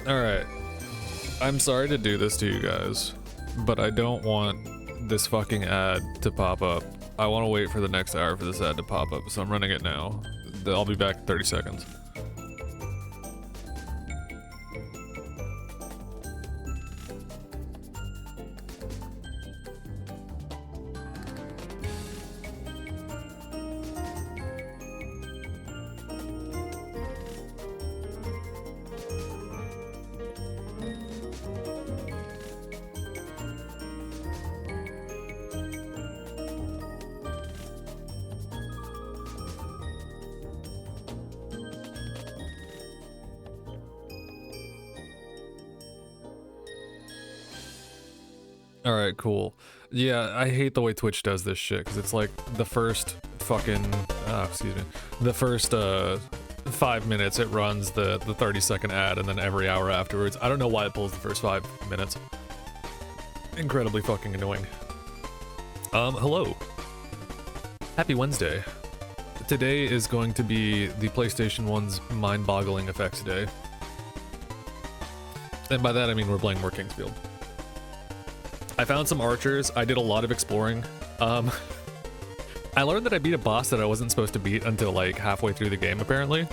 Alright. I'm sorry to do this to you guys, but I don't want this fucking ad to pop up. I want to wait for the next hour for this ad to pop up, so I'm running it now. I'll be back in 30 seconds. Alright, cool. Yeah, I hate the way Twitch does this shit, because it's like the first fucking, excuse me, the first 5 minutes it runs the 30-second ad, and then every hour afterwards. I don't know why it pulls the first 5 minutes. Incredibly fucking annoying. Hello. Happy Wednesday. Today is going to be the PlayStation 1's mind-boggling effects day. And by that I mean we're playing more Kingsfield. I found some archers. I did a lot of exploring. I learned that I beat a boss that I wasn't supposed to beat until like halfway through the game, apparently.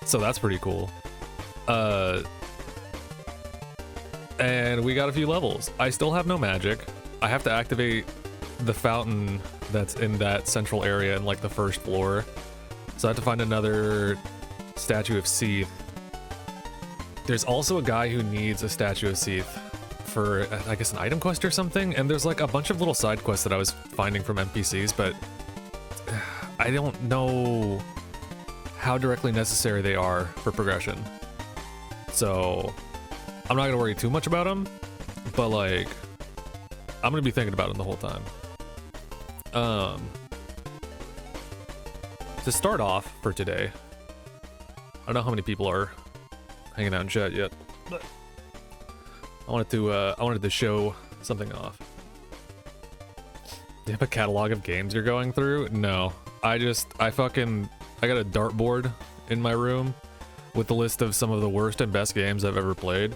So that's pretty cool. And we got a few levels. I still have no magic. I have to activate the fountain that's in that central area in like the first floor. So I have to find another statue of Seath. There's also a guy who needs a statue of Seath for, I guess, an item quest or something, and there's like a bunch of little side quests that I was finding from NPCs, but I don't know how directly necessary they are for progression. So I'm not gonna worry too much about them, but like I'm gonna be thinking about them the whole time. To start off for today, I don't know how many people are hanging out in chat yet, but I wanted to show something off. Do you have a catalog of games you're going through? No. I got a dartboard in my room with the list of some of the worst and best games I've ever played.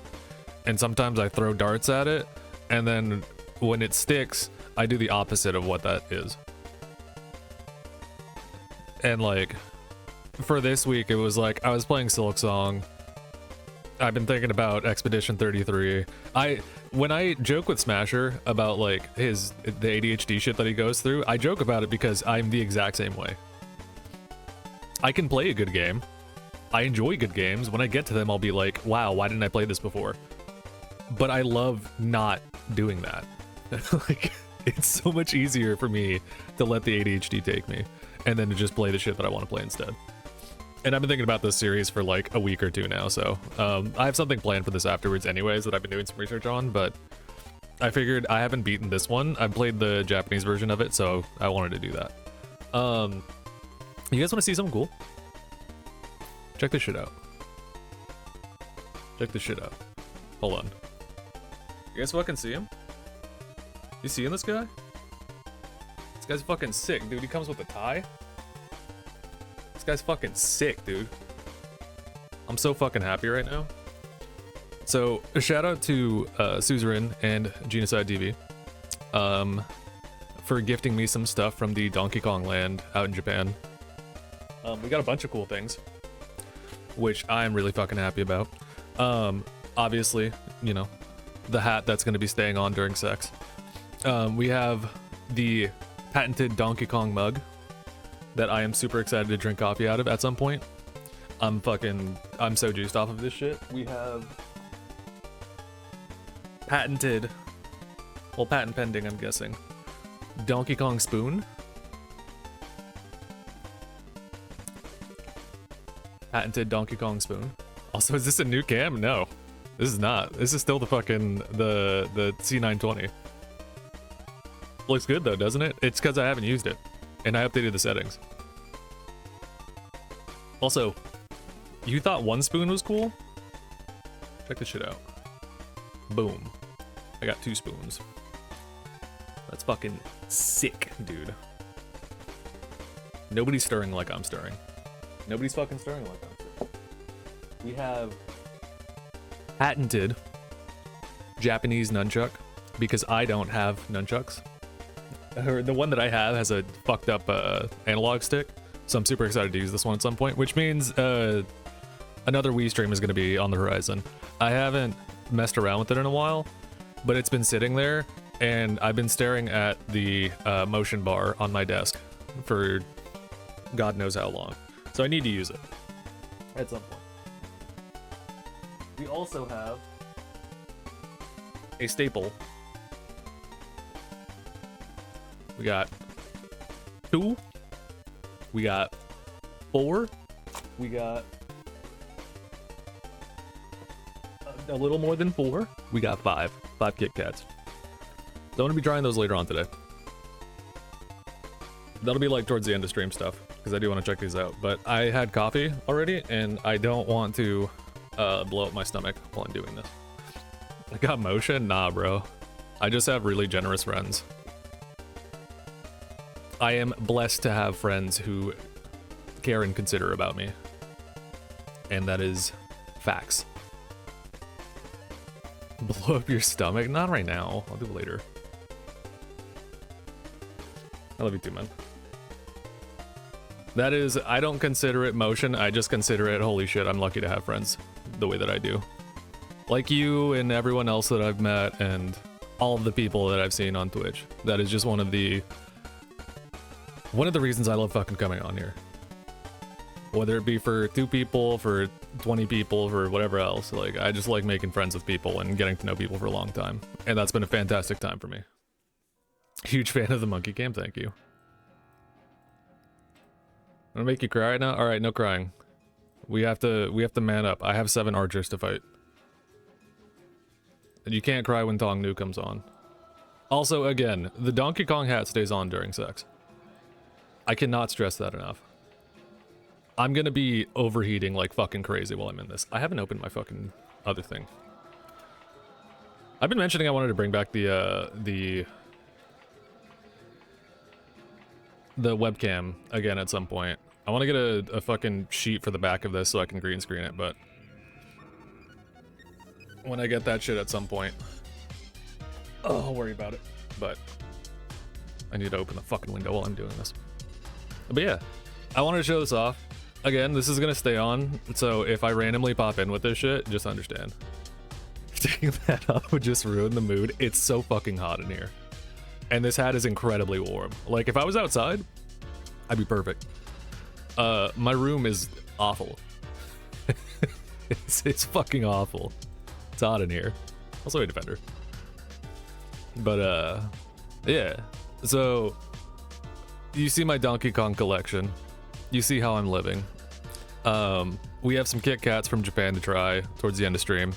And sometimes I throw darts at it, and then when it sticks, I do the opposite of what that is. And like, for this week, it was like, I was playing Silk Song. I've been thinking about Expedition 33. When I joke with Smasher about like the ADHD shit that he goes through, I joke about it because I'm the exact same way. I can play a good game. I enjoy good games. When I get to them, I'll be like, wow, why didn't I play this before? But I love not doing that. Like, it's so much easier for me to let the ADHD take me and then to just play the shit that I want to play instead. And I've been thinking about this series for like a week or two now, so I have something planned for this afterwards anyways that I've been doing some research on, but I figured I haven't beaten this one. I've played the Japanese version of it, so I wanted to do that. You guys want to see something cool? Check this shit out. Check this shit out. Hold on. You guys fucking see him? You seeing this guy? This guy's fucking sick, dude. He comes with a tie. This guy's fucking sick, dude. I'm so fucking happy right now. So, a shout out to Suzerain and Genocide TV for gifting me some stuff from the Donkey Kong land out in Japan. We got a bunch of cool things, which I'm really fucking happy about. Obviously, you know, the hat that's going to be staying on during sex. We have the patented Donkey Kong mug that I am super excited to drink coffee out of at some point. I'm so juiced off of this shit. We have patented, well, patent pending, I'm guessing, Donkey Kong spoon. Patented Donkey Kong spoon. Also, is this a new cam? No, this is not. This is still the fucking, the C920. Looks good though, doesn't it? It's because I haven't used it. And I updated the settings. Also, you thought one spoon was cool? Check this shit out. Boom. I got 2 spoons. That's fucking sick, dude. Nobody's stirring like I'm stirring. Nobody's fucking stirring like I'm stirring. We have patented Japanese nunchuck because I don't have nunchucks. Or the one that I have has a fucked up analog stick, so I'm super excited to use this one at some point, which means another Wii stream is going to be on the horizon. I haven't messed around with it in a while, but it's been sitting there, and I've been staring at the motion bar on my desk for God knows how long. So I need to use it at some point. We also have a staple. We got 2. We got 4. We got a little more than 4. We got 5. 5 Kit Kats. So I'm going to be trying those later on today. That'll be like towards the end of stream stuff, because I do want to check these out. But I had coffee already, and I don't want to blow up my stomach while I'm doing this. I got motion? Nah, bro. I just have really generous friends. I am blessed to have friends who care and consider about me. And that is facts. Blow up your stomach? Not right now. I'll do it later. I love you too, man. That is, I don't consider it motion. I just consider it, holy shit, I'm lucky to have friends the way that I do. Like you and everyone else that I've met and all of the people that I've seen on Twitch. That is just one of the reasons I love fucking coming on here. Whether it be for 2 people, for 20 people, for whatever else. Like, I just like making friends with people and getting to know people for a long time. And that's been a fantastic time for me. Huge fan of the monkey game, thank you. I'm gonna make you cry right now? Alright, no crying. We have to man up. I have 7 archers to fight. And you can't cry when Tong Nu comes on. Also, again, the Donkey Kong hat stays on during sex. I cannot stress that enough. I'm gonna be overheating like fucking crazy while I'm in this. I haven't opened my fucking other thing. I've been mentioning I wanted to bring back the webcam again at some point. I want to get a fucking sheet for the back of this so I can green screen it, but when I get that shit at some point, I'll worry about it. But I need to open the fucking window while I'm doing this. But yeah, I wanted to show this off. Again, this is gonna stay on, so if I randomly pop in with this shit, just understand. Taking that off would just ruin the mood. It's so fucking hot in here. And this hat is incredibly warm. Like, if I was outside, I'd be perfect. My room is awful. It's fucking awful. It's hot in here. Also a defender. But, yeah. So, you see my Donkey Kong collection. You see how I'm living. We have some Kit Kats from Japan to try towards the end of stream.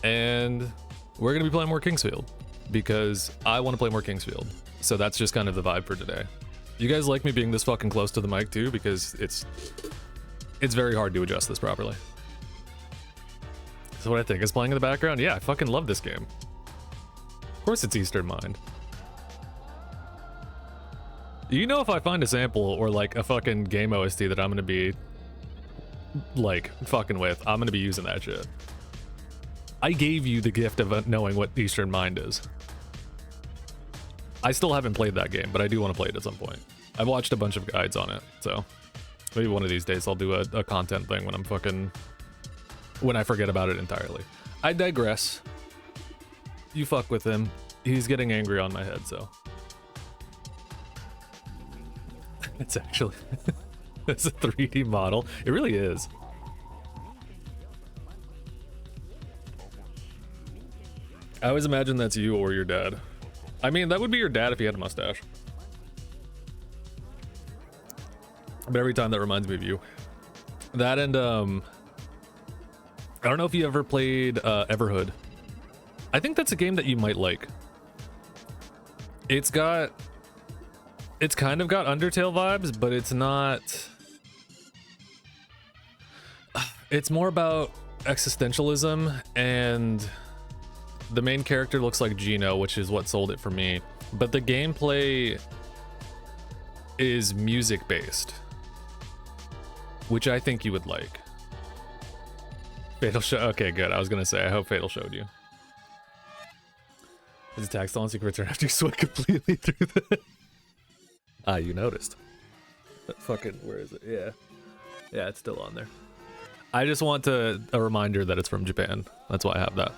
And we're gonna be playing more Kingsfield. Because I want to play more Kingsfield. So that's just kind of the vibe for today. You guys like me being this fucking close to the mic too? Because it's very hard to adjust this properly. So what I think is playing in the background? Yeah, I fucking love this game. Of course it's Eastern Mind. You know, if I find a sample or like a fucking game OST that I'm gonna be like fucking with, I'm gonna be using that shit. I gave you the gift of knowing what Eastern Mind is. I still haven't played that game, but I do want to play it at some point. I've watched a bunch of guides on it, so maybe one of these days I'll do a content thing when I forget about it entirely. I digress. You fuck with him. He's getting angry on my head, so. It's actually, it's a 3D model. It really is. I always imagine that's you or your dad. I mean, that would be your dad if he had a mustache. But every time that reminds me of you. That and, I don't know if you ever played Everhood. I think that's a game that you might like. It's kind of got Undertale vibes, but it's not. It's more about existentialism, and the main character looks like Gino, which is what sold it for me. But the gameplay is music based, which I think you would like. Fatal show. Okay, good. I was gonna say, I hope Fatal showed you. His attack stall you can return after you sweat completely through the... Ah, you noticed. But fucking, where is it? Yeah. Yeah, it's still on there. I just want a reminder that it's from Japan. That's why I have that.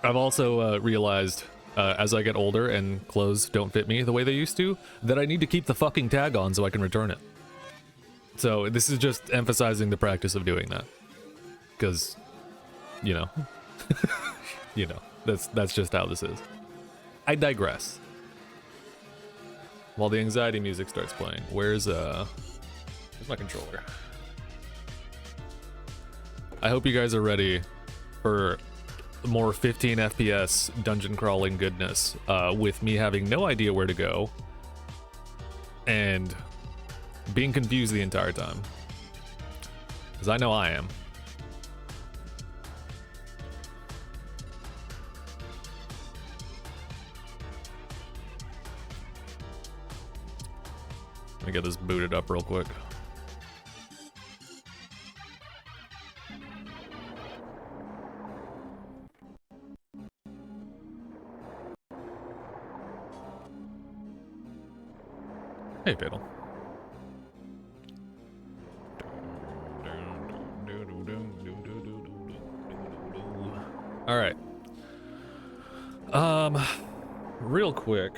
I've also realized, as I get older and clothes don't fit me the way they used to, that I need to keep the fucking tag on so I can return it. So this is just emphasizing the practice of doing that. Because, you know. You know, that's just how this is. I digress. While the anxiety music starts playing, where's my controller? I hope you guys are ready for more 15 FPS dungeon crawling goodness, with me having no idea where to go and being confused the entire time. Because I know I am. Let me get this booted up real quick. Hey, Fatal. All right. Real quick,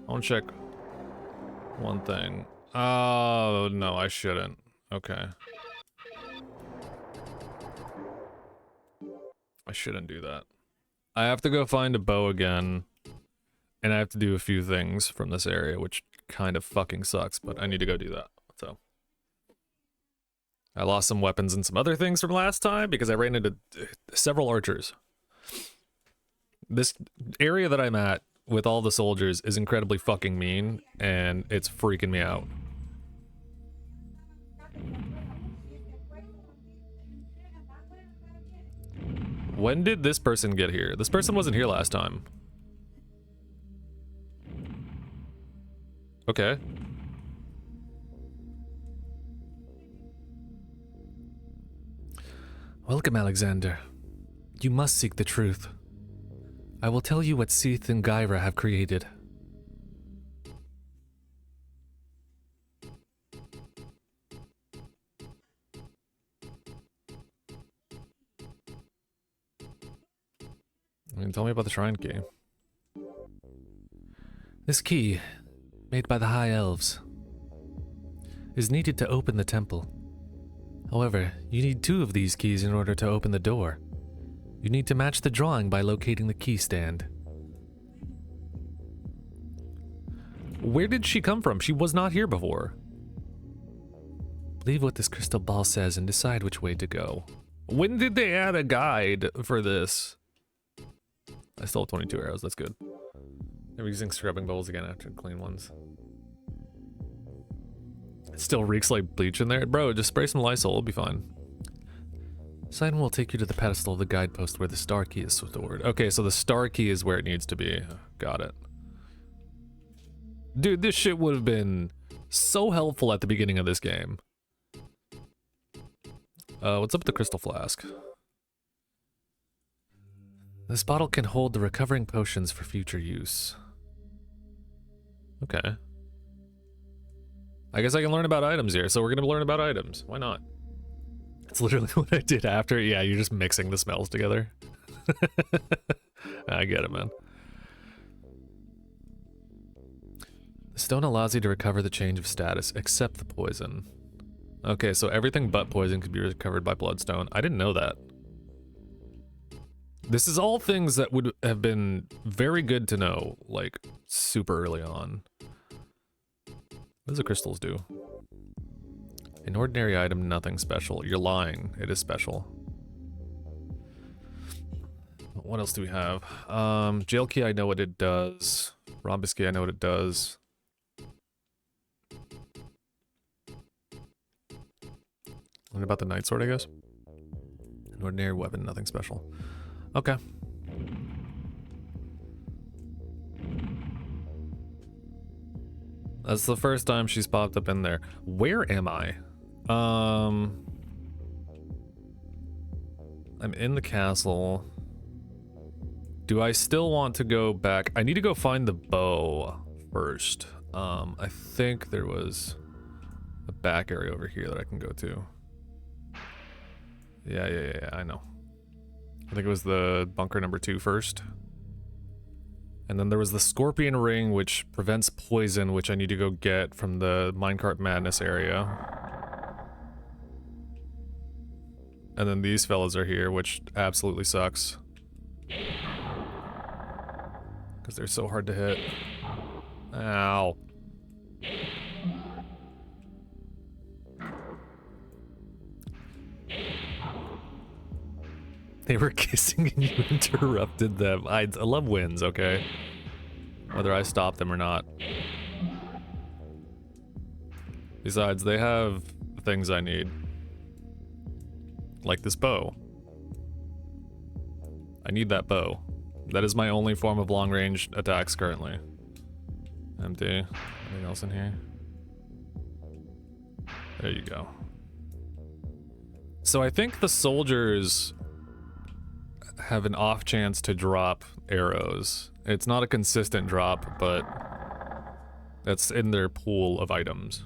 I want to check one thing. Oh, no, I shouldn't. Okay. I shouldn't do that. I have to go find a bow again, and I have to do a few things from this area, which kind of fucking sucks, but I need to go do that, so. I lost some weapons and some other things from last time because I ran into several archers. This area that I'm at with all the soldiers is incredibly fucking mean, and it's freaking me out. When did this person get here? This person wasn't here last time. Okay. Welcome, Alexander. You must seek the truth. I will tell you what Seath and Gyra have created. Tell me about the shrine key. This key, made by the High Elves, is needed to open the temple. However, you need 2 of these keys in order to open the door. You need to match the drawing by locating the key stand. Where did she come from? She was not here before. Believe what this crystal ball says and decide which way to go. When did they add a guide for this? I still have 22 arrows, that's good. I'm using scrubbing bowls again after clean ones. It still reeks like bleach in there. Bro, just spray some Lysol, it'll be fine. Simon will take you to the pedestal of the guidepost where the star key is stored. Okay, so the star key is where it needs to be. Got it. Dude, this shit would have been so helpful at the beginning of this game. What's up with the crystal flask? This bottle can hold the recovering potions for future use. Okay. I guess I can learn about items here, so we're gonna learn about items. Why not? It's literally what I did after. Yeah, you're just mixing the smells together. I get it, man. The stone allows you to recover the change of status, except the poison. Okay, so everything but poison can be recovered by bloodstone. I didn't know that. This is all things that would have been very good to know, like, super early on. What does the crystals do? An ordinary item, nothing special. You're lying. It is special. What else do we have? Jail key, I know what it does. Rhombus key, I know what it does. What about the night sword, I guess? An ordinary weapon, nothing special. Okay. That's the first time she's popped up in there. Where am I? I'm in the castle. Do I still want to go back? I need to go find the bow first. I think there was a back area over here that I can go to. Yeah, I know. I think it was the bunker number 2 first. And then there was the scorpion ring, which prevents poison, which I need to go get from the minecart madness area. And then these fellas are here, which absolutely sucks. Because they're so hard to hit. Ow. They were kissing and you interrupted them. I love wins, okay? Whether I stop them or not. Besides, they have things I need. Like this bow. I need that bow. That is my only form of long-range attacks currently. Empty. Anything else in here? There you go. So I think the soldiers have an off chance to drop arrows. It's not a consistent drop, but that's in their pool of items.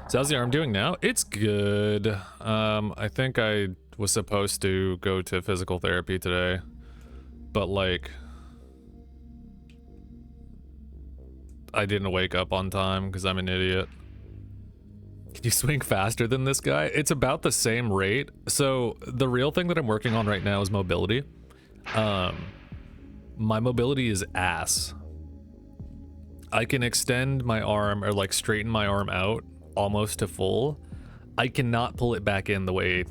So how's the arm doing now? It's good. I think I was supposed to go to physical therapy today, but like I didn't wake up on time because I'm an idiot. Can you swing faster than this guy? It's about the same rate. So the real thing that I'm working on right now is mobility. My mobility is ass. I can extend my arm or like straighten my arm out almost to full. I cannot pull it back in the way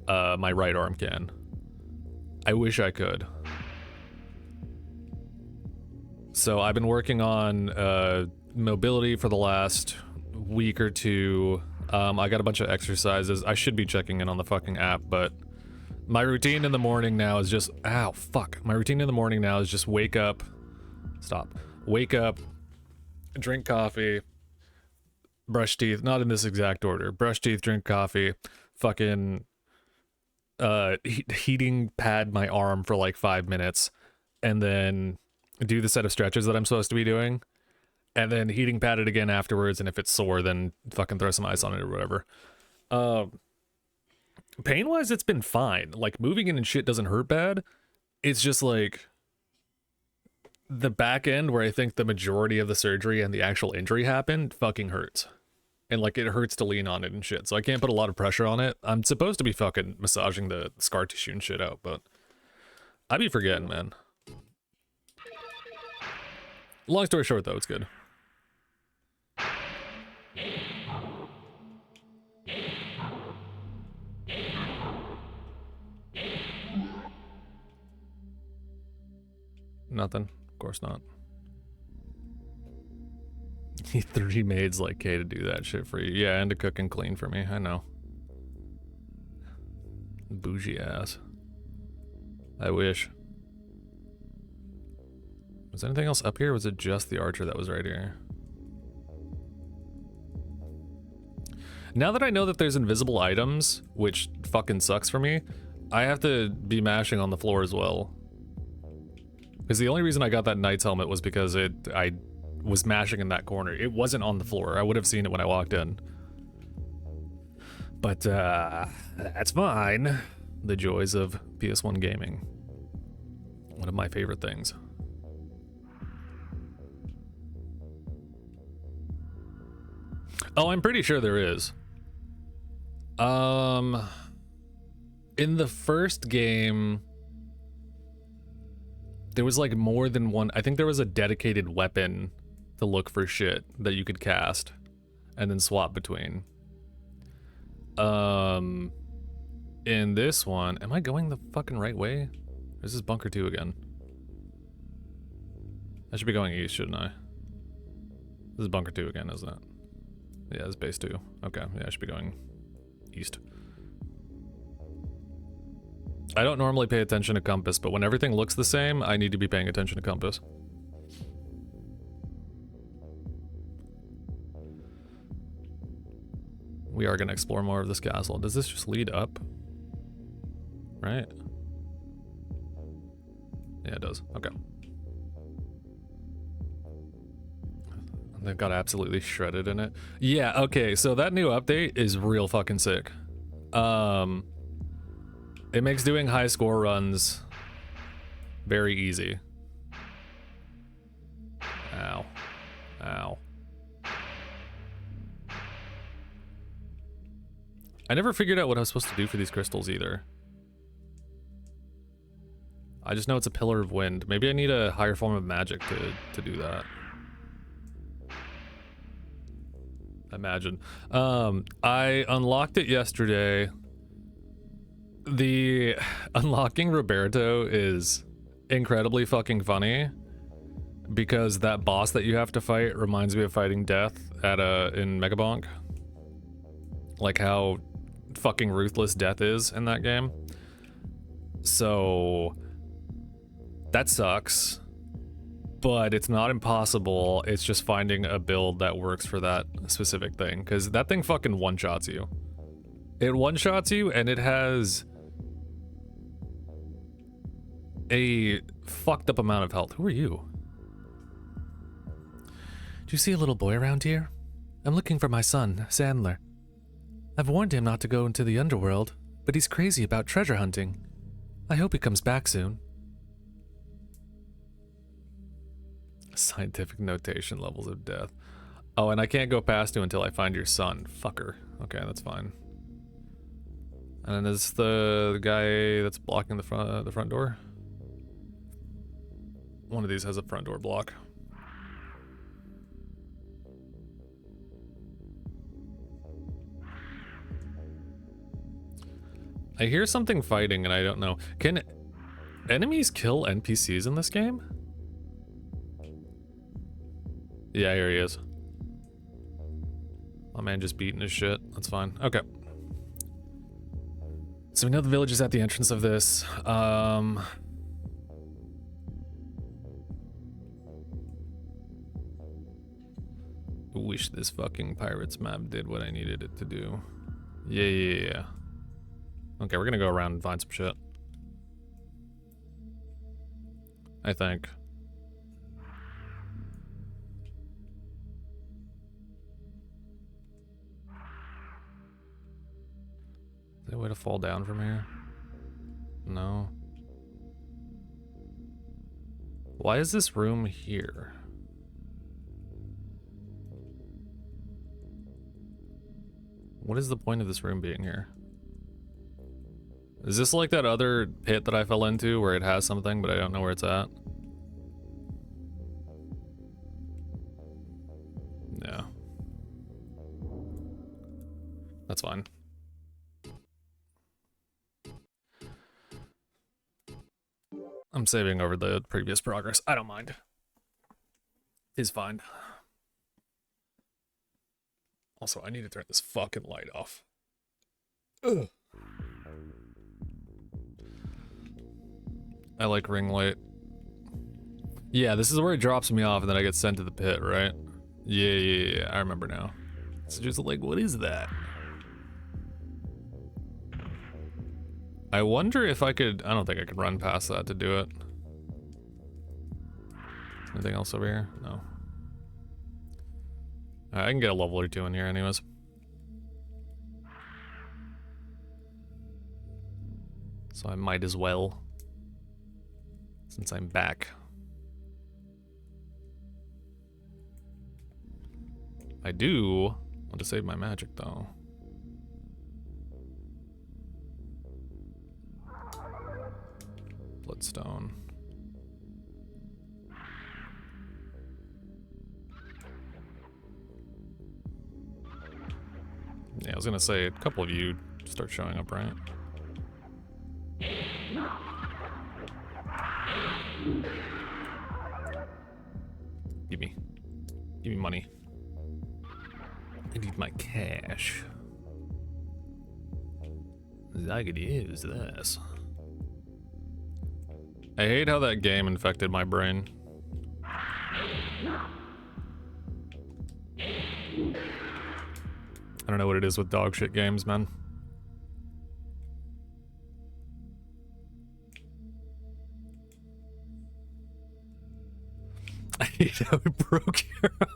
my right arm can. I wish I could. So I've been working on mobility for the last week or two. I got a bunch of exercises. I should be checking in on the fucking app, but my routine in the morning now is just, ow, fuck. My routine in the morning now is just wake up, wake up, drink coffee, brush teeth, not in this exact order, brush teeth, drink coffee, fucking heating pad my arm for like 5 minutes, and then do the set of stretches that I'm supposed to be doing. And then heating pad it again afterwards, and if it's sore, then fucking throw some ice on it or whatever. Pain-wise, it's been fine. Like, moving in and shit doesn't hurt bad. It's just, like, the back end, where I think the majority of the surgery and the actual injury happened, fucking hurts. And, like, it hurts to lean on it and shit, so I can't put a lot of pressure on it. I'm supposed to be fucking massaging the scar tissue and shit out, but I be forgetting, man. Long story short, though, it's good. Nothing. Of course not. Need 3 maids like Kay to do that shit for you. Yeah, and to cook and clean for me. I know. Bougie ass. I wish. Was anything else up here? Or was it just the archer that was right here? Now that I know that there's invisible items, which fucking sucks for me, I have to be mashing on the floor as well. Because the only reason I got that knight's helmet was because I was mashing in that corner. It wasn't on the floor. I would have seen it when I walked in. But, that's fine. The joys of PS1 gaming. One of my favorite things. Oh, I'm pretty sure there is. In the first game, there was like more than one. I think there was a dedicated weapon to look for shit that you could cast and then swap between. In this one, am I going the fucking right way? Or is this bunker 2 again? I should be going east, shouldn't I? This is bunker 2 again, isn't it? Yeah, it's base 2. Okay, yeah, I should be going east. I don't normally pay attention to compass, but when everything looks the same, I need to be paying attention to compass. We are going to explore more of this castle. Does this just lead up? right? Yeah, it does. Okay. They got absolutely shredded in it. Yeah, okay, so that new update is real fucking sick. It makes doing high score runs very easy. Ow. Ow. I never figured out what I was supposed to do for these crystals either. I just know it's a pillar of wind. Maybe I need a higher form of magic to do that. Imagine. I unlocked it yesterday. The unlocking Roberto is incredibly fucking funny because that boss that you have to fight reminds me of fighting Death at in Megabonk. Like how fucking ruthless Death is in that game. So that sucks. But it's not impossible, it's just finding a build that works for that specific thing. Because that thing fucking one-shots you. It one-shots you, and it has a fucked up amount of health. Who are you? Do you see a little boy around here? I'm looking for my son, Sandler. I've warned him not to go into the underworld, but he's crazy about treasure hunting. I hope he comes back soon. Scientific notation levels of death. Oh, and I can't go past you until I find your son. Fucker. Okay, that's fine. And then there's the guy that's blocking the front door. One of these has a front door block. I hear something fighting and I don't know. Can enemies kill NPCs in this game? Yeah, here he is. My man just beating his shit. That's fine. Okay. So we know the village is at the entrance of this. Wish this fucking pirates map did what I needed it to do. Yeah. Okay, we're gonna go around and find some shit. I think. Is there a way to fall down from here? No. Why is this room here? What is the point of this room being here? Is this like that other pit that I fell into where it has something, but I don't know where it's at? Yeah. That's fine. I'm saving over the previous progress. I don't mind. It's fine. Also, I need to turn this fucking light off. Ugh. I like ring light. Yeah, this is where it drops me off and then I get sent to the pit, right? Yeah, I remember now. So just like, what is that? I wonder if I could, I don't think I could run past that to do it. Anything else over here? No. I can get a level or two in here anyways. So I might as well. Since I'm back. I do want to save my magic though. Bloodstone. Yeah, I was gonna say a couple of you start showing up, right? Give me money. I need my cash. I could use this. I hate how that game infected my brain. I don't know what it is with dog shit games, man. hate how it broke your arm.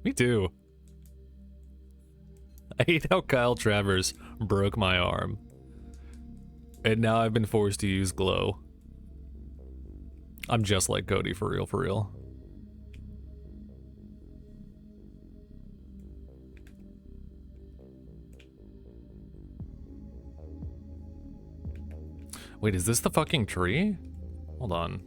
Me too. I hate how Kyle Travers broke my arm. And now I've been forced to use glow. I'm just like Cody, for real, for real. Wait, is this the fucking tree? Hold on.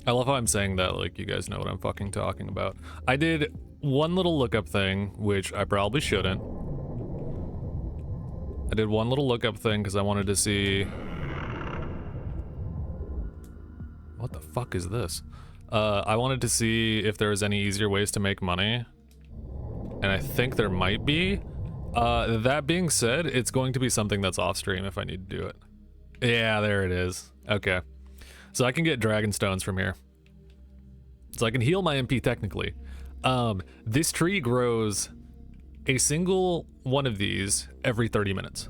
I love how I'm saying that like you guys know what I'm fucking talking about. I did one little lookup thing, which I probably shouldn't. I did one little lookup thing because I wanted to see... What the fuck is this? I wanted to see if there was any easier ways to make money. And I think there might be. That being said, it's going to be something that's off stream if I need to do it. Yeah, there it is. Okay. So I can get dragon stones from here. So I can heal my MP technically. This tree grows a single one of these every 30 minutes.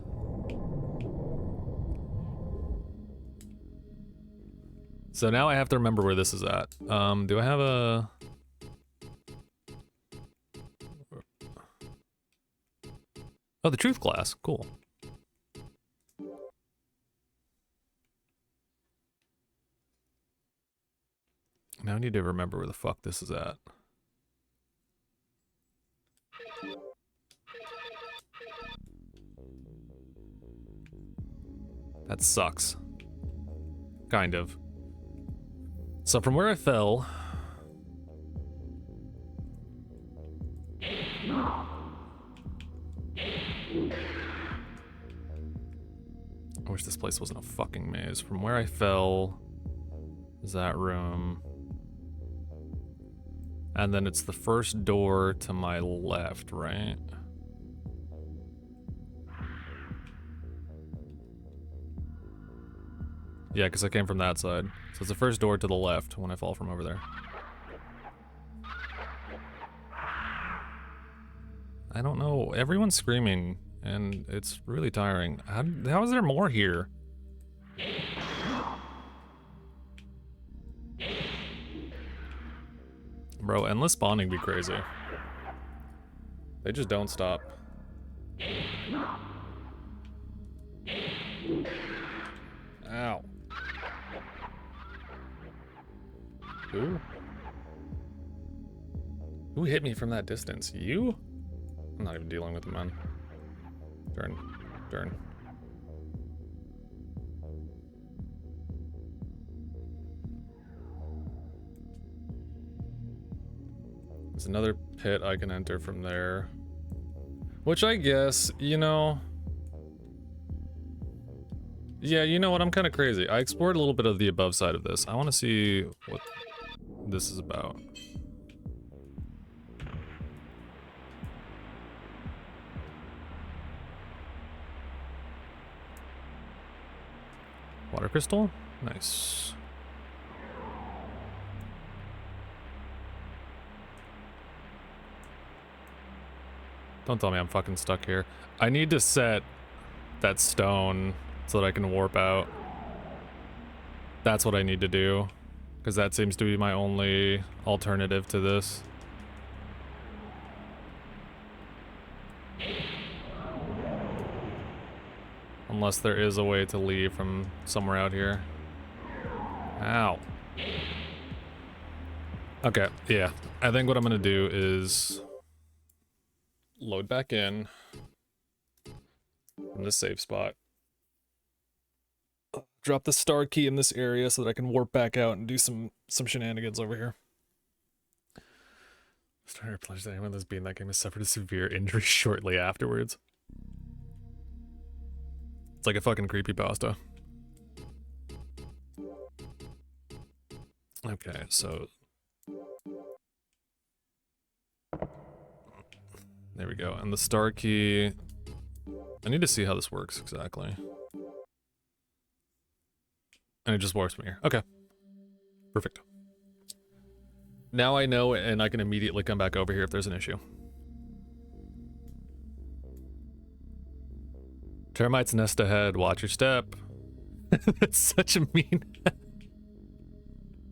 So now I have to remember where this is at. Do I have a... Oh, the truth glass. Cool. Now I need to remember where the fuck this is at. That sucks. Kind of. So from where I fell... I wish this place wasn't a fucking maze. From where I fell is that room. And then it's the first door to my left, right? Yeah, because I came from that side. So it's the first door to the left when I fall from over there. I don't know. Everyone's screaming, and it's really tiring. How is there more here? Bro, endless spawning be crazy. They just don't stop. Ow. Who? Who hit me from that distance? You? I'm not even dealing with the man. Turn. Turn. There's another pit I can enter from there. Which I guess, you know... Yeah, you know what? I'm kind of crazy. I explored a little bit of the above side of this. I want to see what this is about. Water crystal? Nice. Don't tell me I'm fucking stuck here. I need to set that stone so that I can warp out. That's what I need to do. Because that seems to be my only alternative to this. Unless there is a way to leave from somewhere out here. Ow. Okay, yeah. I think what I'm gonna do is load back in from this safe spot. Drop the star key in this area so that I can warp back out and do some shenanigans over here. Starting to pledge that anyone that's been in that game has suffered a severe injury shortly afterwards. It's like a fucking creepypasta. Okay, so... There we go, and the star key... I need to see how this works exactly. And it just warps me here. Okay. Perfect. Now I know, and I can immediately come back over here if there's an issue. Termites nest ahead. Watch your step. That's such a mean...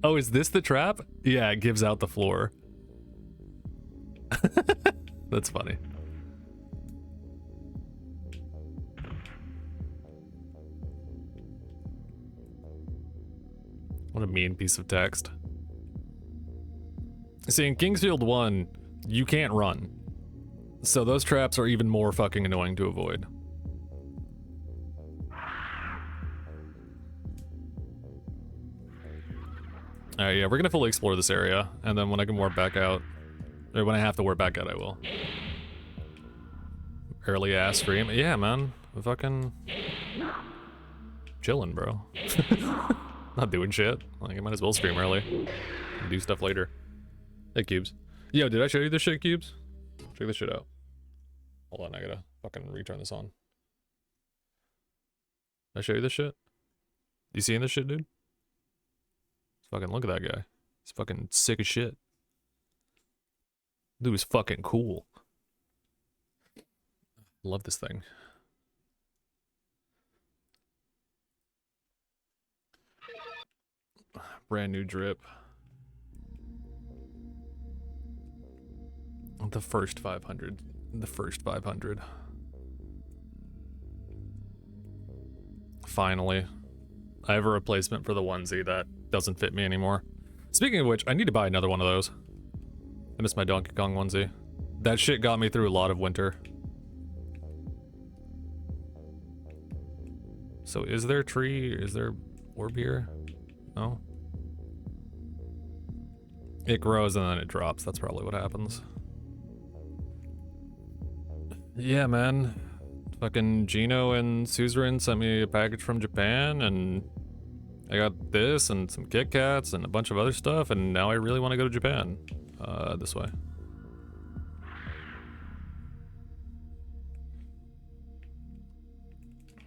Oh, is this the trap? Yeah, it gives out the floor. That's funny. What a mean piece of text. See, in Kingsfield 1, you can't run. So those traps are even more fucking annoying to avoid. Alright, yeah, we're gonna fully explore this area, and then when I can warp back out, or when I have to warp back out, I will. Early ass stream. Yeah, man. I'm fucking... chilling, bro. Not doing shit. Like, I might as well stream early. And do stuff later. Hey, Cubes. Yo, did I show you this shit, Cubes? Check this shit out. Hold on, I gotta fucking return this on. Did I show you this shit? You seeing this shit, dude? Fucking look at that guy. He's fucking sick as shit. Dude is fucking cool. Love this thing. Brand new drip. The first 500. The first 500. Finally. I have a replacement for the onesie that doesn't fit me anymore. Speaking of which, I need to buy another one of those. I miss my Donkey Kong onesie. That shit got me through a lot of winter. So is there a tree? Is there orb here? No? It grows and then it drops. That's probably what happens. Yeah, man. Fucking Gino and Suzerain sent me a package from Japan, and I got this and some Kit Kats and a bunch of other stuff, and now I really want to go to Japan. This way.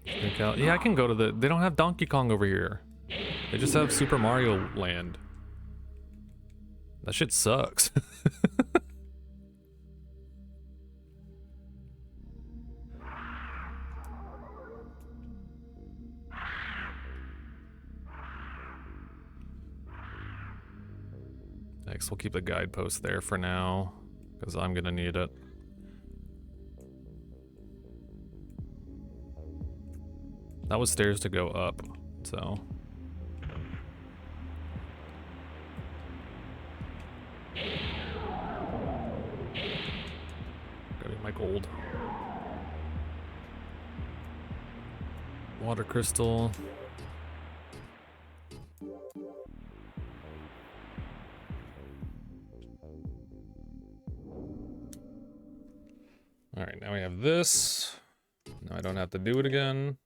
Yeah, I can go to the... They don't have Donkey Kong over here. They just have Super Mario Land. That shit sucks. Next, we'll keep the guidepost there for now, because I'm gonna need it. That was stairs to go up, so... Gotta get my gold. Water crystal. Alright, now we have this. Now I don't have to do it again.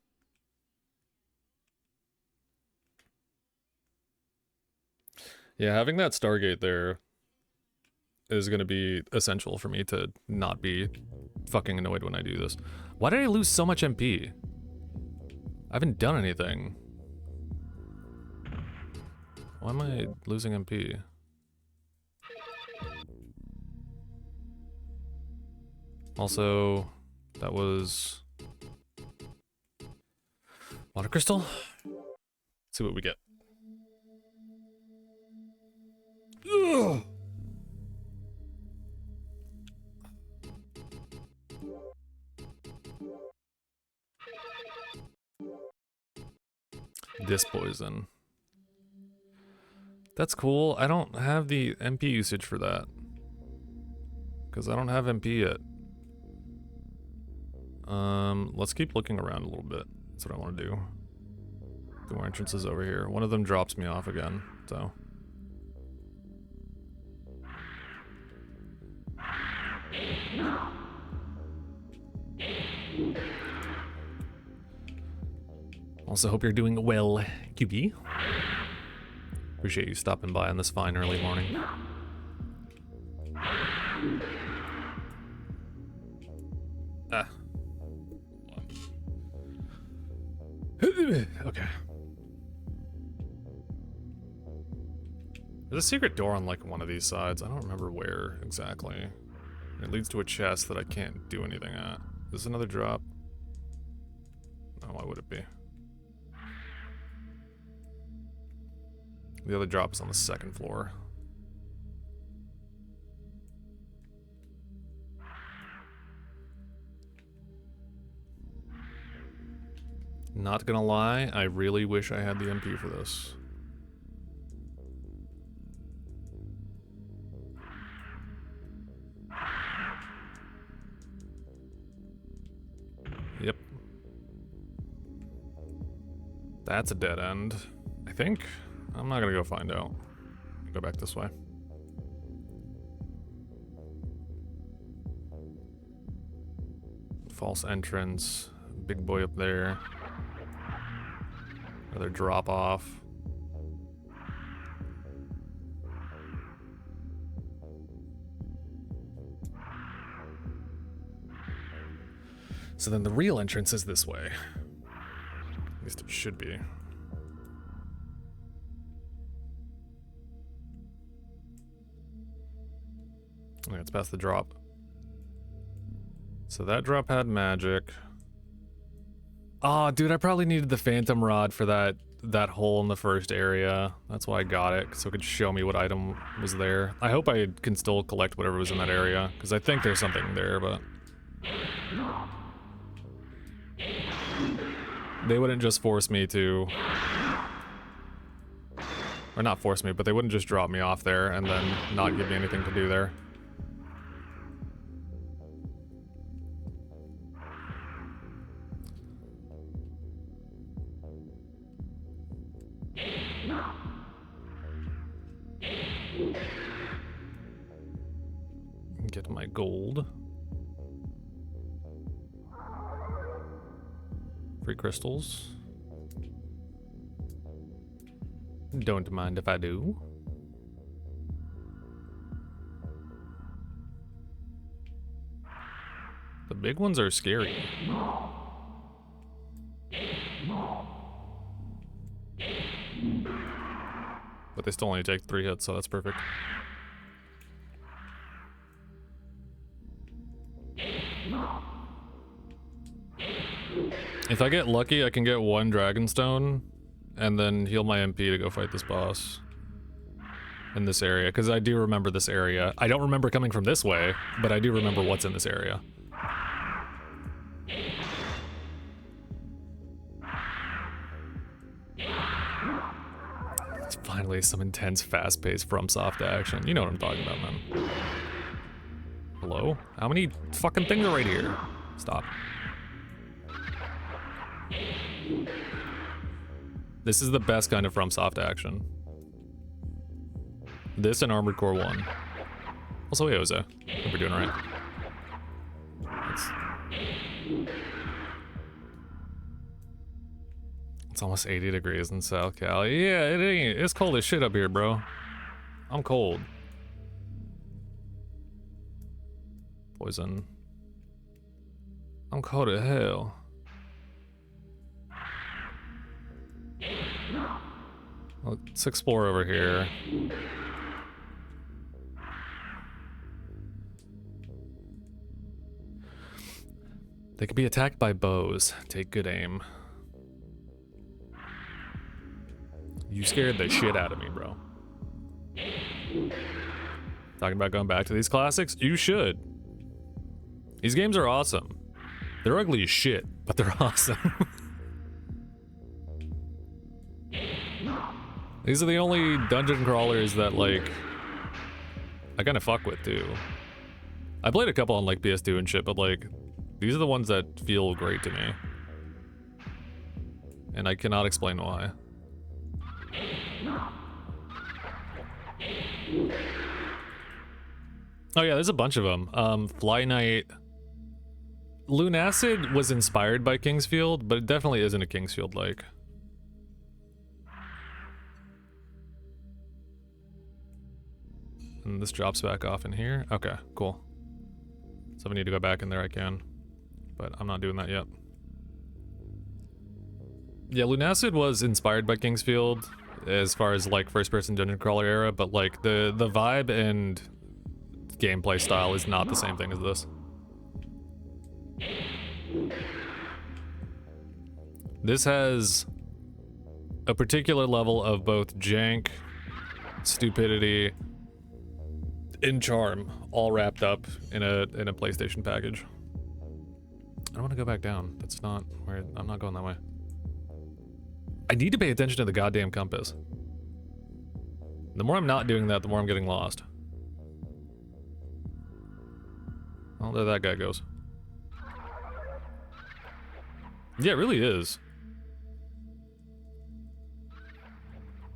Yeah, having that Stargate there is gonna be essential for me to not be fucking annoyed when I do this. Why did I lose so much MP? I haven't done anything. Why am I losing MP? Also, that was... Water crystal? Let's see what we get. Ugh. This poison. That's cool. I don't have the MP usage for that. Because I don't have MP yet. Let's keep looking around a little bit. That's what I want to do. Two more entrances over here. One of them drops me off again, so. Also hope you're doing well, QB. Appreciate you stopping by on this fine early morning. Ah. Okay. There's a secret door on like one of these sides. I don't remember where exactly. It leads to a chest that I can't do anything at. Is this another drop? No, why would it be? The other drop is on the second floor. Not gonna lie, I really wish I had the MP for this. Yep. That's a dead end, I think. I'm not gonna go find out. Go back this way. False entrance. Big boy up there. Another drop off. So then the real entrance is this way. At least it should be. Okay, it's past the drop. So that drop had magic. Oh, dude, I probably needed the phantom rod for that hole in the first area. That's why I got it, so it could show me what item was there. I hope I can still collect whatever was in that area, because I think there's something there, but... They wouldn't just force me to... Or not force me, but they wouldn't just drop me off there and then not give me anything to do there. Get my gold. Free crystals. Don't mind if I do. The big ones are scary. But they still only take 3 hits, so that's perfect. If I get lucky, I can get 1 Dragonstone and then heal my MP to go fight this boss in this area, because I do remember this area. I don't remember coming from this way, but I do remember what's in this area. It's finally some intense, fast-paced FromSoft action. You know what I'm talking about, man. Hello? How many fucking things are right here? Stop. This is the best kind of FromSoft action. This and Armored Core 1. Also, hey, Jose. Hope we're doing alright. It's almost 80 degrees in South Cali. Yeah, it ain't. It's cold as shit up here, bro. I'm cold. Poison. I'm cold as hell. Let's explore over here. They could be attacked by bows. Take good aim. You scared the shit out of me, bro. Talking about going back to these classics? You should. These games are awesome. They're ugly as shit, but they're awesome. These are the only dungeon crawlers that, like, I kind of fuck with, too. I played a couple on, like, PS2 and shit, but, like, these are the ones that feel great to me. And I cannot explain why. Oh yeah, there's a bunch of them. Fly Knight... Lunacid was inspired by Kingsfield, but it definitely isn't a Kingsfield-like. And this drops back off in here. Okay, cool. So if I need to go back in there, I can. But I'm not doing that yet. Yeah, Lunacid was inspired by Kingsfield. as far as like first-person dungeon crawler era, but like the vibe and gameplay style is not the same thing as this. This has a particular level of both jank, stupidity, and charm all wrapped up in a PlayStation package. I don't want to go back down. That's not where I'm not going that way. I need to pay attention to the goddamn compass. The more I'm not doing that, the more I'm getting lost. Oh, there that guy goes. Yeah, it really is.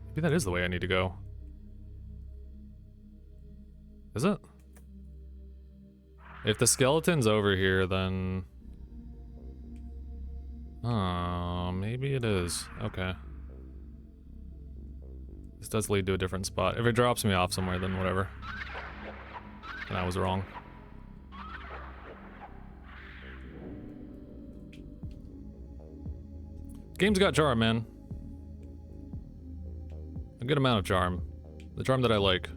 Maybe that is the way I need to go. Is it? If the skeleton's over here, then... Oh, maybe it is. Okay. This does lead to a different spot. If it drops me off somewhere, then whatever. And I was wrong. Game's got charm, man. A good amount of charm. The charm that I like.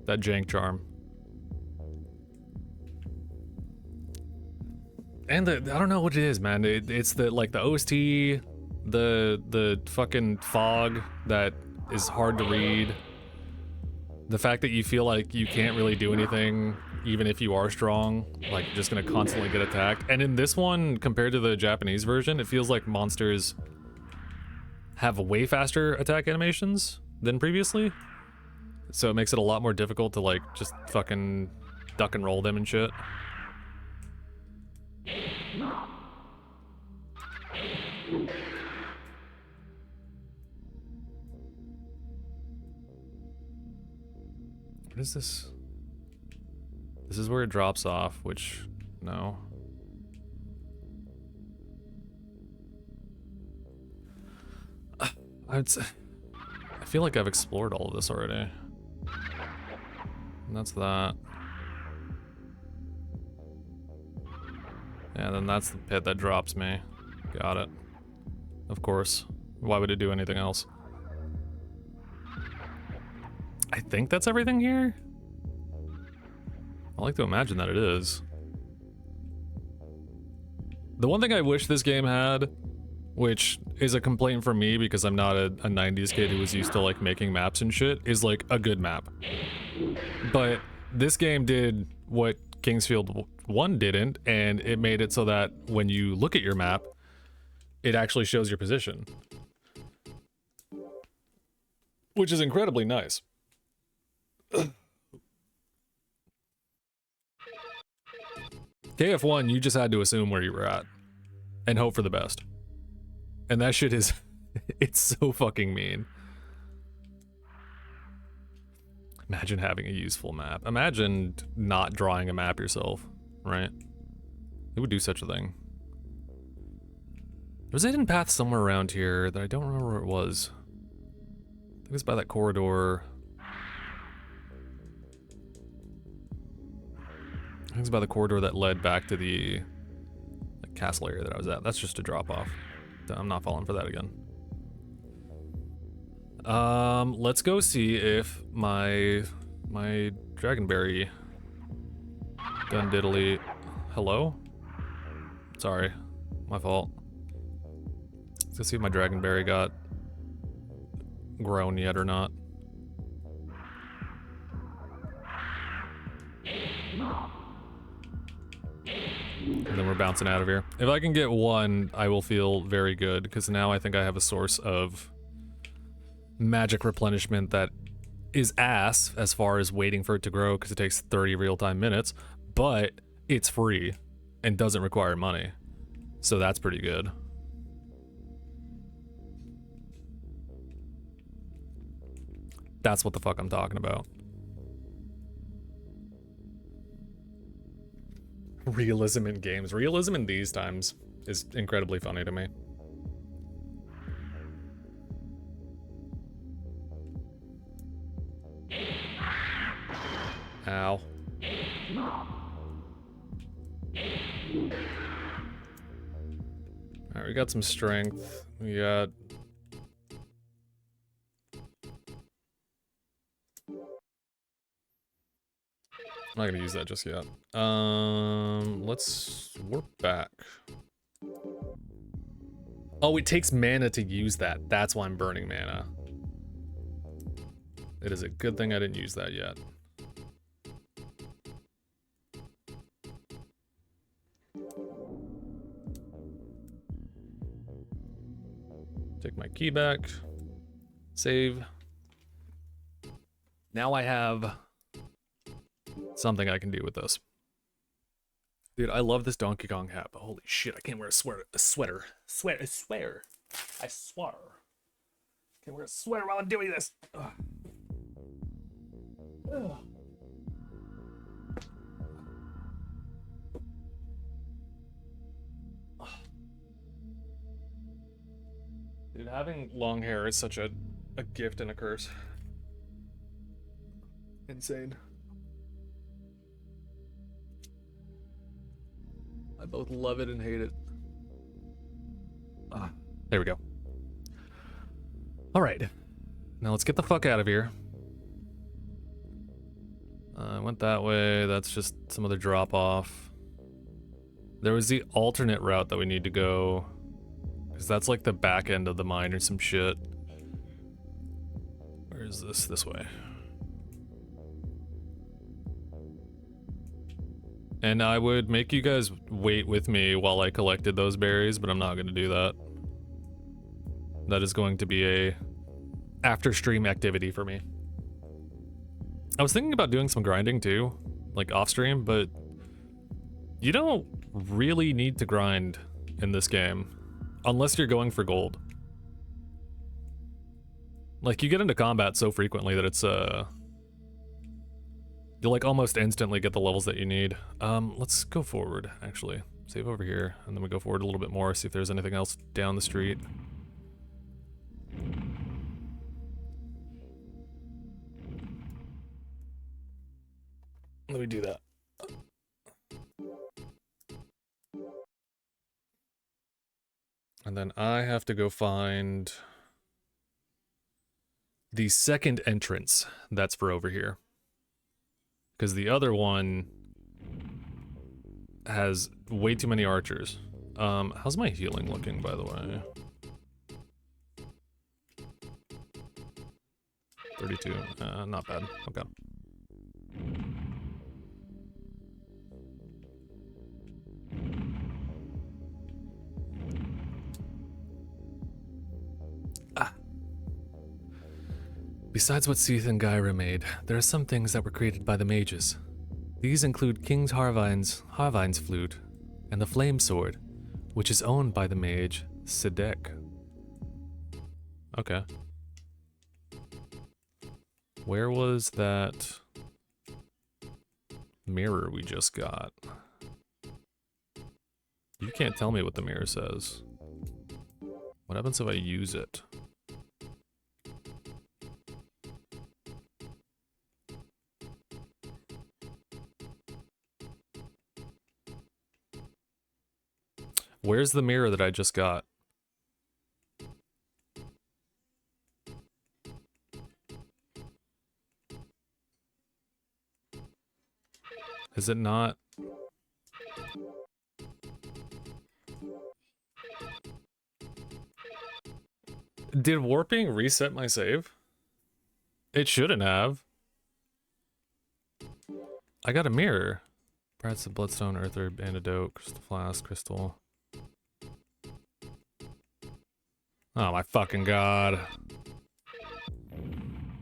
That jank charm. And I don't know what it is, man. It's the like the OST, the fucking fog that is hard to read. The fact that you feel like you can't really do anything, even if you are strong, like just gonna constantly get attacked. And in this one, compared to the Japanese version, it feels like monsters have way faster attack animations than previously. So it makes it a lot more difficult to like just fucking duck and roll them and shit. What is this? This is where it drops off, which, no. I feel like I've explored all of this already. And that's that. Yeah, then that's the pit that drops me. Got it. Of course. Why would it do anything else? I think that's everything here? I like to imagine that it is. The one thing I wish this game had, which is a complaint from me because I'm not a 90s kid who was used to like making maps and shit, is like a good map. But this game did what Kingsfield 1 didn't, and it made it so that when you look at your map, it actually shows your position. Which is incredibly nice. KF1, you just had to assume where you were at and hope for the best. And that shit is, it's so fucking mean. Imagine having a useful map. Imagine not drawing a map yourself, right? Who would do such a thing? There's a hidden path somewhere around here that I don't remember where it was. I think it's by that corridor. I think it's by the corridor that led back to the castle area that I was at. That's just a drop off. I'm not falling for that again. Let's go see if my Dragonberry gun diddly. Hello? Sorry, my fault. Let's go see if my Dragonberry got grown yet or not. And then we're bouncing out of here. If I can get one, I will feel very good, because now I think I have a source of magic replenishment that is ass as far as waiting for it to grow, because it takes 30 real-time minutes, but it's free and doesn't require money. So that's pretty good. That's what the fuck I'm talking about. Realism in games. Realism in these times is incredibly funny to me. Ow. Alright, we got some strength. We got I'm not gonna use that just yet. Let's warp back. Oh, it takes mana to use that. That's why I'm burning mana. It is a good thing I didn't use that yet. Take my key back. Save. Now I have something I can do with this. Dude, I love this Donkey Kong hat, but holy shit, I can't wear a sweater. I swear. Can't wear a sweater while I'm doing this. Ugh. Ugh. Dude, having long hair is such a gift and a curse. Insane. I both love it and hate it. There we go. All right. Now let's get the fuck out of here. I went that way. That's just some other drop off. There was the alternate route that we need to go. Because that's like the back end of the mine or some shit. Where is this? This way. And I would make you guys wait with me while I collected those berries, but I'm not going to do that. That is going to be a after stream activity for me. I was thinking about doing some grinding too, like off stream, but you don't really need to grind in this game unless you're going for gold. Like you get into combat so frequently that it's you'll like almost instantly get the levels that you need. Let's go forward, actually. Save over here, and then we go forward a little bit more, see if there's anything else down the street. Let me do that. And then I have to go find the second entrance that's for over here. Because the other one has way too many archers. How's my healing looking, by the way? 32. Not bad. Okay. Besides what Seath and Gyra made, there are some things that were created by the mages. These include King Harvine's flute, and the Flame Sword, which is owned by the mage Sedek. Okay. Where was that mirror we just got? You can't tell me what the mirror says. What happens if I use it? Where's the mirror that I just got? Is it not? Did warping reset my save? It shouldn't have. I got a mirror. Perhaps the bloodstone, earth herb, antidote, crystal flask, crystal. Oh my fucking god.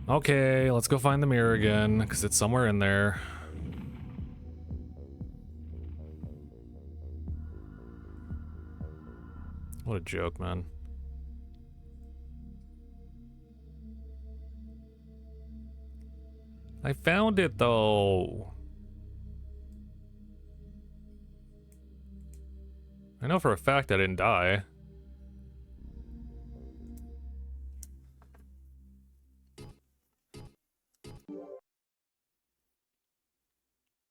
Okay, let's go find the mirror again, because it's somewhere in there. What a joke, man. I found it, though. I know for a fact I didn't die.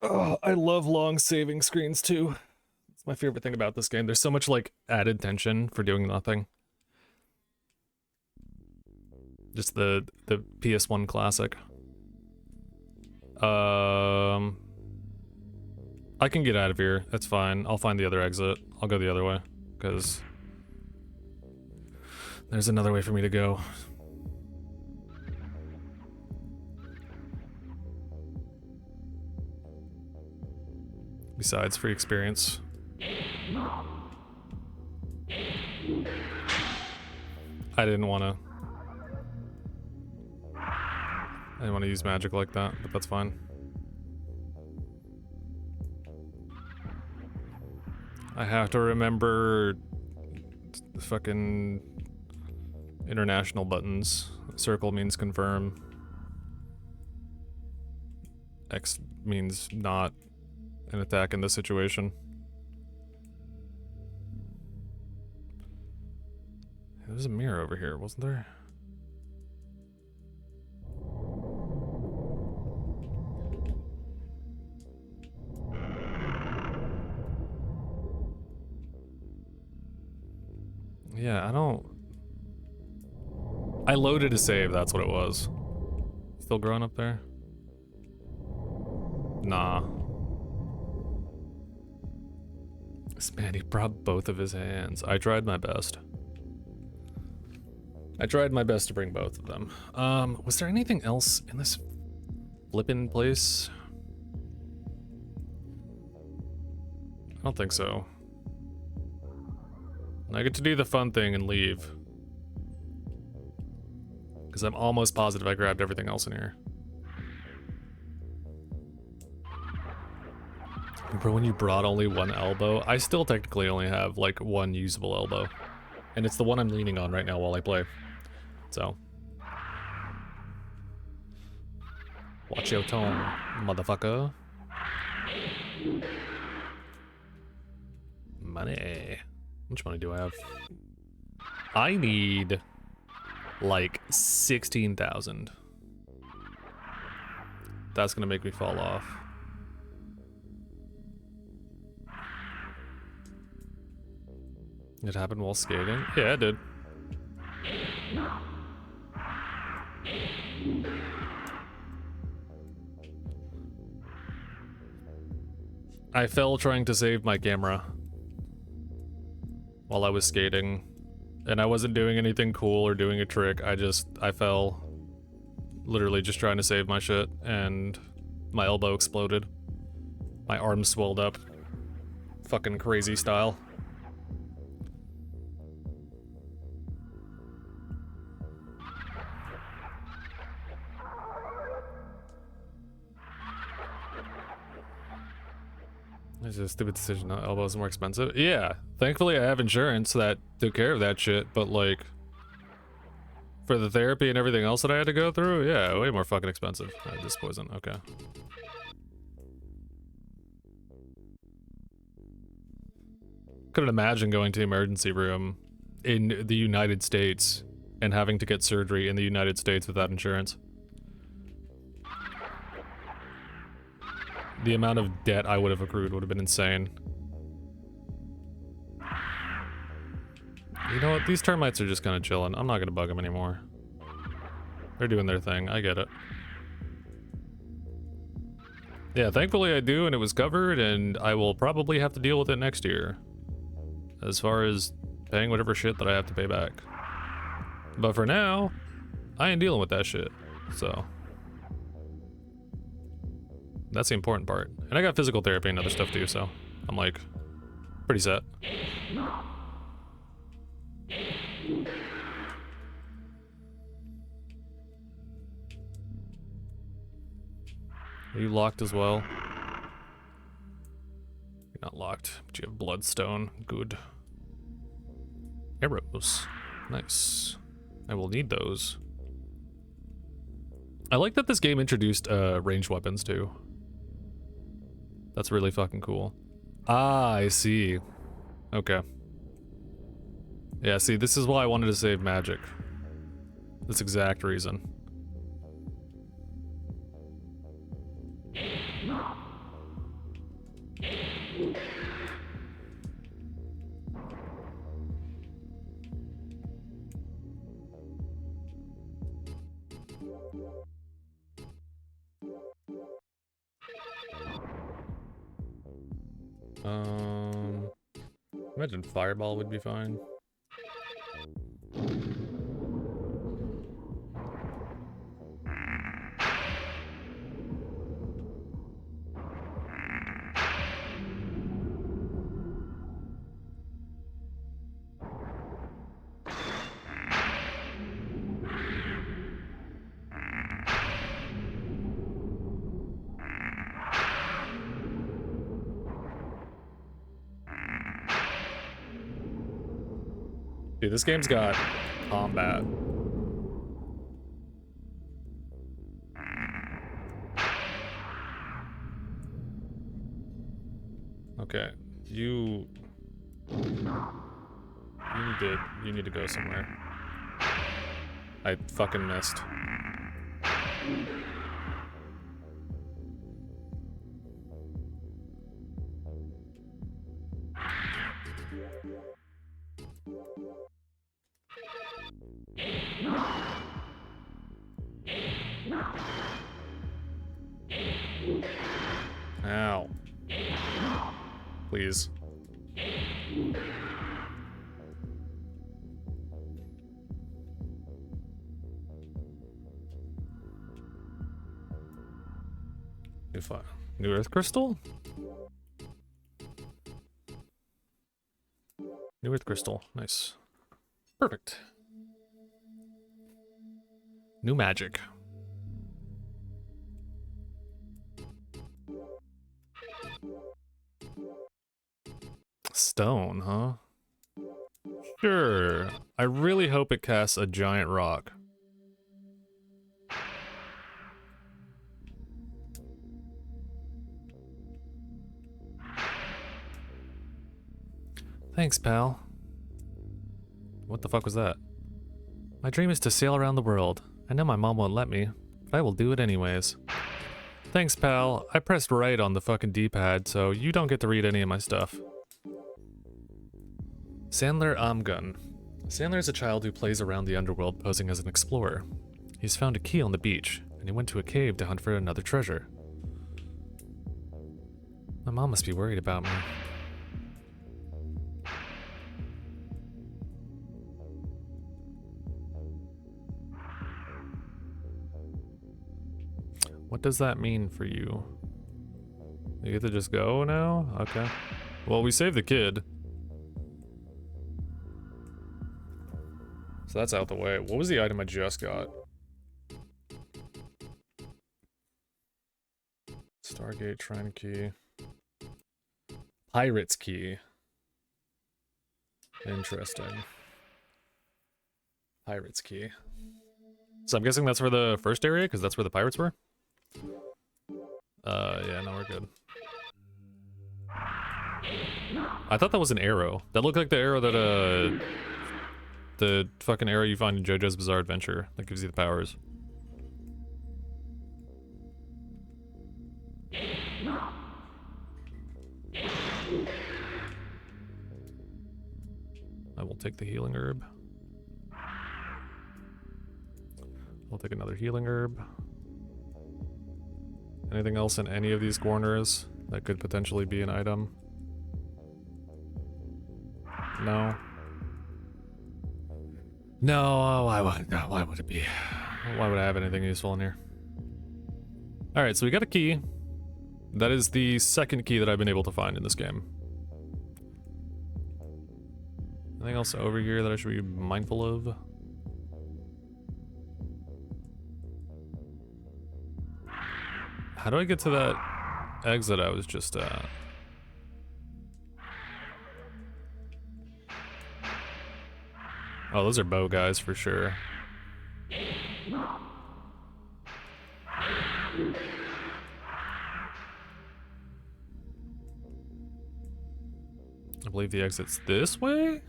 Oh, I love long saving screens too. It's my favorite thing about this game. There's so much like added tension for doing nothing. Just the PS1 classic. I can get out of here. That's fine. I'll find the other exit. I'll go the other way, because there's another way for me to go. Besides, free experience. I didn't want to use magic like that, but that's fine. I have to remember the fucking international buttons. Circle means confirm. X means not an attack in this situation. There's a mirror over here, wasn't there? Yeah, I loaded a save, that's what it was. Still growing up there? Nah. This man, he brought both of his hands. I tried my best. I tried my best to bring both of them. Was there anything else in this flippin' place? I don't think so. I get to do the fun thing and leave. Because I'm almost positive I grabbed everything else in here. Remember when you brought only one elbow? I still technically only have like one usable elbow. And it's the one I'm leaning on right now while I play. So. Watch your tone, motherfucker. Money. How much money do I have? I need like 16,000. That's gonna make me fall off. It happened while skating? Yeah, it did. I fell trying to save my camera while I was skating, and I wasn't doing anything cool or doing a trick. I fell literally just trying to save my shit, and my elbow exploded. My arm swelled up. Fucking crazy style. It's a stupid decision. Elbows more expensive. Yeah, thankfully I have insurance that took care of that shit, but like, for the therapy and everything else that I had to go through, yeah, way more fucking expensive. This poison, okay. Couldn't imagine going to the emergency room in the United States and having to get surgery in the United States without insurance. The amount of debt I would have accrued would have been insane. You know what? These termites are just kind of chilling. I'm not gonna bug them anymore. They're doing their thing. I get it. Yeah, thankfully I do, and it was covered, and I will probably have to deal with it next year. As far as paying whatever shit that I have to pay back. But for now, I ain't dealing with that shit. So. That's the important part. And I got physical therapy and other stuff too, so I'm like, pretty set. Are you locked as well? You're not locked, but you have bloodstone. Good. Arrows. Nice. I will need those. I like that this game introduced ranged weapons too. That's really fucking cool. Ah, I see. Okay. Yeah, see, this is why I wanted to save magic. This exact reason. Imagine fireball would be fine. Dude, this game's got combat. Okay, you need to go somewhere. I fucking missed. Ow. Please. New Earth Crystal? New Earth Crystal. Nice. Perfect. New magic. Stone, huh? Sure. I really hope it casts a giant rock. Thanks, pal. What the fuck was that? My dream is to sail around the world. I know my mom won't let me, but I will do it anyways. Thanks, pal. I pressed right on the fucking D-pad, so you don't get to read any of my stuff. Sandler Amgun. Sandler is a child who plays around the underworld posing as an explorer. He's found a key on the beach, and he went to a cave to hunt for another treasure. My mom must be worried about me. What does that mean for you? You get to just go now? Okay. Well, we saved the kid. So that's out the way. What was the item I just got? Stargate, Shrine Key. Pirate's Key. Interesting. Pirate's Key. So I'm guessing that's for the first area, because that's where the pirates were? Yeah, no, we're good. I thought that was an arrow. That looked like the arrow that, the fucking arrow you find in JoJo's Bizarre Adventure that gives you the powers. I will take the healing herb. I'll take another healing herb. Anything else in any of these corners that could potentially be an item? No. No, why would it be? Why would I have anything useful in here? Alright, so we got a key. That is the second key that I've been able to find in this game. Anything else over here that I should be mindful of? How do I get to that exit I was just at? Oh, those are bow guys for sure. I believe the exit's this way?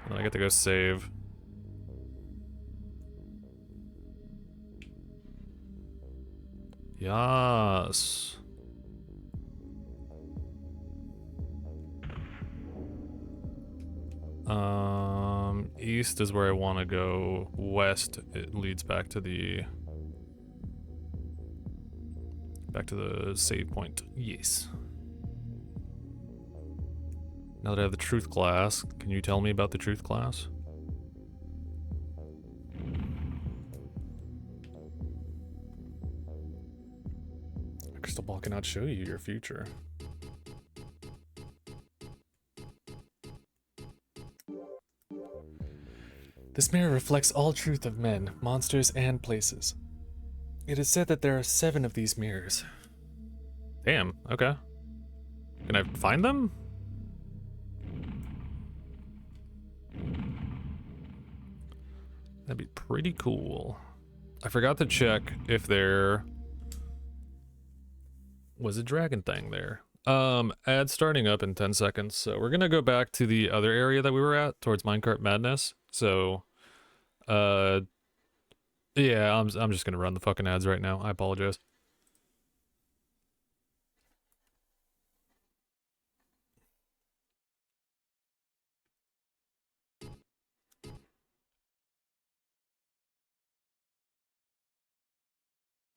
And I get to go save. Yes. East is where I want to go. West, it leads back to the save point. Yes. Now that I have the truth class, can you tell me about the truth class? A crystal ball cannot show you your future. This mirror reflects all truth of men, monsters, and places. It is said that there are 7 of these mirrors. Damn, okay. Can I find them? That'd be pretty cool. I forgot to check if there was a dragon thing there. Ad starting up in 10 seconds, so we're gonna go back to the other area that we were at, towards Minecart Madness. So, yeah, I'm just gonna run the fucking ads right now. I apologize.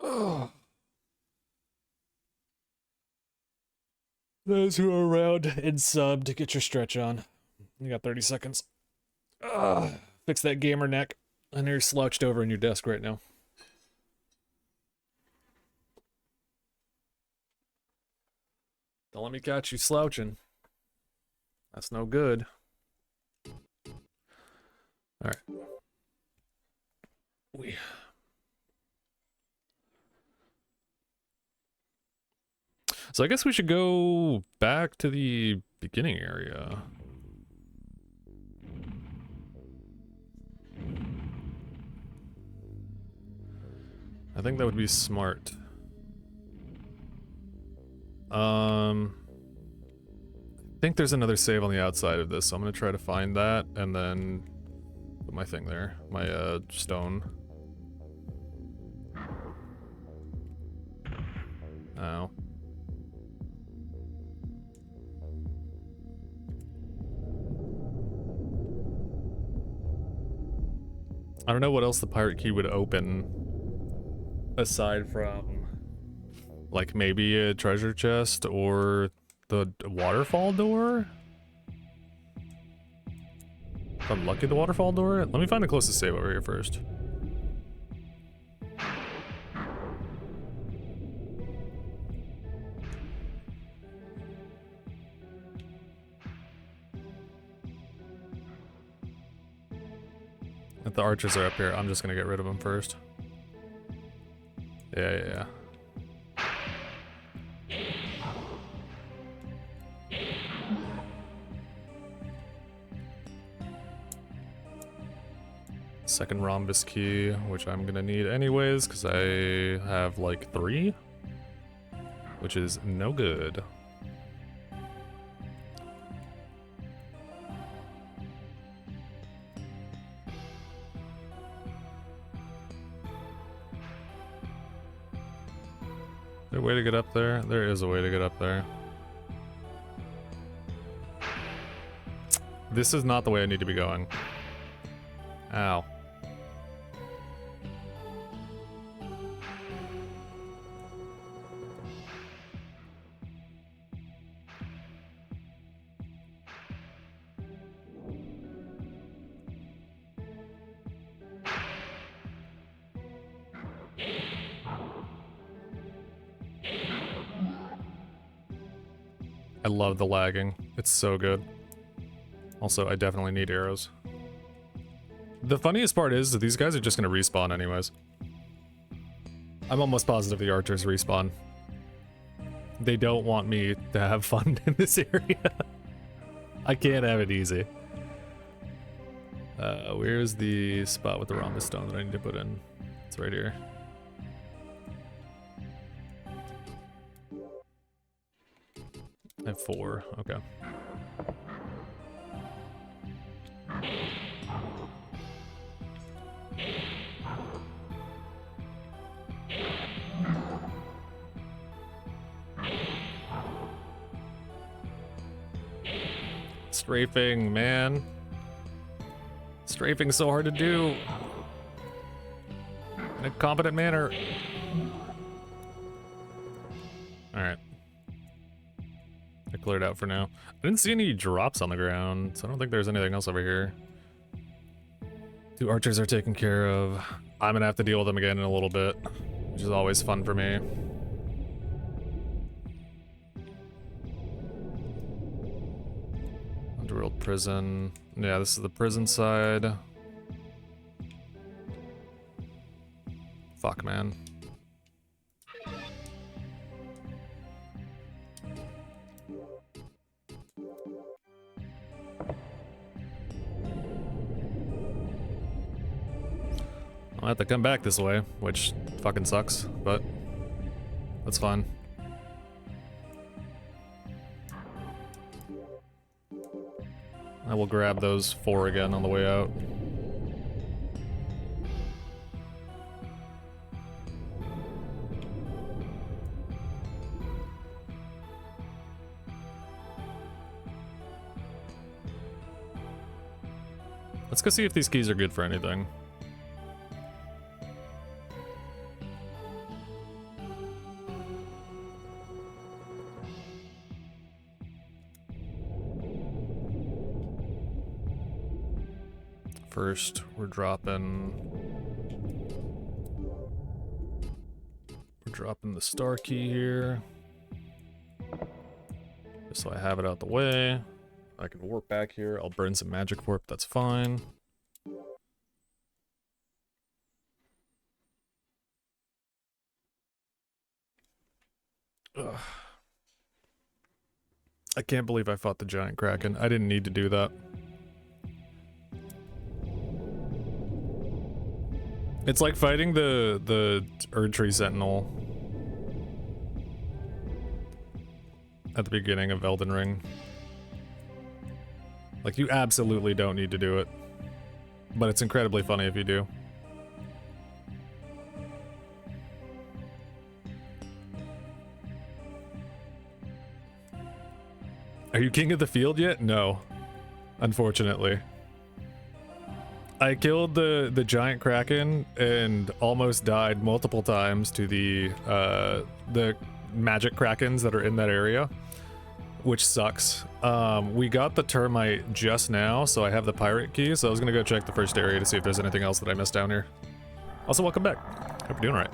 Oh. Those who are around and subbed, get your stretch on. You got 30 seconds. Fix that gamer neck. I know you're slouched over in your desk right now. Don't let me catch you slouching. That's no good. Alright. So I guess we should go back to the beginning area. I think that would be smart. I think there's another save on the outside of this, so I'm gonna try to find that and then put my thing there, my stone. Ow. I don't know what else the pirate key would open aside from like maybe a treasure chest or the waterfall door? If I'm lucky, the waterfall door? Let me find the closest save over here first. If the archers are up here, I'm just gonna get rid of them first. Yeah. Second rhombus key, which I'm gonna need anyways, because I have like 3, which is no good. Is there a way to get up there? There is a way to get up there. This is not the way I need to be going. Ow. I love the lagging. It's so good. Also, I definitely need arrows. The funniest part is that these guys are just gonna respawn anyways. I'm almost positive the archers respawn. They don't want me to have fun in this area. I can't have it easy. Where's the spot with the rhombus stone that I need to put in? It's right here. I have 4, okay. Strafing, man. Strafing's so hard to do in a competent manner. Alright. cleared out for now. I didn't see any drops on the ground, so I don't think there's anything else over here. 2 archers are taken care of. I'm gonna have to deal with them again in a little bit, which is always fun for me. Underworld prison. Yeah, this is the prison side. Fuck, man. I'll have to come back this way, which fucking sucks, but that's fine. I will grab those 4 again on the way out. Let's go see if these keys are good for anything. First, we're dropping the star key here. Just so I have it out the way. I can warp back here. I'll burn some magic warp, that's fine. Ugh. I can't believe I fought the giant kraken. I didn't need to do that. It's like fighting the Erdtree Sentinel at the beginning of Elden Ring. Like, you absolutely don't need to do it, but it's incredibly funny if you do. Are you king of the field yet? No, unfortunately. I killed the giant kraken and almost died multiple times to the magic krakens that are in that area, which sucks. We got the termite just now, so I have the pirate key, so I was gonna go check the first area to see if there's anything else that I missed down here. Also, welcome back. Hope you're doing all right.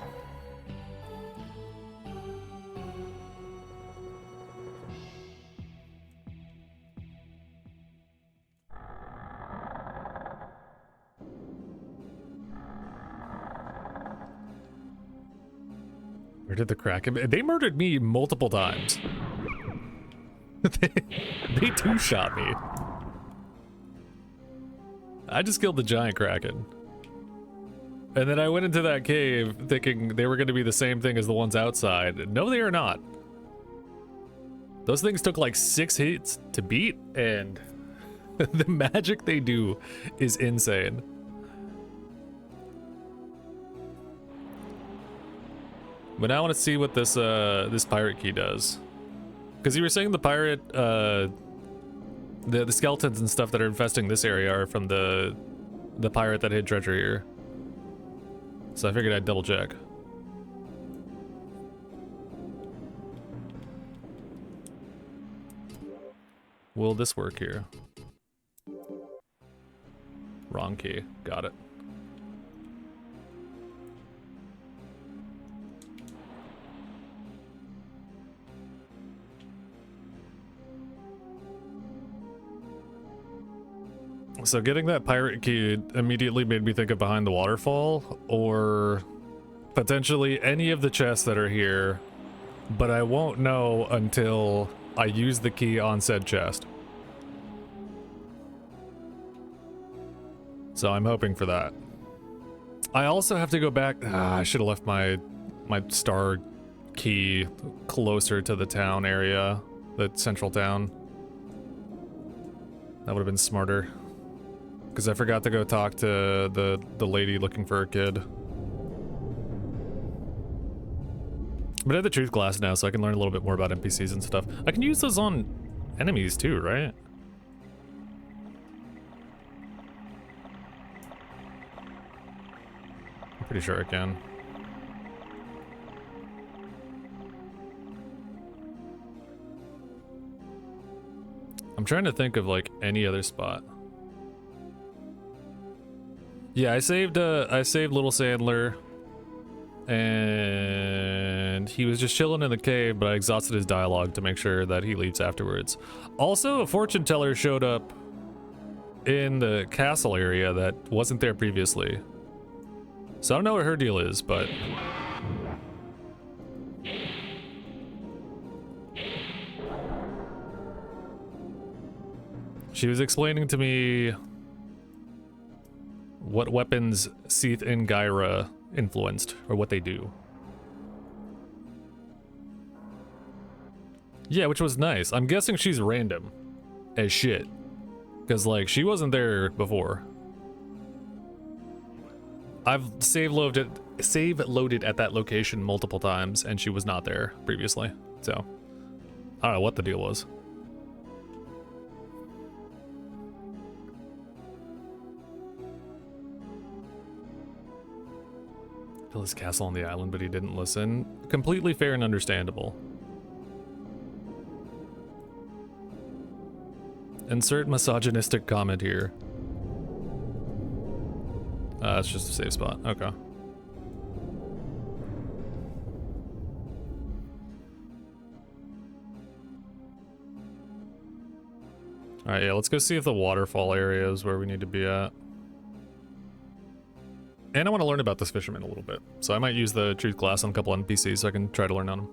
Where did the kraken? They murdered me multiple times. they two-shot me. I just killed the giant kraken. And then I went into that cave thinking they were going to be the same thing as the ones outside. No, they are not. Those things took like 6 hits to beat, and the magic they do is insane. But now I want to see what this this pirate key does, because you were saying the pirate, the skeletons and stuff that are infesting this area are from the pirate that hid treasure here. So I figured I'd double check. Will this work here? Wrong key. Got it. So getting that pirate key immediately made me think of Behind the Waterfall, or potentially any of the chests that are here, but I won't know until I use the key on said chest. So I'm hoping for that. I also have to go back. I should have left my star key closer to the town area, the central town. That would have been smarter. Because I forgot to go talk to the lady looking for her kid. But I have the truth glass now, so I can learn a little bit more about NPCs and stuff. I can use those on enemies too, right? I'm pretty sure I can. I'm trying to think of like any other spot. Yeah, I saved Little Sandler, and he was just chilling in the cave, but I exhausted his dialogue to make sure that he leaves afterwards. Also, a fortune teller showed up in the castle area that wasn't there previously. So I don't know what her deal is, but... she was explaining to me what weapons Seath and Gyra influenced, or what they do. Yeah, which was nice. I'm guessing she's random as shit. Because, like, she wasn't there before. I've save loaded at that location multiple times, and she was not there previously. So, I don't know what the deal was. Built his castle on the island, but he didn't listen. Completely fair and understandable. Insert misogynistic comment here. It's just a safe spot. Okay. Alright, yeah, let's go see if the waterfall area is where we need to be at. And I want to learn about this fisherman a little bit. So I might use the truth class on a couple NPCs so I can try to learn on them.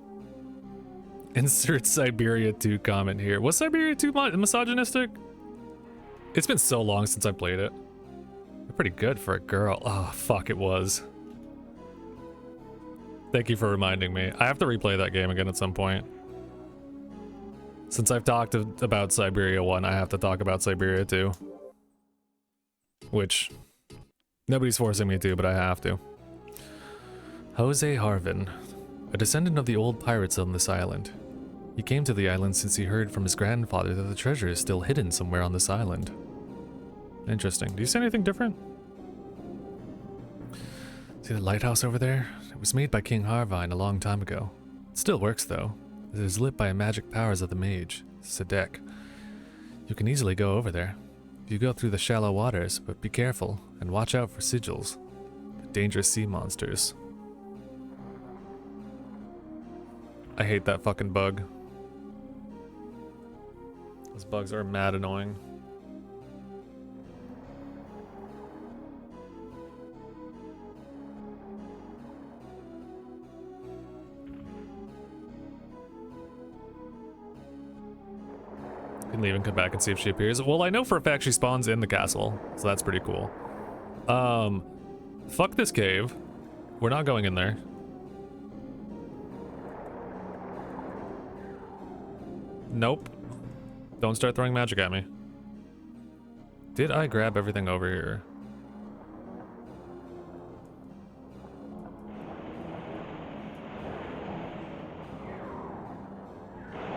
Insert Siberia 2 comment here. Was Siberia 2 misogynistic? It's been so long since I played it. They're pretty good for a girl. Oh, fuck, it was. Thank you for reminding me. I have to replay that game again at some point. Since I've talked about Siberia 1, I have to talk about Siberia 2. Which... nobody's forcing me to, but I have to. Jose Harvin, a descendant of the old pirates on this island. He came to the island since he heard from his grandfather that the treasure is still hidden somewhere on this island. Interesting. Do you see anything different? See the lighthouse over there? It was made by King Harvine a long time ago. It still works though. It is lit by magic powers of the mage, Sedek. You can easily go over there. You go through the shallow waters, but be careful and watch out for sigils, the dangerous sea monsters. I hate that fucking bug. Those bugs are mad annoying. Can leave and come back and see if she appears. Well, I know for a fact she spawns in the castle, so that's pretty cool. Fuck this cave. We're not going in there. Nope. Don't start throwing magic at me. Did I grab everything over here?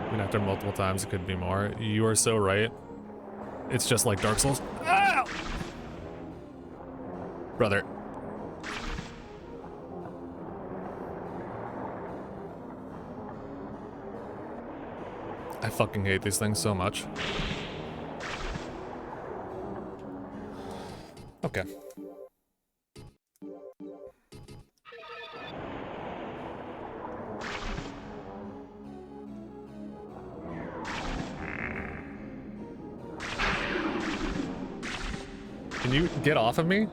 Even after multiple times, it could be more. You are so right. It's just like Dark Souls. Ow! Brother. I fucking hate these things so much. Okay. Can you get off of me?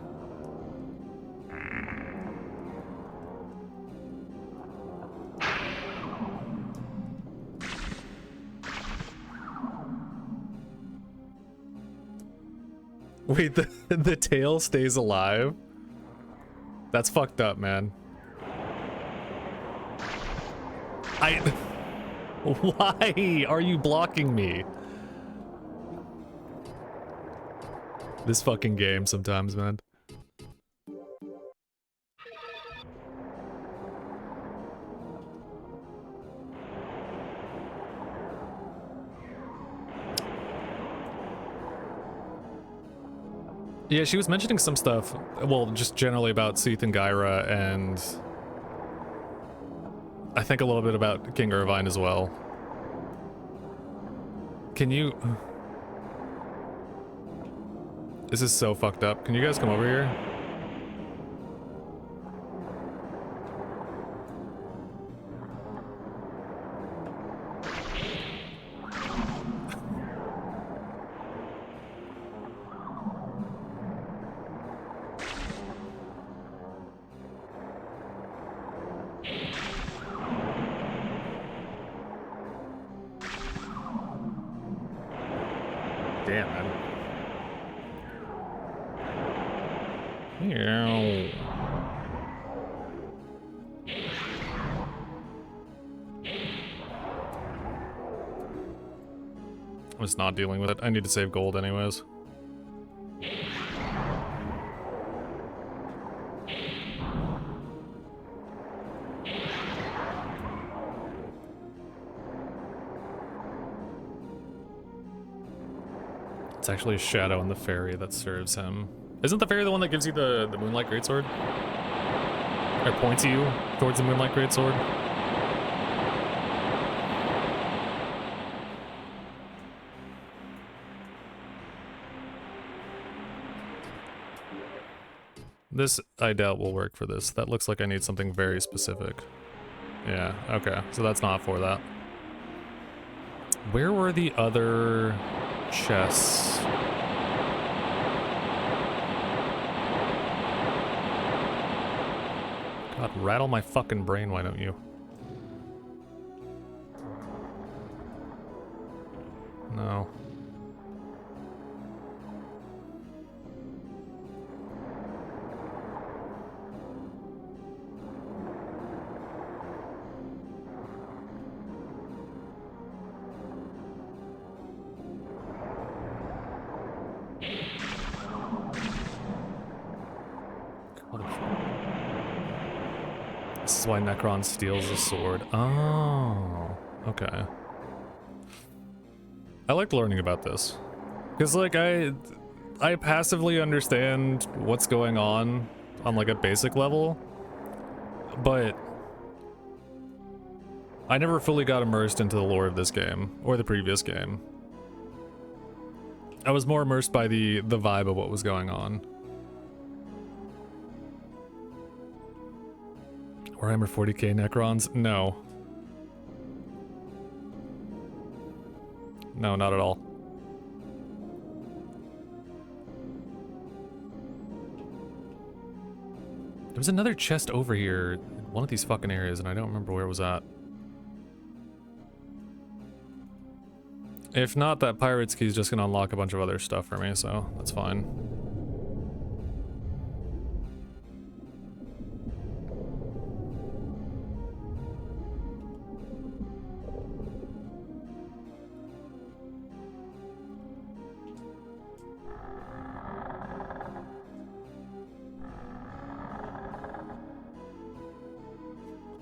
Wait, the tail stays alive? That's fucked up, man. Why are you blocking me? This fucking game sometimes, man. Yeah, she was mentioning some stuff, well, just generally about Seath and Gyra, and I think a little bit about King Irvine as well. Can you... This is so fucked up. Can you guys come over here? Damn, man. Ew. I'm just not dealing with it. I need to save gold anyways. It's actually a shadow in the fairy that serves him. Isn't the fairy the one that gives you the Moonlight Greatsword? Or points you towards the Moonlight Greatsword? This, I doubt, will work for this. That looks like I need something very specific. Yeah, okay. So that's not for that. Where were the other chests? God, rattle my fucking brain, why don't you? No. This is why Necron steals the sword. Oh, okay. I like learning about this. Because, like, I passively understand what's going on like, a basic level. But I never fully got immersed into the lore of this game, or the previous game. I was more immersed by the vibe of what was going on. Warhammer 40k Necrons? No. No, not at all. There was another chest over here in one of these fucking areas, and I don't remember where it was at. If not, that pirate's key is just gonna unlock a bunch of other stuff for me, so that's fine.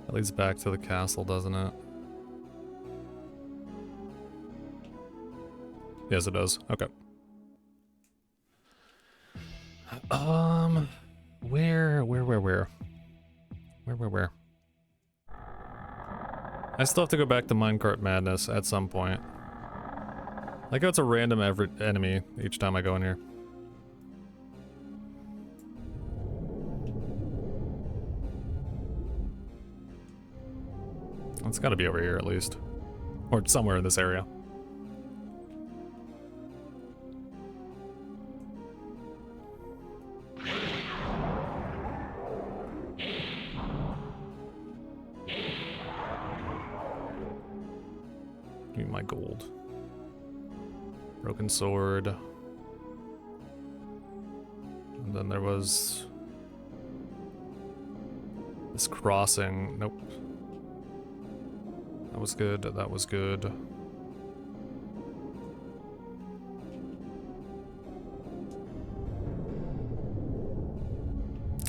That leads back to the castle, doesn't it? Yes, it does. Okay. Where? I still have to go back to Minecart Madness at some point. Like how it's a random enemy each time I go in here. It's gotta be over here at least. Or somewhere in this area. Give me my gold. Broken sword. And then there was this crossing. Nope. That was good. That was good.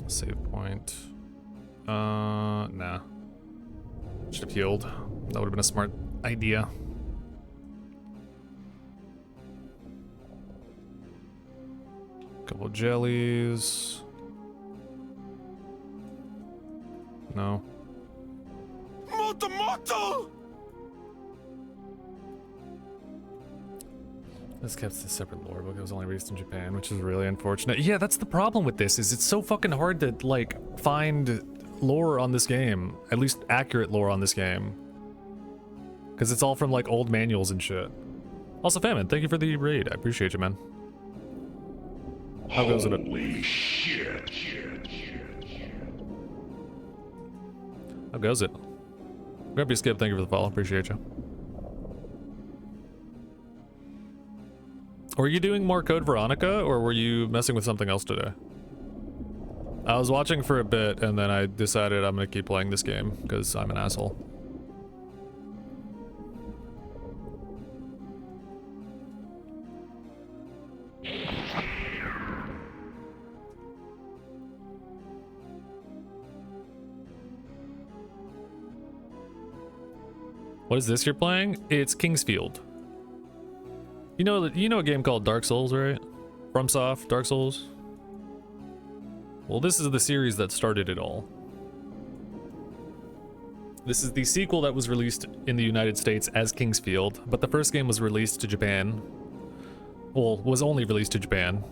Save point. Nah. Should have healed. That would have been a smart idea. Couple of jellies. No. This kept a separate lore book. It was only released in Japan, which is really unfortunate. Yeah, that's the problem with this, is it's so fucking hard to, like, find lore on this game. At least accurate lore on this game. Because it's all from, like, old manuals and shit. Also, Famine, thank you for the raid. I appreciate you, man. How goes it? Holy shit. How goes it? Grab you, Skip. Thank you for the follow. Appreciate you. Were you doing more Code Veronica, or were you messing with something else today? I was watching for a bit, and then I decided I'm gonna keep playing this game, because I'm an asshole. What is this you're playing? It's Kingsfield. You know a game called Dark Souls, right? FromSoft, Dark Souls. Well, this is the series that started it all. This is the sequel that was released in the United States as Kingsfield, but the first game was released to Japan. Well, was only released to Japan.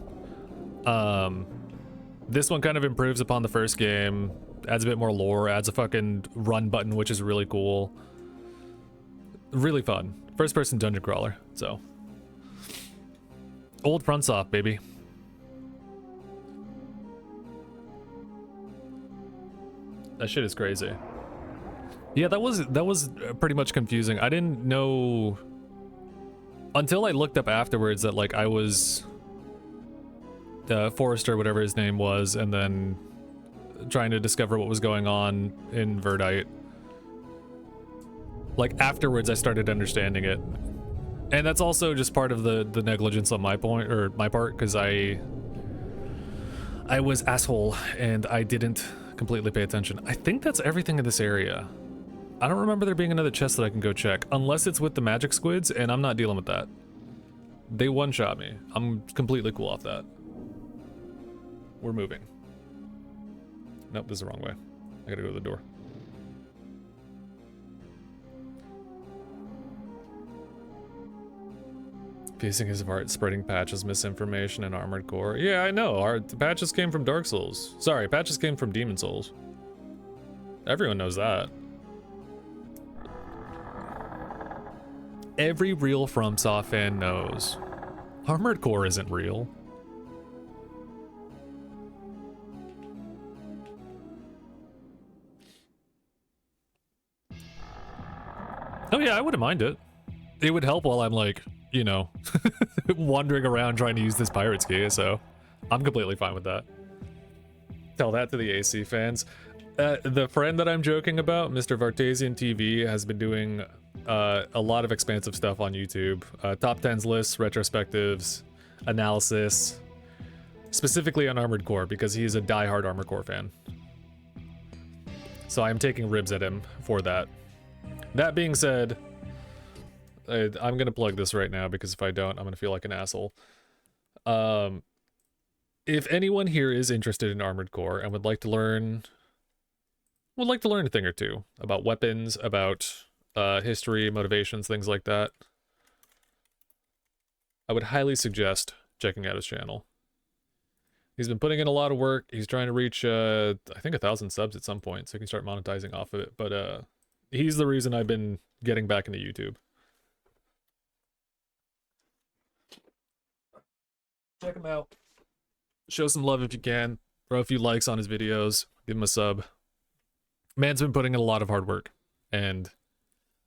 This one kind of improves upon the first game, adds a bit more lore, adds a fucking run button, which is really cool. Really fun. First-person dungeon crawler, so. Old FromSoft, baby. That shit is crazy. Yeah, that was pretty much confusing. I didn't know until I looked up afterwards that, like, I was Forrester, whatever his name was, and then trying to discover what was going on in Verdite. Like, afterwards I started understanding it. And that's also just part of the negligence on my point, or my part, because I was asshole and I didn't completely pay attention. I think that's everything in this area. I don't remember there being another chest that I can go check, unless it's with the magic squids, and I'm not dealing with that. They one-shot me. I'm completely cool off that. We're moving. Nope, this is the wrong way. I gotta go to the door. Piecing his art, spreading patches, misinformation, and armored core. Yeah, I know. The patches came from Dark Souls. Sorry, patches came from Demon Souls. Everyone knows that. Every real FromSoft fan knows. Armored core isn't real. Oh yeah, I wouldn't mind it. It would help while I'm, like, you know, wandering around trying to use this pirate's key, so I'm completely fine with that. Tell that to the AC fans. The friend that I'm joking about, Mr. Vartasian TV, has been doing a lot of expansive stuff on YouTube. Top 10s lists, retrospectives, analysis, specifically on Armored Core, because he's a diehard Armored Core fan. So I'm taking ribs at him for that. That being said, I'm gonna plug this right now, because if I don't, I'm gonna feel like an asshole. If anyone here is interested in Armored Core and would like to learn a thing or two about weapons, about history, motivations, things like that, I would highly suggest checking out his channel. He's been putting in a lot of work. He's trying to reach, I think 1,000 subs at some point, so he can start monetizing off of it. But he's the reason I've been getting back into YouTube. Check him out. Show some love if you can. Throw a few likes on his videos. Give him a sub. Man's been putting in a lot of hard work. And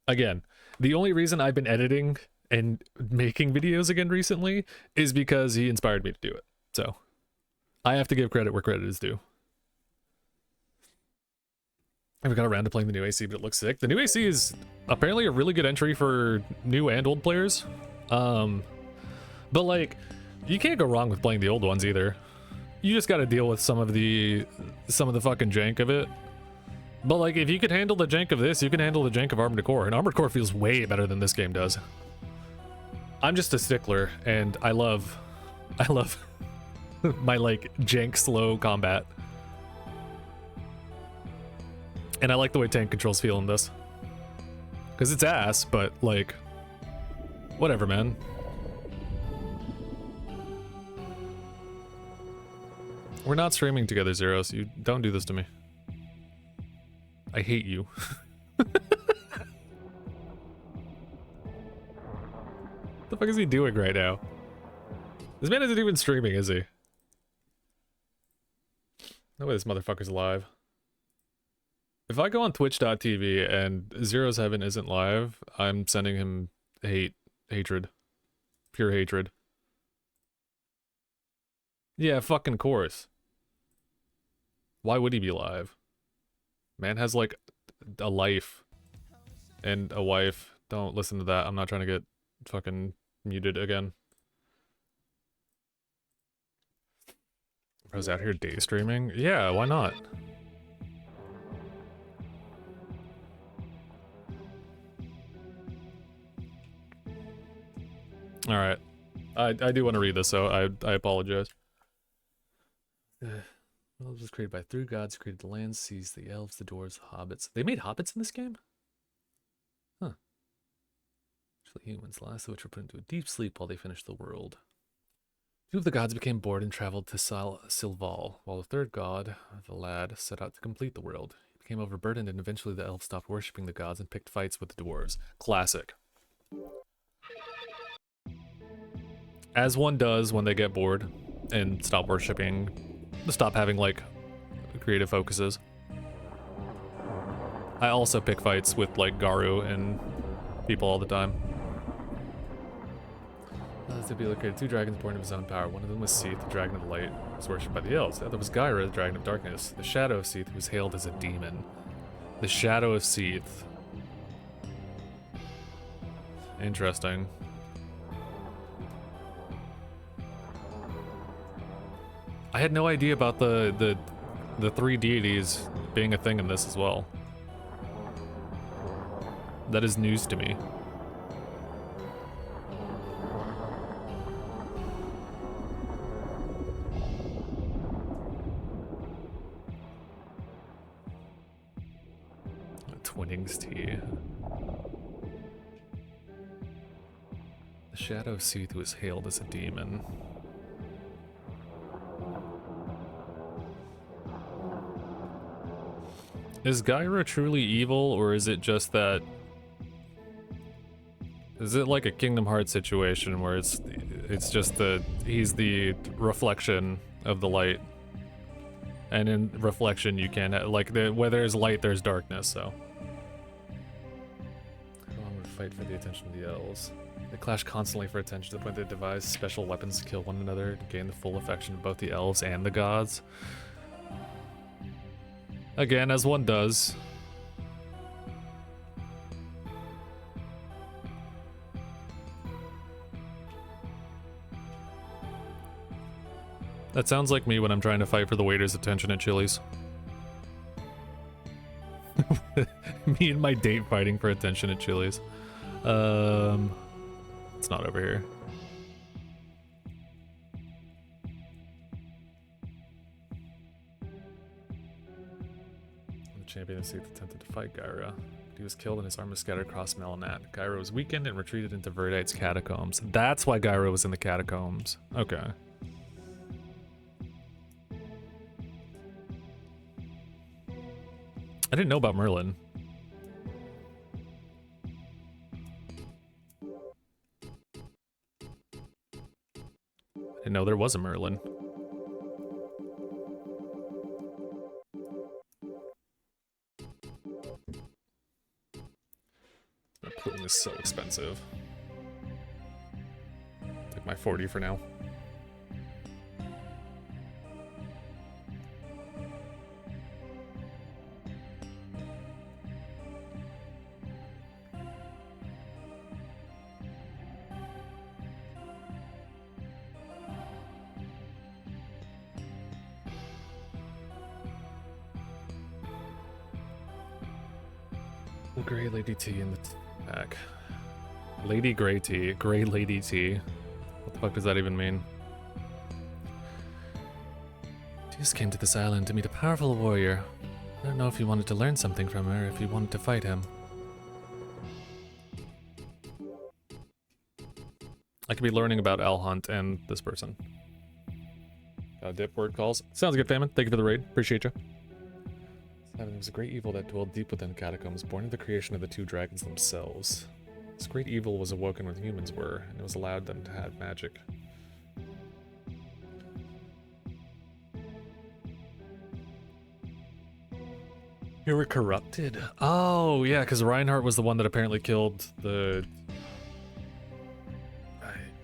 again, the only reason I've been editing and making videos again recently is because he inspired me to do it. So I have to give credit where credit is due. I haven't got around to playing the new AC, but it looks sick. The new AC is apparently a really good entry for new and old players. But like, you can't go wrong with playing the old ones either. You just gotta deal with some of the fucking jank of it. But like, if you could handle the jank of this, you can handle the jank of Armored Core, and Armored Core feels way better than this game does. I'm just a stickler, and I love my, like, jank slow combat. And I like the way tank controls feel in this. Because it's ass, but, like, whatever, man. We're not streaming together, Zeros. You don't do this to me. I hate you. What the fuck is he doing right now? This man isn't even streaming, is he? No way this motherfucker's live. If I go on twitch.tv and Zero's Heaven isn't live, I'm sending him hatred. Pure hatred. Yeah, fucking course. Why would he be live? Man has like a life and a wife. Don't listen to that. I'm not trying to get fucking muted again. I was out here day streaming. Yeah, why not? All right, I do want to read this, so I apologize. The world was created by three gods who created the land, seas, the elves, the dwarves, the hobbits. They made hobbits in this game? Huh. Actually, humans, last of which were put into a deep sleep while they finished the world. Two of the gods became bored and traveled to Silval, while the third god, the lad, set out to complete the world. He became overburdened, and eventually the elves stopped worshipping the gods and picked fights with the dwarves. Classic. As one does when they get bored and stop worshipping, stop having, like, creative focuses. I also pick fights with, like, Garu and people all the time. To be located, two dragons born of his own power. One of them was Seath, the dragon of light, who was worshipped by the elves. The other was Gyra, the dragon of darkness, the shadow of Seath, who was hailed as a demon. The shadow of Seath. Interesting. I had no idea about the three deities being a thing in this as well. That is news to me. Twinnings tea. The shadow of Seath was hailed as a demon. Is Gyra truly evil, or is it just that... Is it like a Kingdom Hearts situation where it's just the... He's the reflection of the light. And in reflection you can't... Like, where there's light, there's darkness, so... Fight for the attention of the elves. They clash constantly for attention to the point they devise special weapons to kill one another to gain the full affection of both the elves and the gods. Again, as one does. That sounds like me when I'm trying to fight for the waiter's attention at Chili's. Me and my date fighting for attention at Chili's. It's not over here. The champion of Seath attempted to fight Gyra. He was killed and his arm was scattered across Melanat. Gyra was weakened and retreated into Verdite's catacombs. That's why Gyra was in the catacombs. Okay. I didn't know about Merlin. I didn't know there was a Merlin. That plume is so expensive. Like my 40 for now. Grey Lady Tea in the pack. Lady Grey Tea. Grey Lady Tea. What the fuck does that even mean? Teus came to this island to meet a powerful warrior. I don't know if he wanted to learn something from her, or if he wanted to fight him. I could be learning about Owl Hunt and this person. Dip word calls. Sounds good, Famine. Thank you for the raid. Appreciate you. Seven, there was a great evil that dwelled deep within the catacombs, born of the creation of the two dragons themselves. This great evil was awoken when humans were, and it was allowed them to have magic. You were corrupted? Oh, yeah, because Reinhardt was the one that apparently killed the...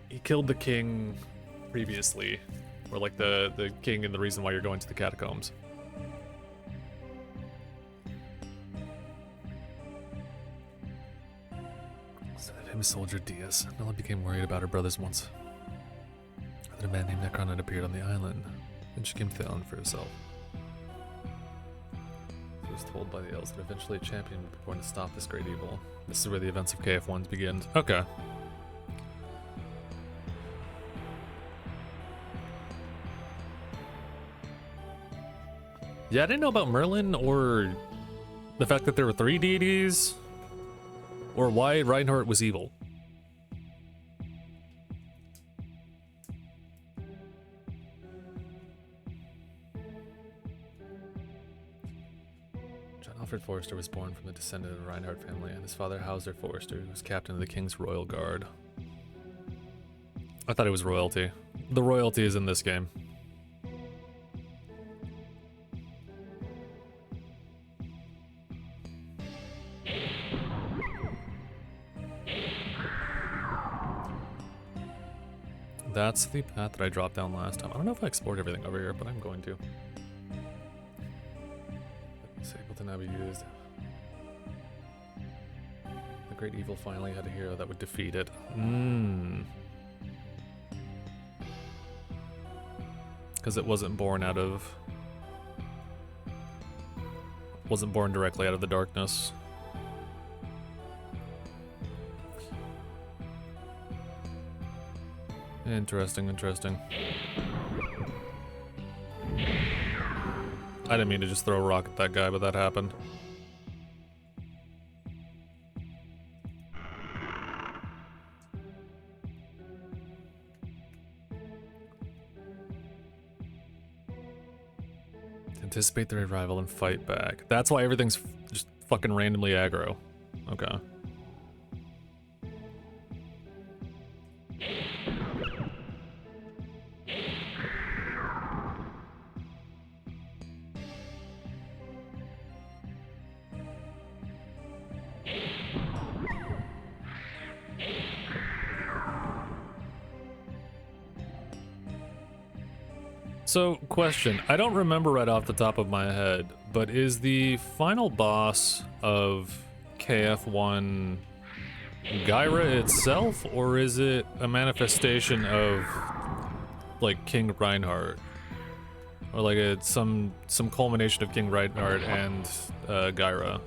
He killed the king previously. Or like the king and the reason why you're going to the catacombs. So the famous soldier Diaz. Nella became worried about her brothers once. Then a man named Necron had appeared on the island. Then she came to the island for herself. She was told by the elves that eventually a champion would be born to stop this great evil. This is where the events of KF1 begin. Okay. Yeah, I didn't know about Merlin or the fact that there were 3 deities or why Reinhardt was evil. John Alfred Forrester was born from the descendant of the Reinhardt family, and his father Hauser Forrester was captain of the King's Royal Guard. I thought it was royalty. The royalty is in this game. That's the path that I dropped down last time. I don't know if I explored everything over here, but I'm going to. It's able to now be used. The great evil finally had a hero that would defeat it. Because it wasn't born out of... wasn't born directly out of the darkness. Interesting, interesting. I didn't mean to just throw a rock at that guy, but that happened. Anticipate their arrival and fight back. That's why everything's just fucking randomly aggro. Okay. So, question. I don't remember right off the top of my head, but is the final boss of KF1 Gyra itself, or is it a manifestation of, like, King Reinhardt? Or like some culmination of King Reinhardt and Gyra?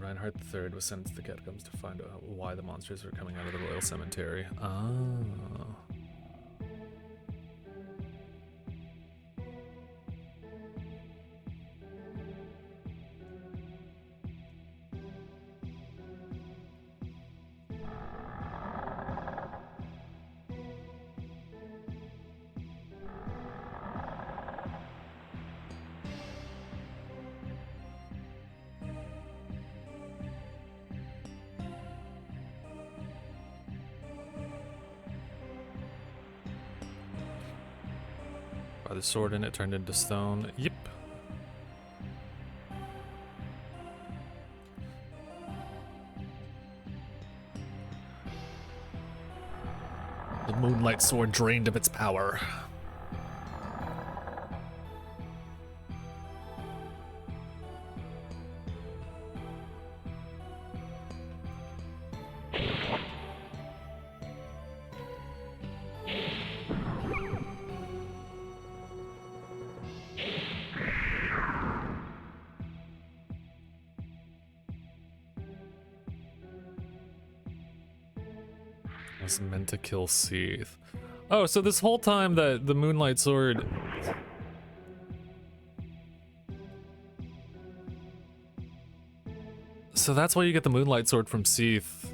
Reinhardt III was sent to the catacombs to find out why the monsters were coming out of the royal cemetery. Ah. By the sword in it turned into stone. Yep. The moonlight sword drained of its power. Was meant to kill Seath. Oh, so this whole time that the Moonlight Sword... So that's why you get the Moonlight Sword from Seath.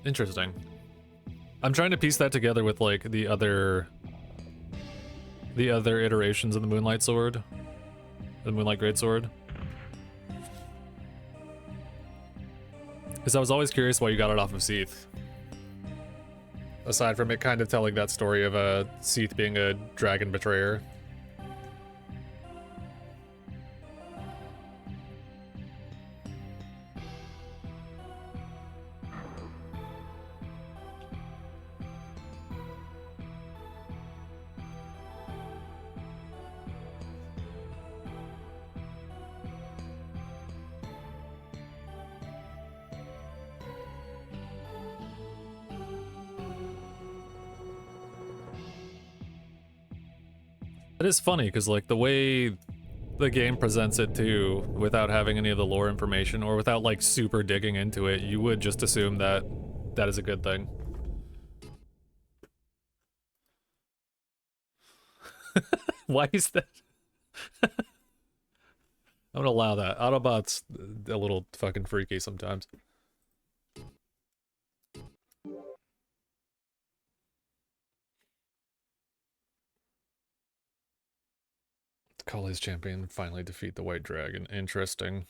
Interesting. I'm trying to piece that together with like the other iterations of the Moonlight Sword. The Moonlight Greatsword. Because I was always curious why you got it off of Seath. Aside from it kind of telling that story of Seath being a dragon betrayer. It is funny, because like the way the game presents it too, without having any of the lore information, or without like super digging into it, you would just assume that that is a good thing. Why is that? I'm gonna allow that. Autobot's a little fucking freaky sometimes. Call his champion finally defeat the White Dragon. Interesting.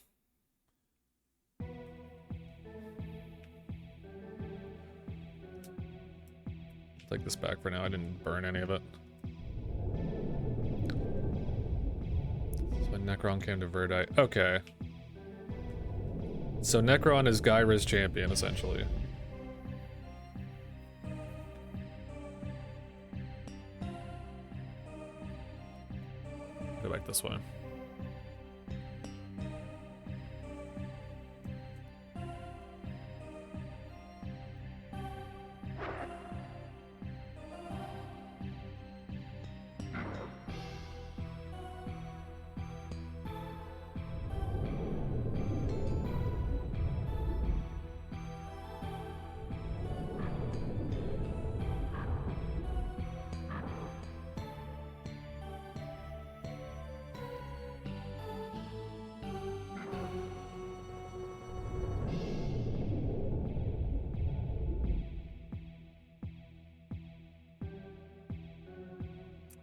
Take this back for now. I didn't burn any of it. So Necron came to Verdite. Okay. So Necron is Gyra's champion, essentially. Go back this way.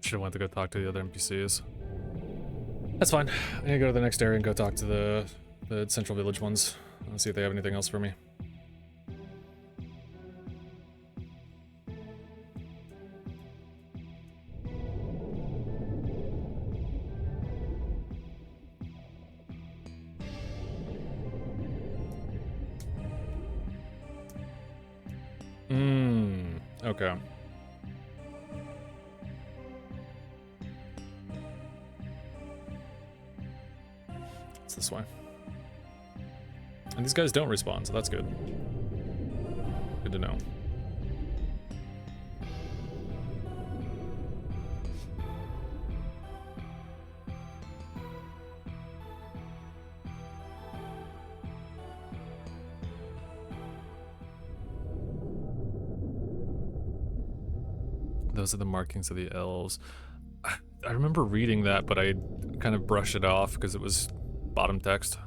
Should've went to go talk to the other NPCs. That's fine. I need to go to the next area and go talk to the Central Village ones. Let's see if they have anything else for me. Okay. It's this way. And these guys don't respawn, so that's good. Good to know. Those are the markings of the elves. I remember reading that, but I kind of brushed it off because it was bottom text.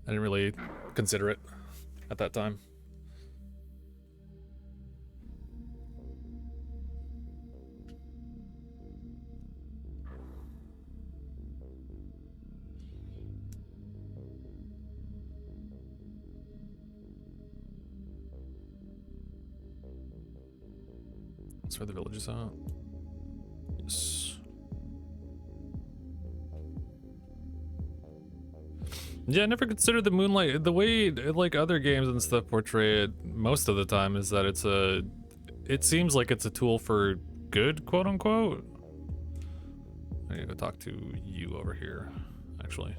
I didn't really consider it at that time. That's where the village is at. Yes. Yeah, I never considered the moonlight. The way like other games and stuff portray it most of the time is that it seems like it's a tool for good, quote unquote. I need to go talk to you over here, actually.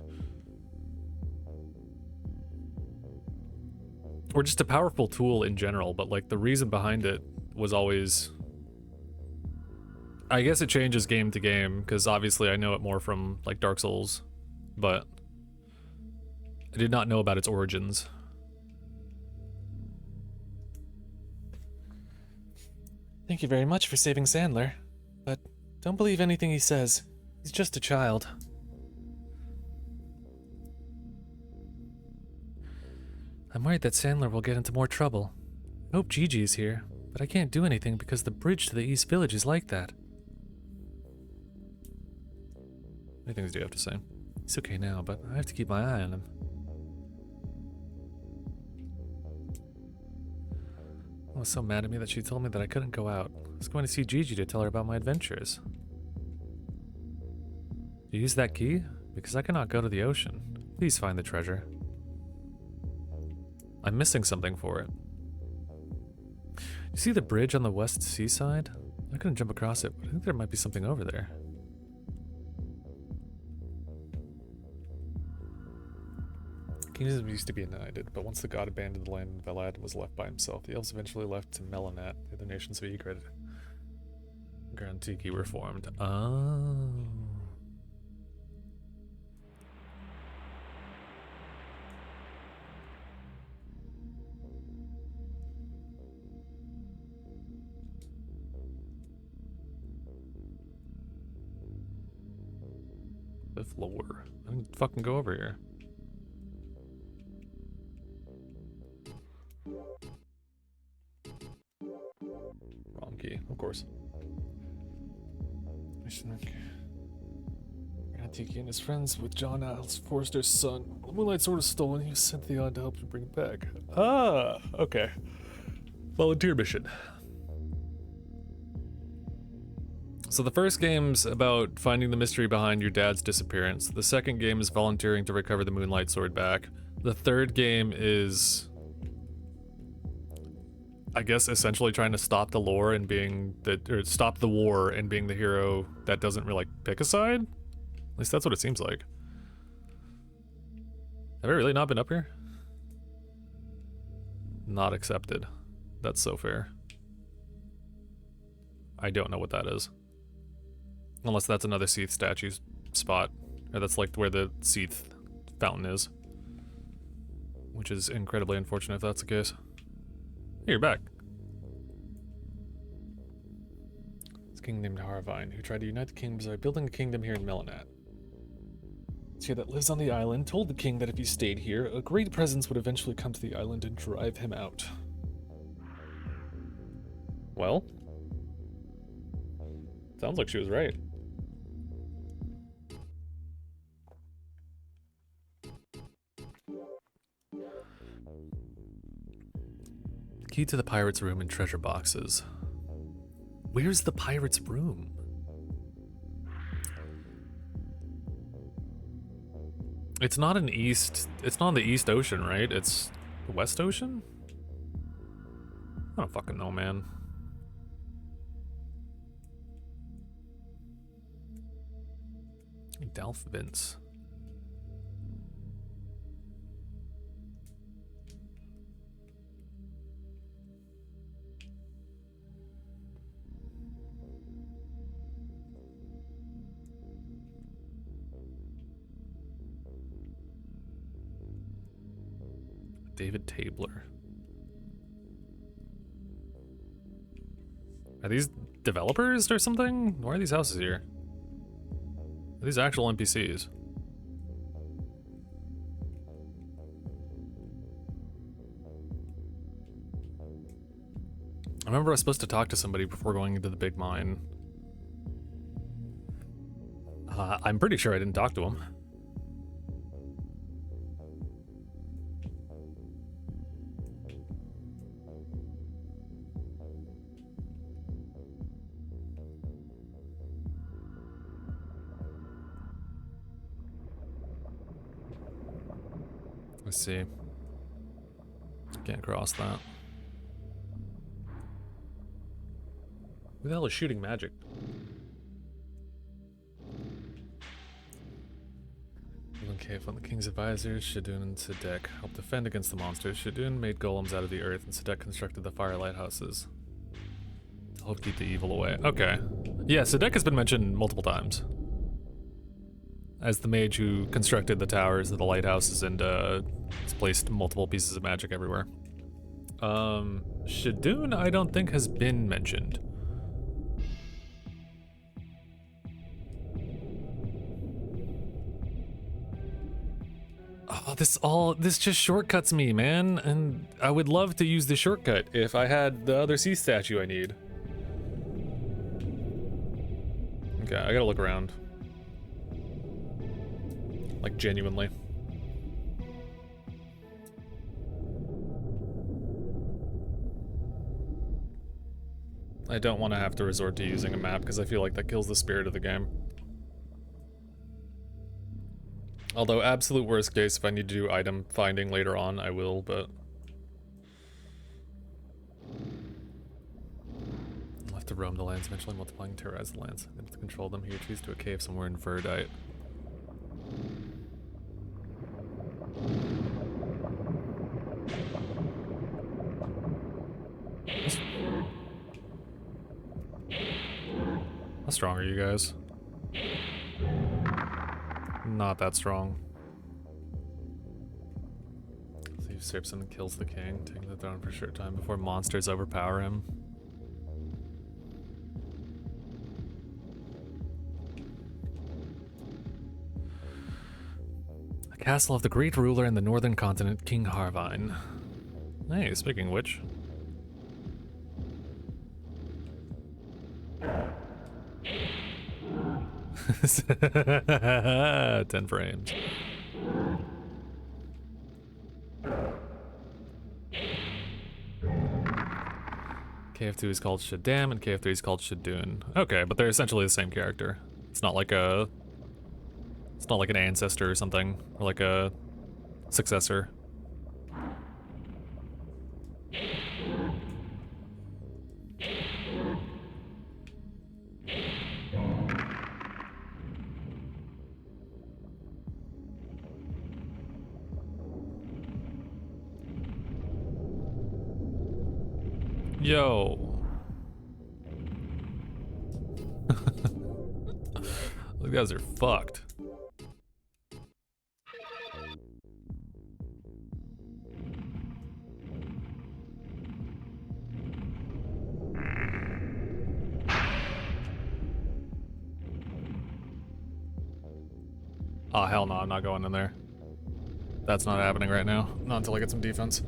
Or just a powerful tool in general, but like the reason behind it was always, I guess it changes game to game, because obviously I know it more from like Dark Souls, but I did not know about its origins. Thank you very much for saving Sandler, but don't believe anything he says. He's just a child. I'm worried that Sandler will get into more trouble. I hope Gigi is here, but I can't do anything because the bridge to the East Village is like that. What things do you have to say? He's okay now, but I have to keep my eye on him. Mom was so mad at me that she told me that I couldn't go out. I was going to see Gigi to tell her about my adventures. You use that key? Because I cannot go to the ocean. Please find the treasure. I'm missing something for it. You see the bridge on the west seaside? I couldn't jump across it, but I think there might be something over there. Kingdom used to be united, but once the god abandoned the land and Velad was left by himself, the elves eventually left to Melanat. The other nations of Egret Grand Tiki were formed. Oh. The floor. I didn't fucking go over here. Wrong key, of course. Tiki and his friends with John Isles, Forrester's son. The Moonlight Sword was stolen. He was sent to the island to help him bring it back. Ah, okay. Volunteer mission. So the first game's about finding the mystery behind your dad's disappearance. The second game is volunteering to recover the Moonlight Sword back. The third game is, I guess, essentially trying to stop the lore and being or stop the war and being the hero that doesn't really pick a side. At least that's what it seems like. Have I really not been up here? Not accepted. That's so fair. I don't know what that is. Unless that's another Seath statue spot. Or that's like where the Seath fountain is. Which is incredibly unfortunate if that's the case. Hey, you're back. This king named Haravine, who tried to unite the kingdoms by building a kingdom here in Melanat. This here that lives on the island told the king that if he stayed here, a great presence would eventually come to the island and drive him out. Well, sounds like she was right. Key to the pirate's room and treasure boxes. Where's the pirate's room? It's not in East, it's not in the East Ocean, right? It's the West Ocean? I don't fucking know, man. Dalphvins. David Tabler. Are these developers or something? Why are these houses here? Are these actual NPCs? I remember I was supposed to talk to somebody before going into the big mine. I'm pretty sure I didn't talk to him. Let's see. Can't cross that. Who the hell is shooting magic? Cave, one of the king's advisors, Shadun and Sedek, helped defend against the monsters. Shadun made golems out of the earth, and Sedek constructed the fire lighthouses to help keep the evil away. Okay. Yeah, Sedek has been mentioned multiple times as the mage who constructed the towers of the lighthouses and has placed multiple pieces of magic everywhere. Shadun, I don't think has been mentioned. Oh, this just shortcuts me, man. And I would love to use the shortcut if I had the other sea statue I need. Okay, I gotta look around. Like, genuinely. I don't want to have to resort to using a map because I feel like that kills the spirit of the game. Although, absolute worst case, if I need to do item finding later on, I will, but... I'll have to roam the lands, eventually multiplying and terrorize the lands. I'm able to control them. He retreats to a cave somewhere in Verdite. How strong are you guys? Not that strong. So he usurps him and kills the king, taking the throne for a short time before monsters overpower him. The castle of the great ruler in the northern continent, King Harvine. Hey, speaking of which. 10 frames. KF2 is called Shaddam and KF3 is called Shadun. Okay, but they're essentially the same character. It's not like an ancestor or something, or like a successor. Yo. Those guys are fucked. Oh, hell no, I'm not going in there. That's not happening right now. Not until I get some defense.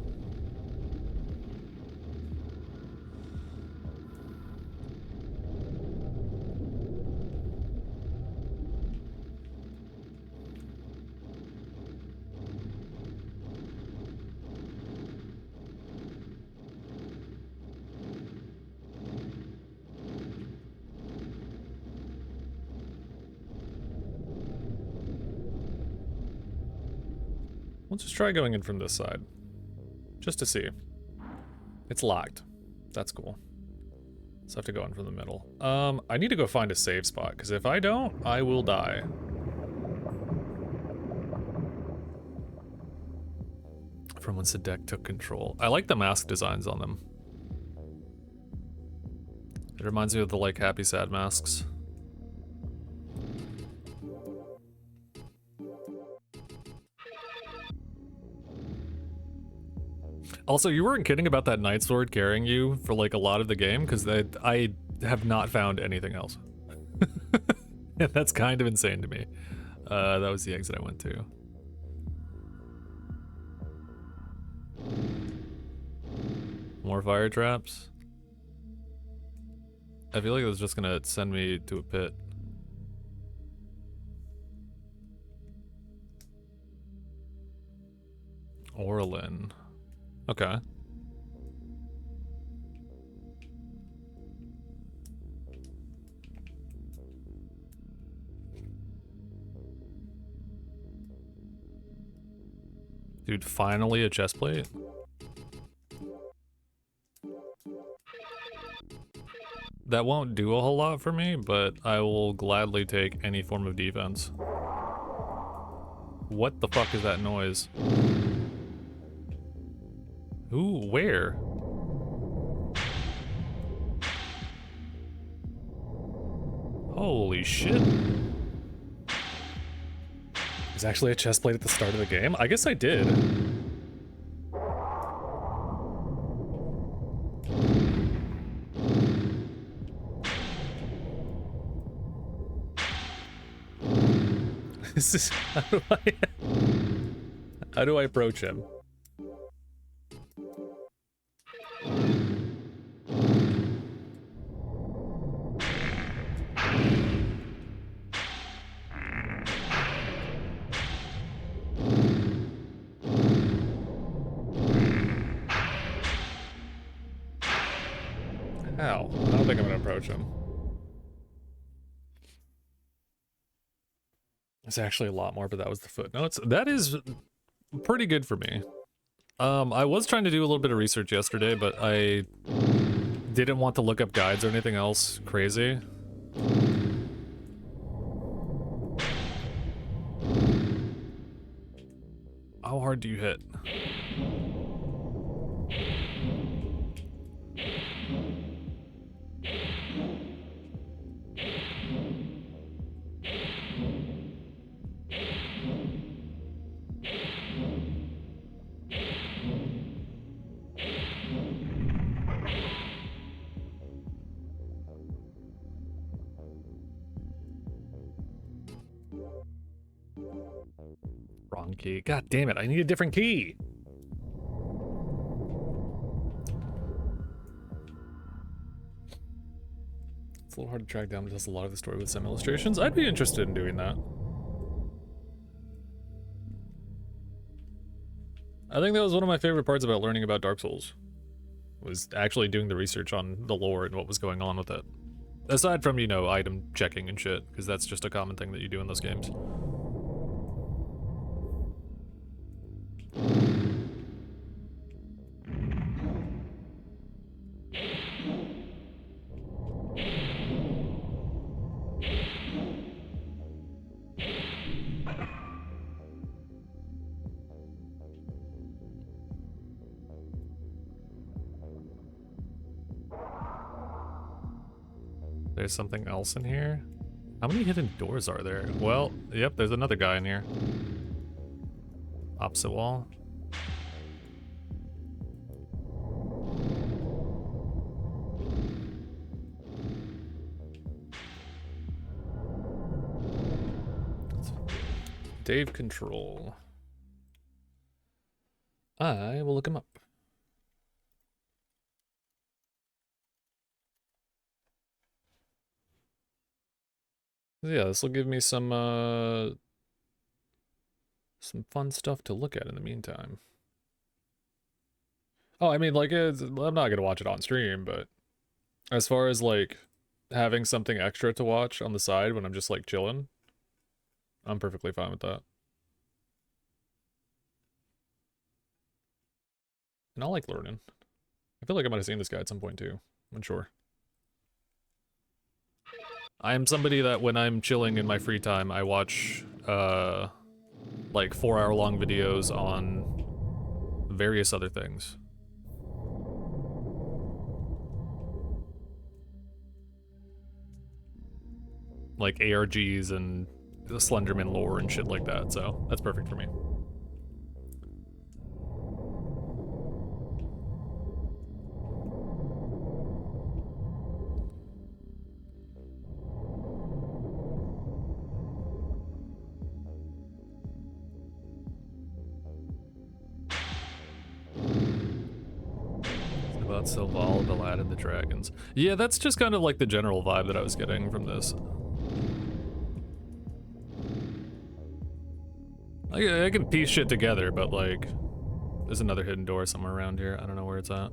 Let's just try going in from this side. Just to see. It's locked. That's cool. So I have to go in from the middle. I need to go find a save spot, because if I don't, I will die. From once the deck took control. I like the mask designs on them. It reminds me of the, like, happy sad masks. Also, you weren't kidding about that Night Sword carrying you for like a lot of the game, because I have not found anything else. And that's kind of insane to me. That was the exit I went to. More fire traps. I feel like it was just gonna send me to a pit. Orlin. Okay. Dude, finally a chest plate? That won't do a whole lot for me, but I will gladly take any form of defense. What the fuck is that noise? Ooh, where? Holy shit. There's actually a chest plate at the start of the game? I guess I did. This is... How do I approach him? How? I don't think I'm gonna approach him. It's actually a lot more, but that was the footnotes. That is pretty good for me. I was trying to do a little bit of research yesterday, but I didn't want to look up guides or anything else crazy. How hard do you hit? Wrong key. God damn it, I need a different key! It's a little hard to track down, but does a lot of the story with some illustrations. I'd be interested in doing that. I think that was one of my favorite parts about learning about Dark Souls. Was actually doing the research on the lore and what was going on with it. Aside from, you know, item checking and shit, because that's just a common thing that you do in those games. There's something else in here? How many hidden doors are there? Well, yep, there's another guy in here. Opposite wall. Dave Control. I will look him up. Yeah, this will give me some fun stuff to look at in the meantime. Oh, I mean, like, I'm not gonna watch it on stream, but as far as, like, having something extra to watch on the side when I'm just, like, chilling, I'm perfectly fine with that. And I like learning. I feel like I might have seen this guy at some point, too. I'm unsure. I am somebody that when I'm chilling in my free time, I watch, like 4-hour-long videos on various other things. Like ARGs and the Slenderman lore and shit like that, so that's perfect for me. About Silval, the Lad, and the Dragons. Yeah, that's just kind of like the general vibe that I was getting from this. I can piece shit together, but like, there's another hidden door somewhere around here. I don't know where it's at.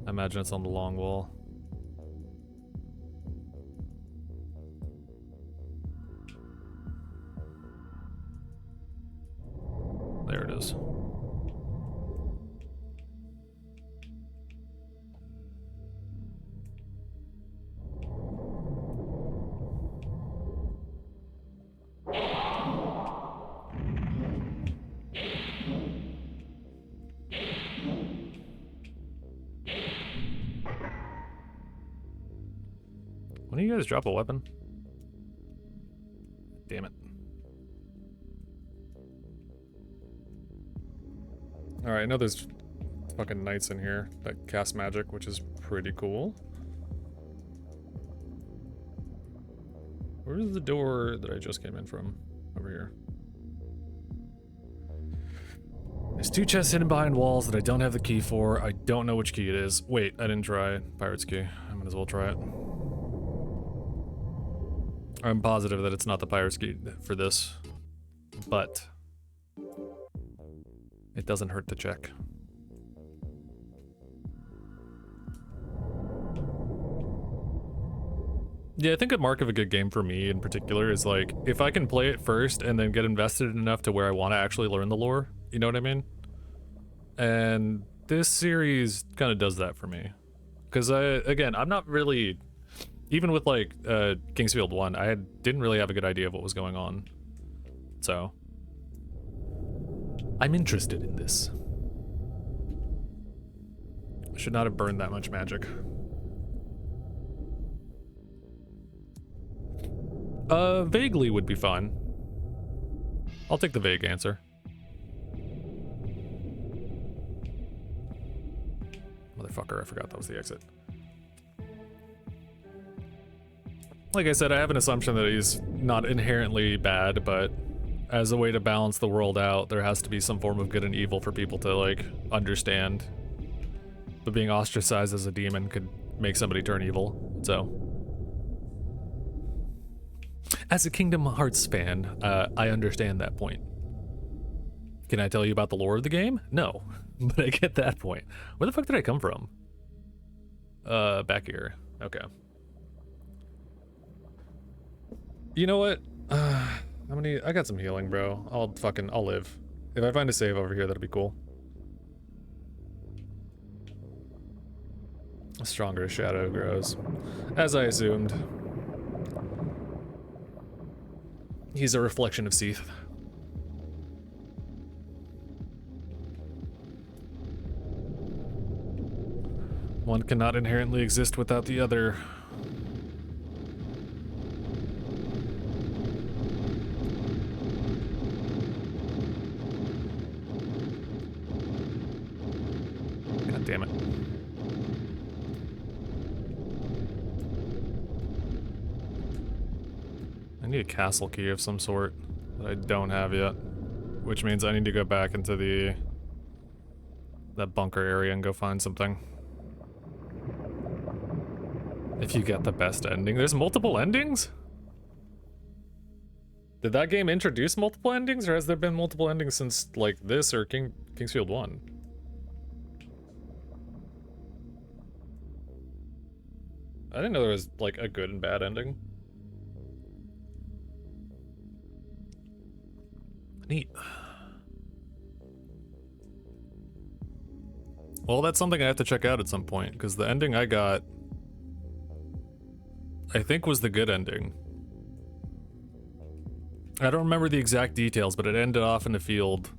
I imagine it's on the long wall. There it is. When do you guys drop a weapon? Damn it. Alright, I know there's fucking knights in here that cast magic, which is pretty cool. Where's the door that I just came in from? Over here. There's 2 chests hidden behind walls that I don't have the key for. I don't know which key it is. Wait, I didn't try Pirate's key. I might as well try it. I'm positive that it's not the Pirate's key for this, but it doesn't hurt to check. Yeah, I think a mark of a good game for me in particular is like, if I can play it first and then get invested enough to where I want to actually learn the lore, you know what I mean? And this series kind of does that for me. Because again, I'm not really, even with like Kingsfield 1, I didn't really have a good idea of what was going on. So, I'm interested in this. I should not have burned that much magic. Vaguely would be fun. I'll take the vague answer. Motherfucker, I forgot that was the exit. Like I said, I have an assumption that he's not inherently bad, but as a way to balance the world out, there has to be some form of good and evil for people to, like, understand. But being ostracized as a demon could make somebody turn evil, so... As a Kingdom Hearts fan, I understand that point. Can I tell you about the lore of the game? No, but I get that point. Where the fuck did I come from? Back here. Okay. You know what? How many? I got some healing, bro. I'll live. If I find a save over here, that'll be cool. The stronger shadow grows. As I assumed. He's a reflection of Seath. One cannot inherently exist without the other. God damn it. I need a castle key of some sort that I don't have yet, which means I need to go back into that bunker area and go find something. If you get the best ending. There's multiple endings? Did that game introduce multiple endings, or has there been multiple endings since, like, this or Kingsfield 1? I didn't know there was, like, a good and bad ending. Neat. Well, that's something I have to check out at some point, because the ending I got, I think, was the good ending. I don't remember the exact details, but it ended off in the field,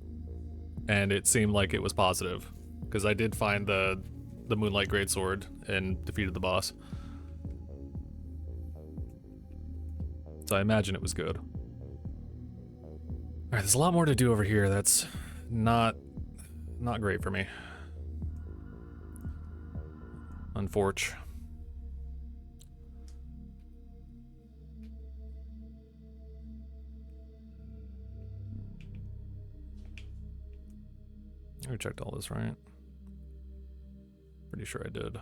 and it seemed like it was positive, because I did find the Moonlight Greatsword and defeated the boss. So I imagine it was good. Alright, there's a lot more to do over here that's not great for me. Unfortunate. I checked all this, right? Pretty sure I did.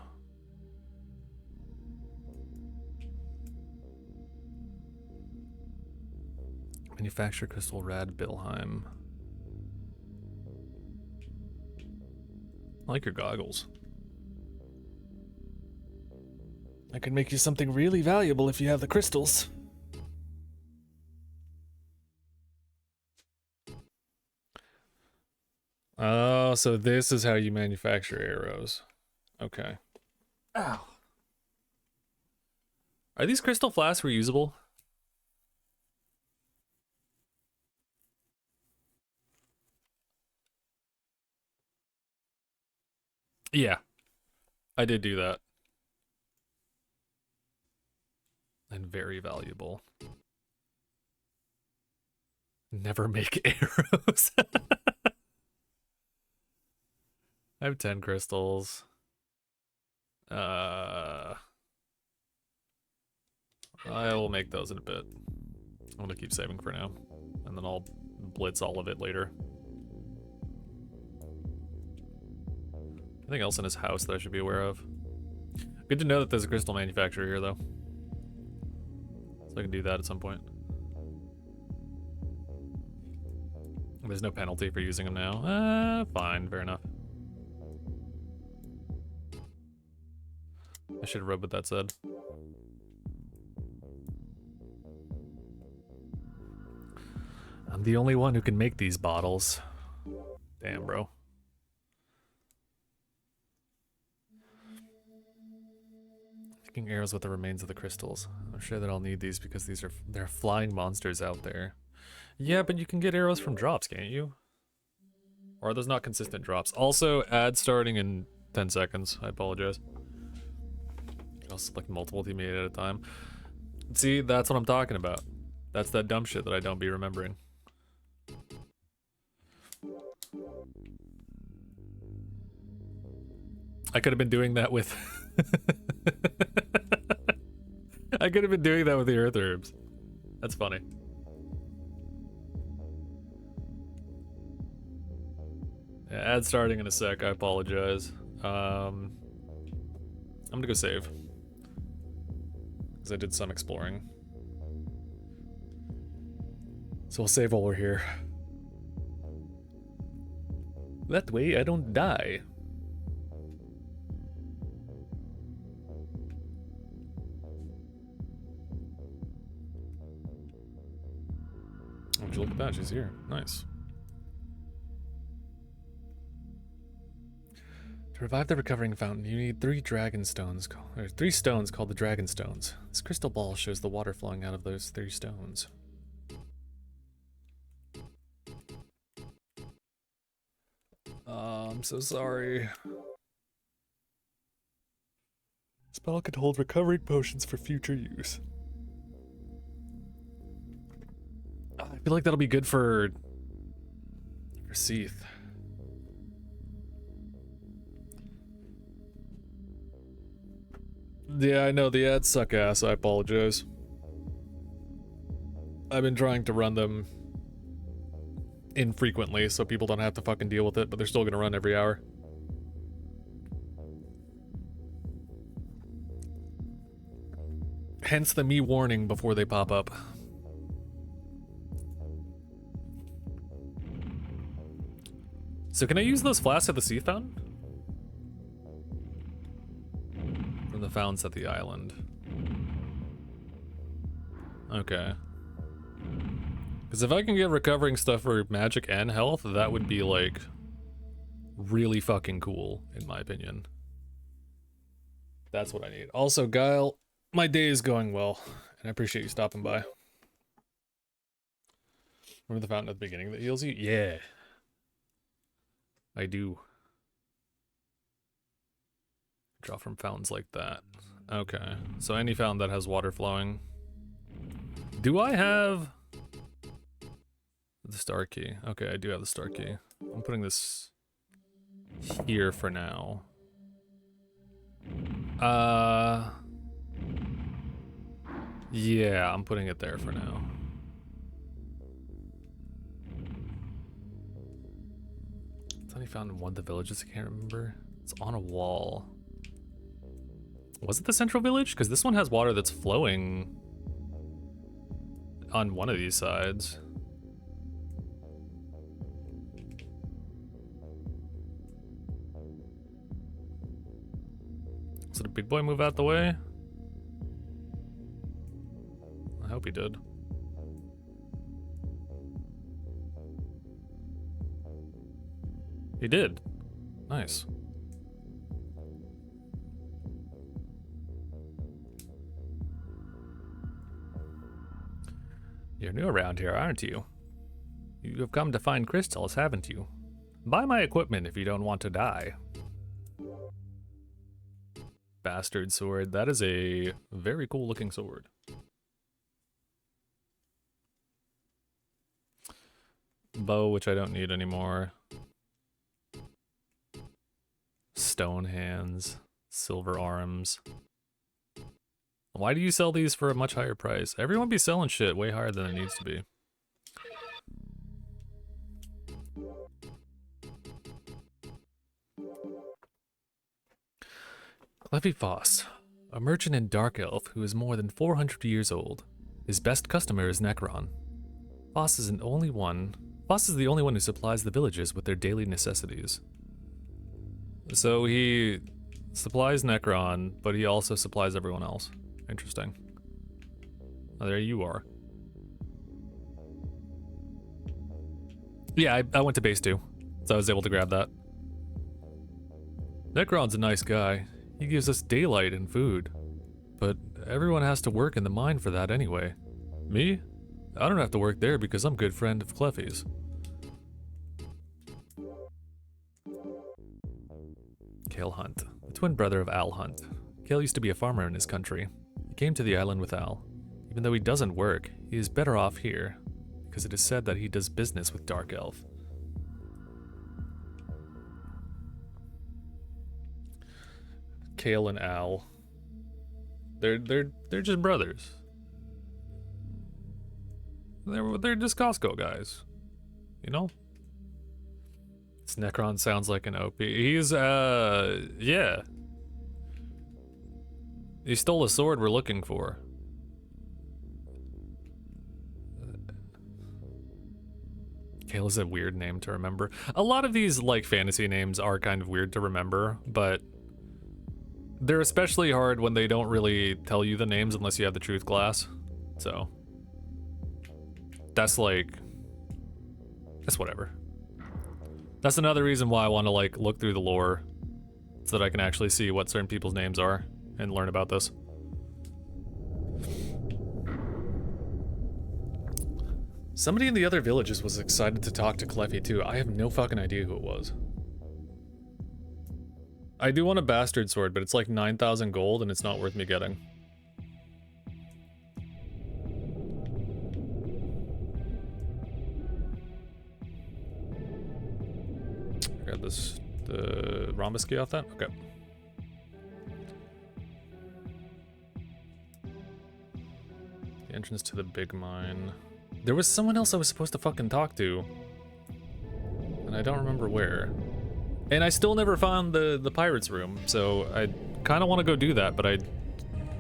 Manufacture crystal rad Bilheim. I like your goggles. I can make you something really valuable if you have the crystals. Oh, so this is how you manufacture arrows. Okay. Ow. Are these crystal flasks reusable? Yeah. I did do that. And very valuable. Never make arrows. I have 10 crystals. I will make those in a bit. I'm gonna keep saving for now, and then I'll blitz all of it later. Anything else in his house that I should be aware of? Good to know that there's a crystal manufacturer here, though. So I can do that at some point. There's no penalty for using them now. Fine, fair enough. I should have read what that said. I'm the only one who can make these bottles. Damn, bro. Taking arrows with the remains of the crystals. I'm sure that I'll need these because they're flying monsters out there. Yeah, but you can get arrows from drops, can't you? Or are those not consistent drops? Also, ad starting in 10 seconds. I apologize. I'll select multiple teammate at a time. See, that's what I'm talking about. That's that dumb shit that I don't be remembering. I could have been doing that with... I could have been doing that with the earth herbs. That's funny. Yeah, ad starting in a sec, I apologize. I'm gonna go save. Because I did some exploring. So we'll save while we're here. That way I don't die. Oh, would you look at that? She's here. Nice. To revive the recovering fountain, you need 3 dragon stones, or 3 stones called the dragon stones. This crystal ball shows the water flowing out of those 3 stones. I'm so sorry. Spell can hold recovering potions for future use. I feel like that'll be good for Seath. Yeah, I know, the ads suck ass, I apologize. I've been trying to run them infrequently so people don't have to fucking deal with it, but they're still gonna run every hour. Hence the me warning before they pop up. So can I use those flasks at the sea fountain? From the fountains at the island. Okay. Because if I can get recovering stuff for magic and health, that would be like really fucking cool, in my opinion. That's what I need. Also, Guile, my day is going well, and I appreciate you stopping by. Remember the fountain at the beginning that heals you? Yeah. I do. Draw from fountains like that. Okay. So any fountain that has water flowing. Do I have the star key? Okay, I do have the star key. I'm putting this here for now. Yeah, I'm putting it there for now. It's only found in one of the villages, I can't remember. It's on a wall. Was it the central village? Because this one has water that's flowing on one of these sides. So did Big Boy move out the way? I hope he did. He did. Nice. You're new around here, aren't you? You have come to find crystals, haven't you? Buy my equipment if you don't want to die. Bastard sword. That is a very cool looking sword. Bow, which I don't need anymore. Stone hands. Silver arms. Why do you sell these for a much higher price? Everyone be selling shit way higher than it needs to be. Cleffy Foss, a merchant in Dark Elf who is more than 400 years old. His best customer is Necron. Foss is the only one who supplies the villagers with their daily necessities. So he supplies Necron, but he also supplies everyone else. Interesting. Oh, there you are. Yeah, I went to base 2, so I was able to grab that. Necron's a nice guy. He gives us daylight and food. But everyone has to work in the mine for that anyway. Me? I don't have to work there because I'm a good friend of Cleffy's. Kale Hunt, the twin brother of Al Hunt. Kale used to be a farmer in his country. He came to the island with Al. Even though he doesn't work, he is better off here, because it is said that he does business with Dark Elf. Kale and Al. They're just brothers. They're just Costco guys. You know? This Necron sounds like an OP. He's yeah. He stole a sword we're looking for. Kale is a weird name to remember. A lot of these, like, fantasy names are kind of weird to remember, but they're especially hard when they don't really tell you the names unless you have the truth glass. So that's whatever. That's another reason why I want to, like, look through the lore so that I can actually see what certain people's names are and learn about this. Somebody in the other villages was excited to talk to Cleffy too. I have no fucking idea who it was. I do want a bastard sword, but it's like 9,000 gold and it's not worth me getting. Grab this, the rhombus key off that? Okay. The entrance to the big mine. There was someone else I was supposed to fucking talk to, and I don't remember where. And I still never found the pirate's room, so I kind of want to go do that, but I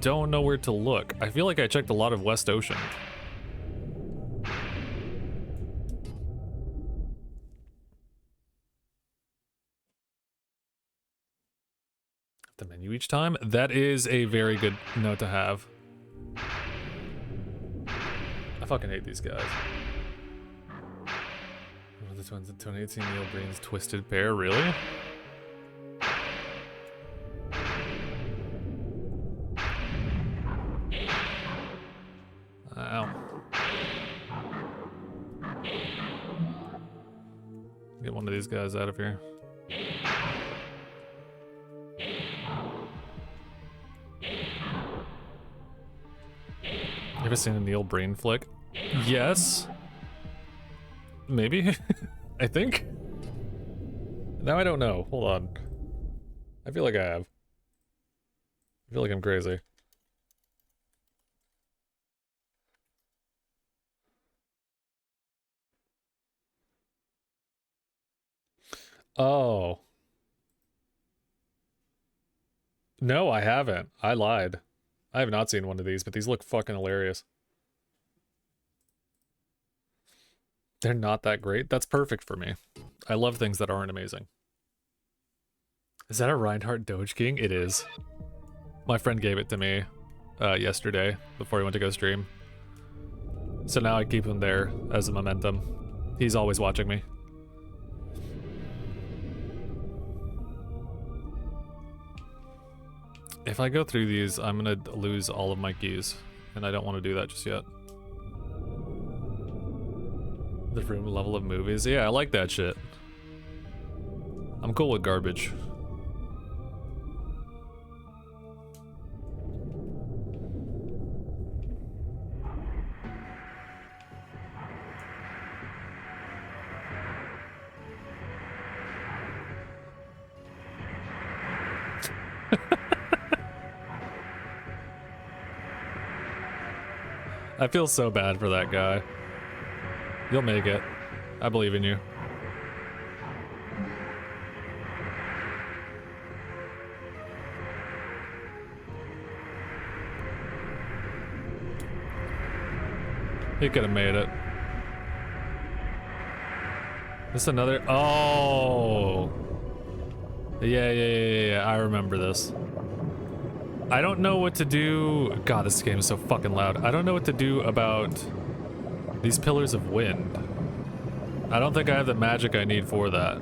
don't know where to look. I feel like I checked a lot of West Ocean. The menu each time? That is a very good note to have. I fucking hate these guys. One of the twins in 2018 Neil Breen's Twisted Pair, really? Ow. Get one of these guys out of here. You ever seen a Neil Breen flick? Yes. Maybe? I think? Now I don't know. Hold on. I feel like I have. I feel like I'm crazy. Oh. No, I haven't. I lied. I have not seen one of these, but these look fucking hilarious. They're not that great. That's perfect for me. I love things that aren't amazing. Is that a Reinhardt Doge King? It is. My friend gave it to me yesterday before he went to go stream. So now I keep him there as a momentum. He's always watching me. If I go through these, I'm gonna lose all of my keys, and I don't want to do that just yet. The room level of movies. Yeah, I like that shit. I'm cool with garbage. I feel so bad for that guy. You'll make it. I believe in you. He could have made it. This another. Oh. Yeah. I remember this. I don't know what to do. God, this game is so fucking loud. I don't know what to do about these pillars of wind. I don't think I have the magic I need for that.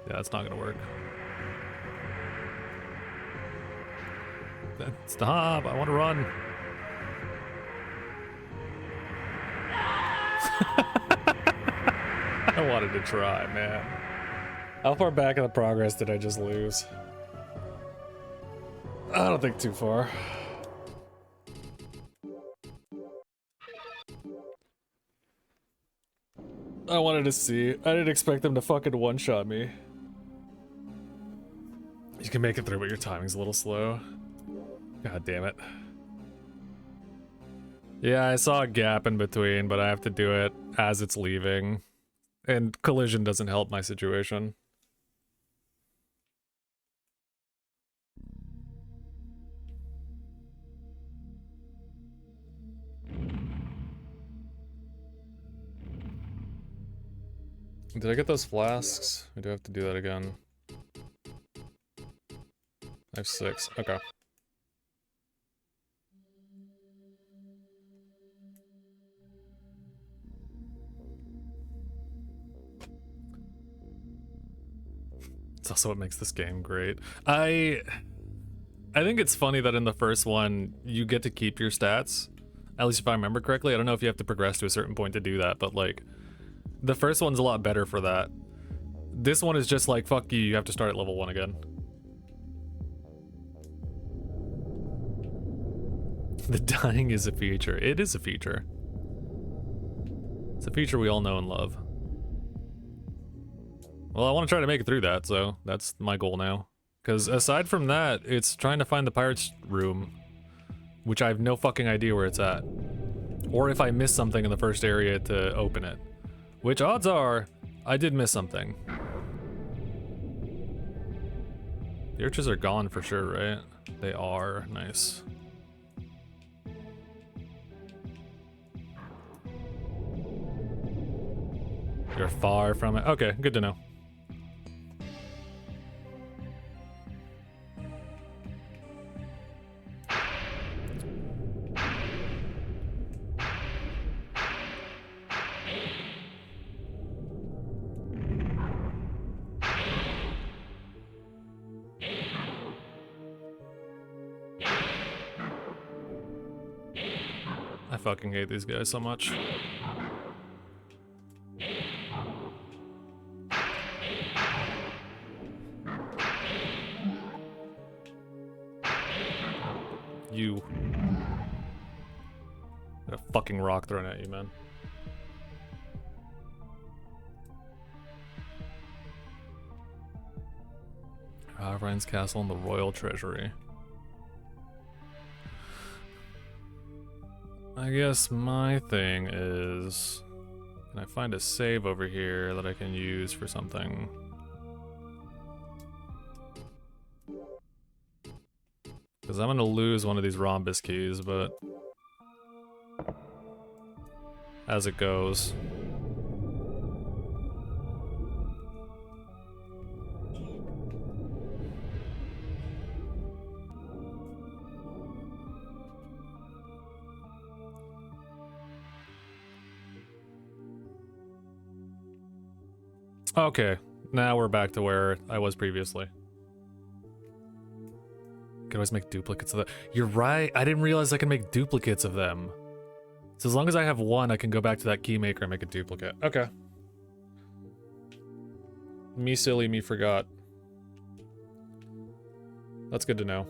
Yeah, it's not gonna work. Stop! I want to run. I wanted to try, man. How far back in the progress did I just lose? I don't think too far. I wanted to see. I didn't expect them to fucking one-shot me. You can make it through, but your timing's a little slow. God damn it. Yeah, I saw a gap in between, but I have to do it as it's leaving. And collision doesn't help my situation. Did I get those flasks? I do have to do that again. I have 6. Okay. It's also what makes this game great. I think it's funny that in the first one, you get to keep your stats. At least if I remember correctly. I don't know if you have to progress to a certain point to do that, but like, the first one's a lot better for that. This one is just like, fuck you, you have to start at level 1 again. The dying is a feature. It is a feature. It's a feature we all know and love. Well, I want to try to make it through that, so that's my goal now. Because aside from that, it's trying to find the pirate's room, which I have no fucking idea where it's at. Or if I missed something in the first area to open it. Which odds are, I did miss something. The urchins are gone for sure, right? They are. Nice. You're far from it. Okay, good to know. I fucking hate these guys so much. You. Got a fucking rock thrown at you, man. Ryan's Castle and the Royal Treasury. I guess my thing is, can I find a save over here that I can use for something? Because I'm gonna lose one of these rhombus keys, but as it goes. Okay, now we're back to where I was previously. Can always make duplicates of that. You're right, I didn't realize I can make duplicates of them. So as long as I have one, I can go back to that key maker and make a duplicate. Okay. Me silly, me forgot. That's good to know.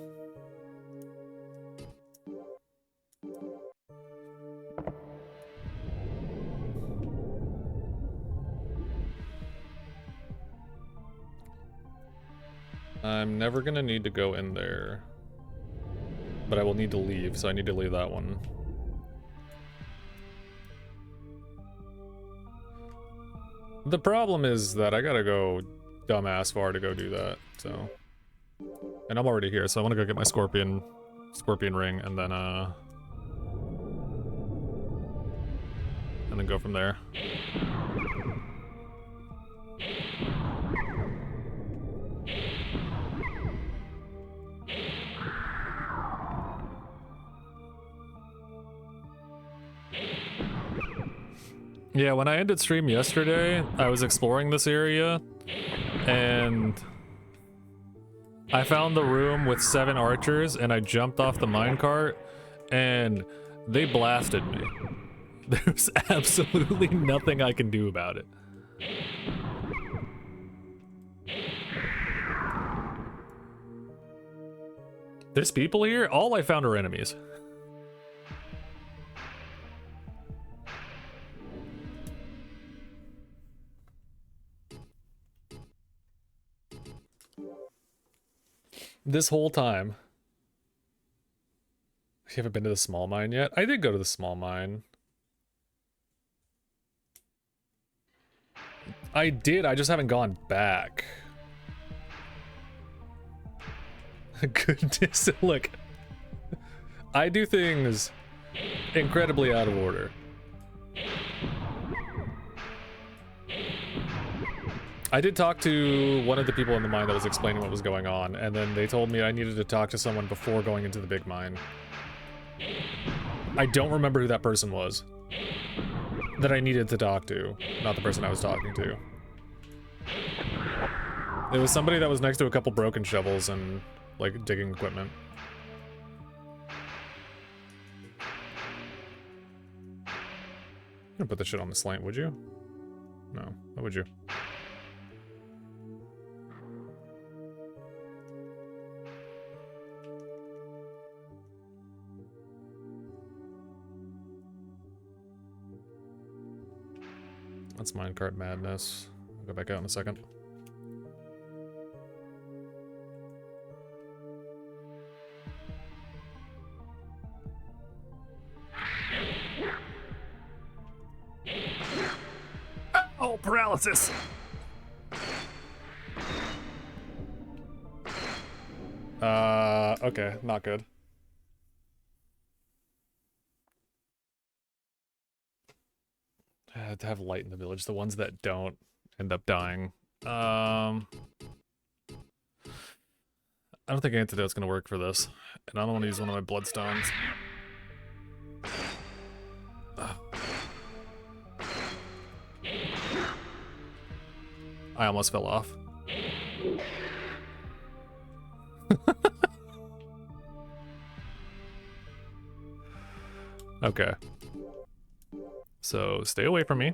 I'm never gonna need to go in there. But I will need to leave, so I need to leave that one. The problem is that I gotta go dumbass far to go do that, so... And I'm already here, so I want to go get my scorpion ring, and then go from there. Yeah, when I ended stream yesterday, I was exploring this area, and I found the room with 7 archers, and I jumped off the minecart, and they blasted me. There's absolutely nothing I can do about it. There's people here? All I found are enemies. This whole time. You haven't been to the small mine yet? I did go to the small mine. I did, I just haven't gone back. Goodness, look. I do things incredibly out of order. I did talk to one of the people in the mine that was explaining what was going on, and then they told me I needed to talk to someone before going into the big mine. I don't remember who that person was that I needed to talk to, not the person I was talking to. It was somebody that was next to a couple broken shovels and, like, digging equipment. You don't put the shit on the slant, would you? No, why would you? That's minecart madness. I'll go back out in a second. Oh, paralysis! Okay, not good. To have light in the village, the ones that don't end up dying. I don't think antidote's gonna work for this, and I don't want to use one of my bloodstones. I almost fell off. Okay. So, stay away from me.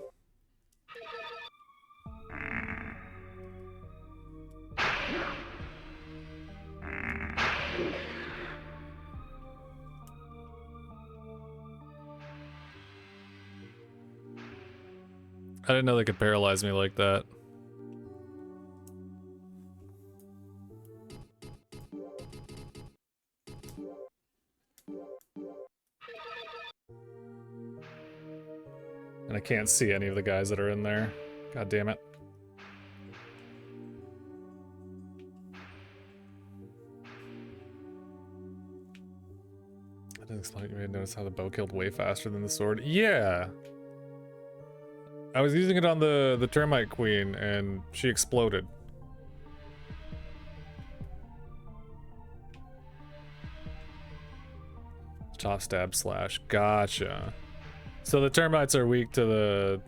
I didn't know they could paralyze me like that. And I can't see any of the guys that are in there. God damn it. I didn't explain it. You may notice how the bow killed way faster than the sword. Yeah! I was using it on the termite queen and she exploded. Chop, stab, slash. Gotcha. So the termites are weak to the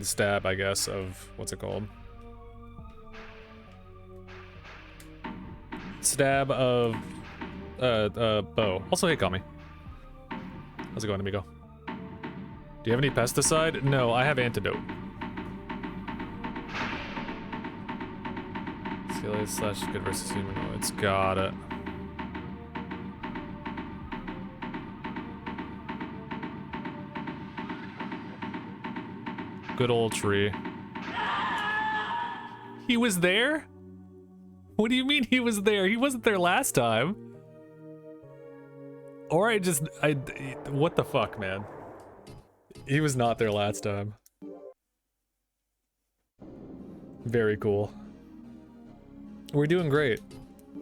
stab, I guess, of what's it called? Stab of bow. Also, hey, Kami. How's it going, amigo? Do you have any pesticide? No, I have antidote. Scaly slash good versus humanoids. Got it. Good old tree. He was there? What do you mean he was there? He wasn't there last time. Or what the fuck, man? He was not there last time. Very cool. We're doing great.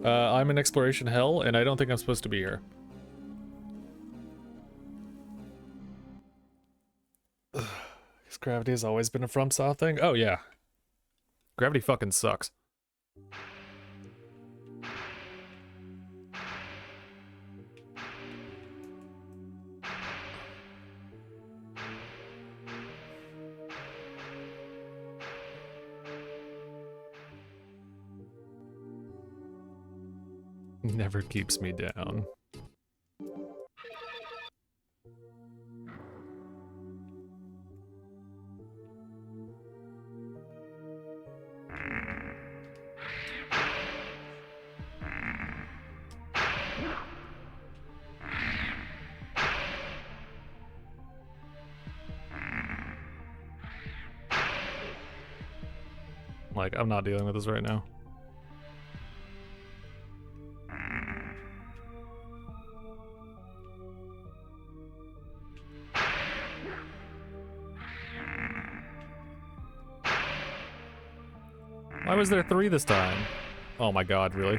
I'm in exploration hell, and I don't think I'm supposed to be here. Because gravity has always been a FromSoft thing? Oh, yeah. Gravity fucking sucks. Never keeps me down. Like, I'm not dealing with this right now. Why was there 3 this time? Oh my god, really?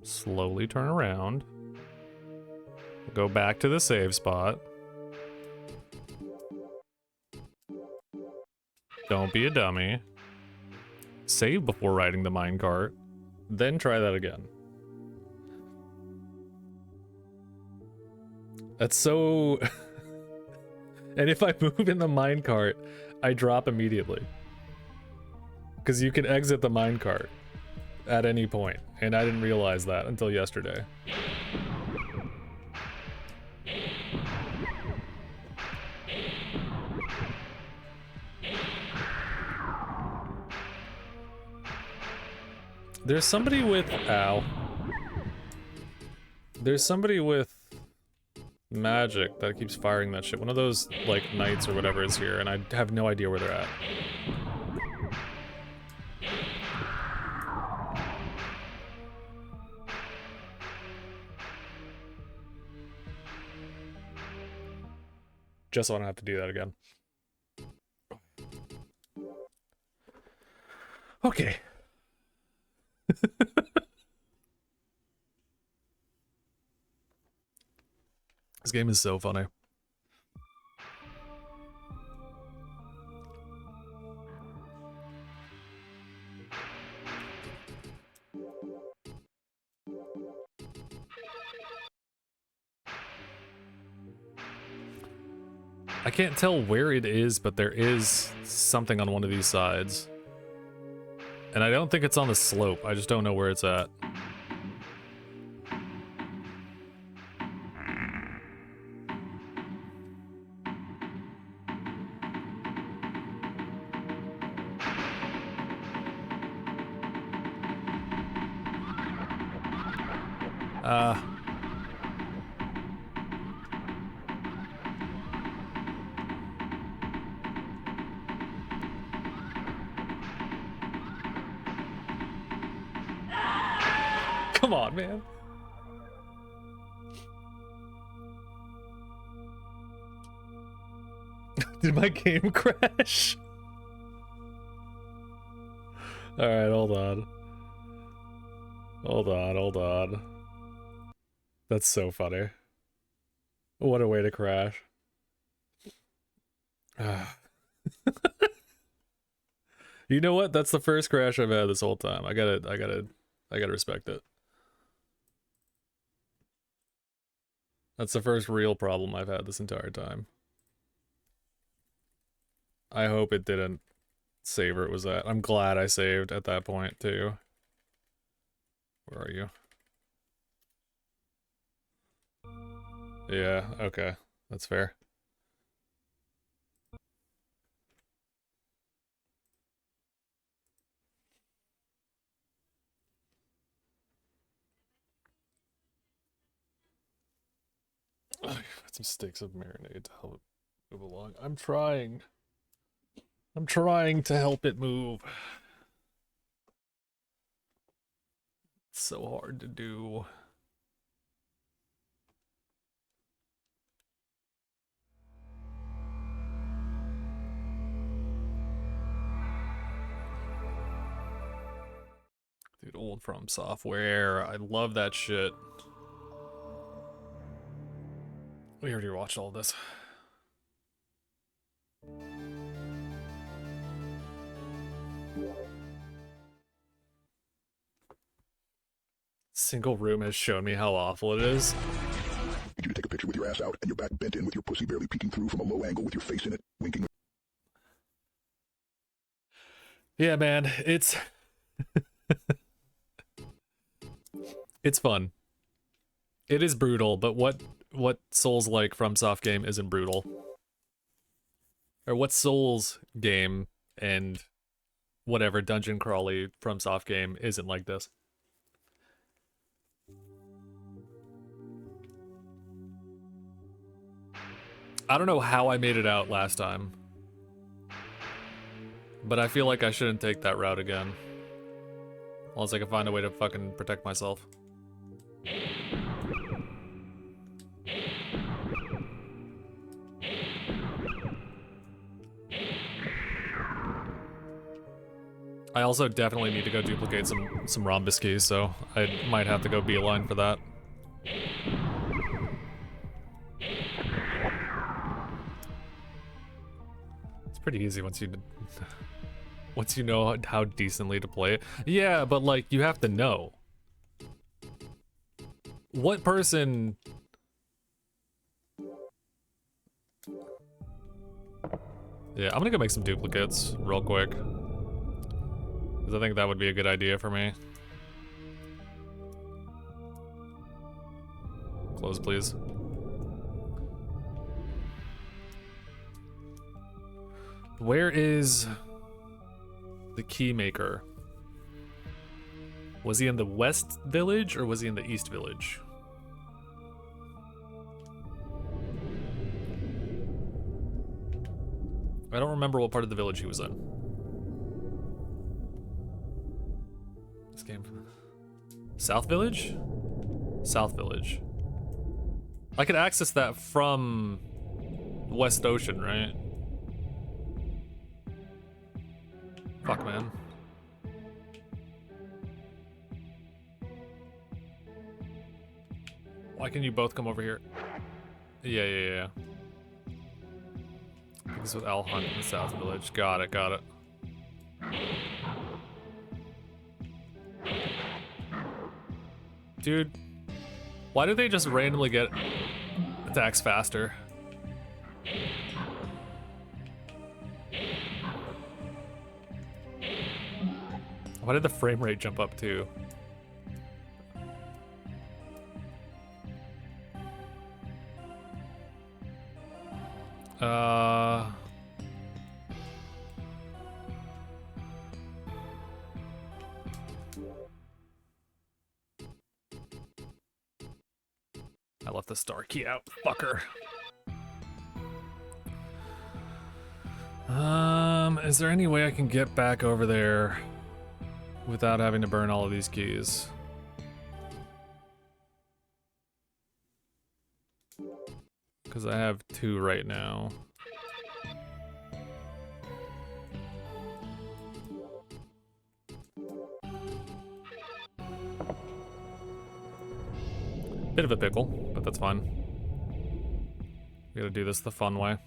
Slowly turn around. Go back to the save spot. Don't be a dummy. Save before riding the minecart. Then try that again. That's so... And if I move in the minecart, I drop immediately. Because you can exit the minecart at any point, and I didn't realize that until yesterday. There's somebody with... Ow. There's somebody with magic that keeps firing that shit. One of those, like, knights or whatever is here, and I have no idea where they're at. Just so I don't have to do that again. Okay. This game is so funny. I can't tell where it is, but there is something on one of these sides. And I don't think it's on the slope, I just don't know where it's at. Come on, man. Did my game crash? Alright, hold on. Hold on, hold on. That's so funny. What a way to crash. You know what? That's the first crash I've had this whole time. I gotta respect it. That's the first real problem I've had this entire time. I hope it didn't save where it was at. I'm glad I saved at that point, too. Where are you? Yeah, okay. That's fair. Put some sticks of marinade to help it move along. I'm trying. I'm trying to help it move. It's so hard to do. Dude, old From Software. I love that shit. We already watched all this. Single room has shown me how awful it is. Need you to take a picture with your ass out and your back bent in with your pussy barely peeking through from a low angle with your face in it, winking. Yeah, man, it's it's fun. It is brutal, but what Souls-like FromSoft game isn't brutal? Or what Souls game and whatever dungeon crawly FromSoft game isn't like this? I don't know how I made it out last time, but I feel like I shouldn't take that route again. Unless I can find a way to fucking protect myself. I also definitely need to go duplicate some rhombus keys, so I might have to go beeline for that. It's pretty easy once you know how decently to play it. Yeah, but like you have to know. What person? Yeah, I'm gonna go make some duplicates real quick. Because I think that would be a good idea for me. Close, please. Where is the key maker? Was he in the West Village or was he in the East Village? I don't remember what part of the village he was in. This game. South Village? South Village. I could access that from West Ocean, right? Fuck, man. Why can you both come over here? Yeah. This is with Al Hunt in the South Village. Got it. Dude, why do they just randomly get attacks faster? Why did the frame rate jump up too? I left the star key out, fucker. Is there any way I can get back over there without having to burn all of these keys? Because I have 2 right now. Bit of a pickle, but that's fine. We gotta do this the fun way.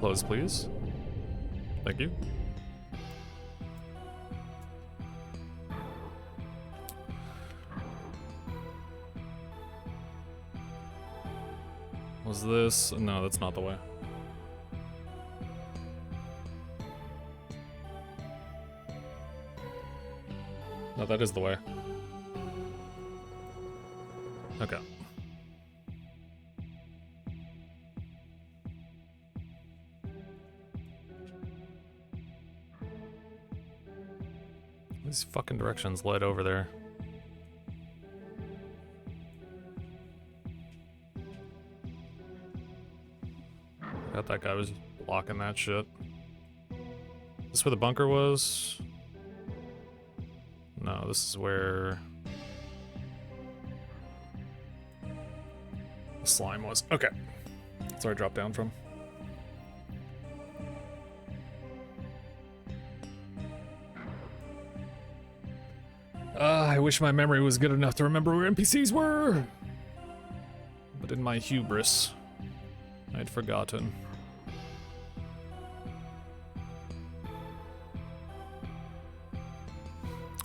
Close, please. Thank you. Was this? No, that's not the way. No, that is the way. Okay. These fucking directions led over there. I thought that guy was blocking that shit. Is this where the bunker was? No, this is where the slime was. Okay. That's where I dropped down from. I wish my memory was good enough to remember where NPCs were! But in my hubris, I'd forgotten.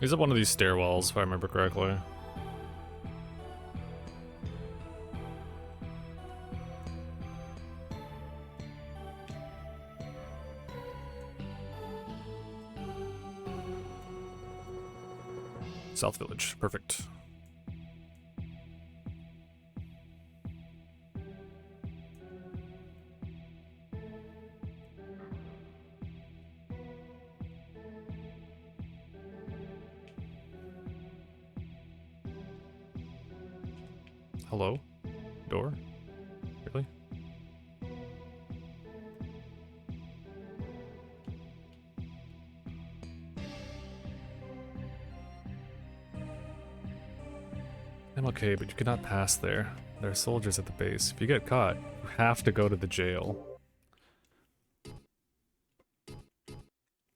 He's up one of these stairwells, if I remember correctly. South Village, perfect. Hello? Door? Really? I'm okay, but you cannot pass there. There are soldiers at the base. If you get caught, you have to go to the jail.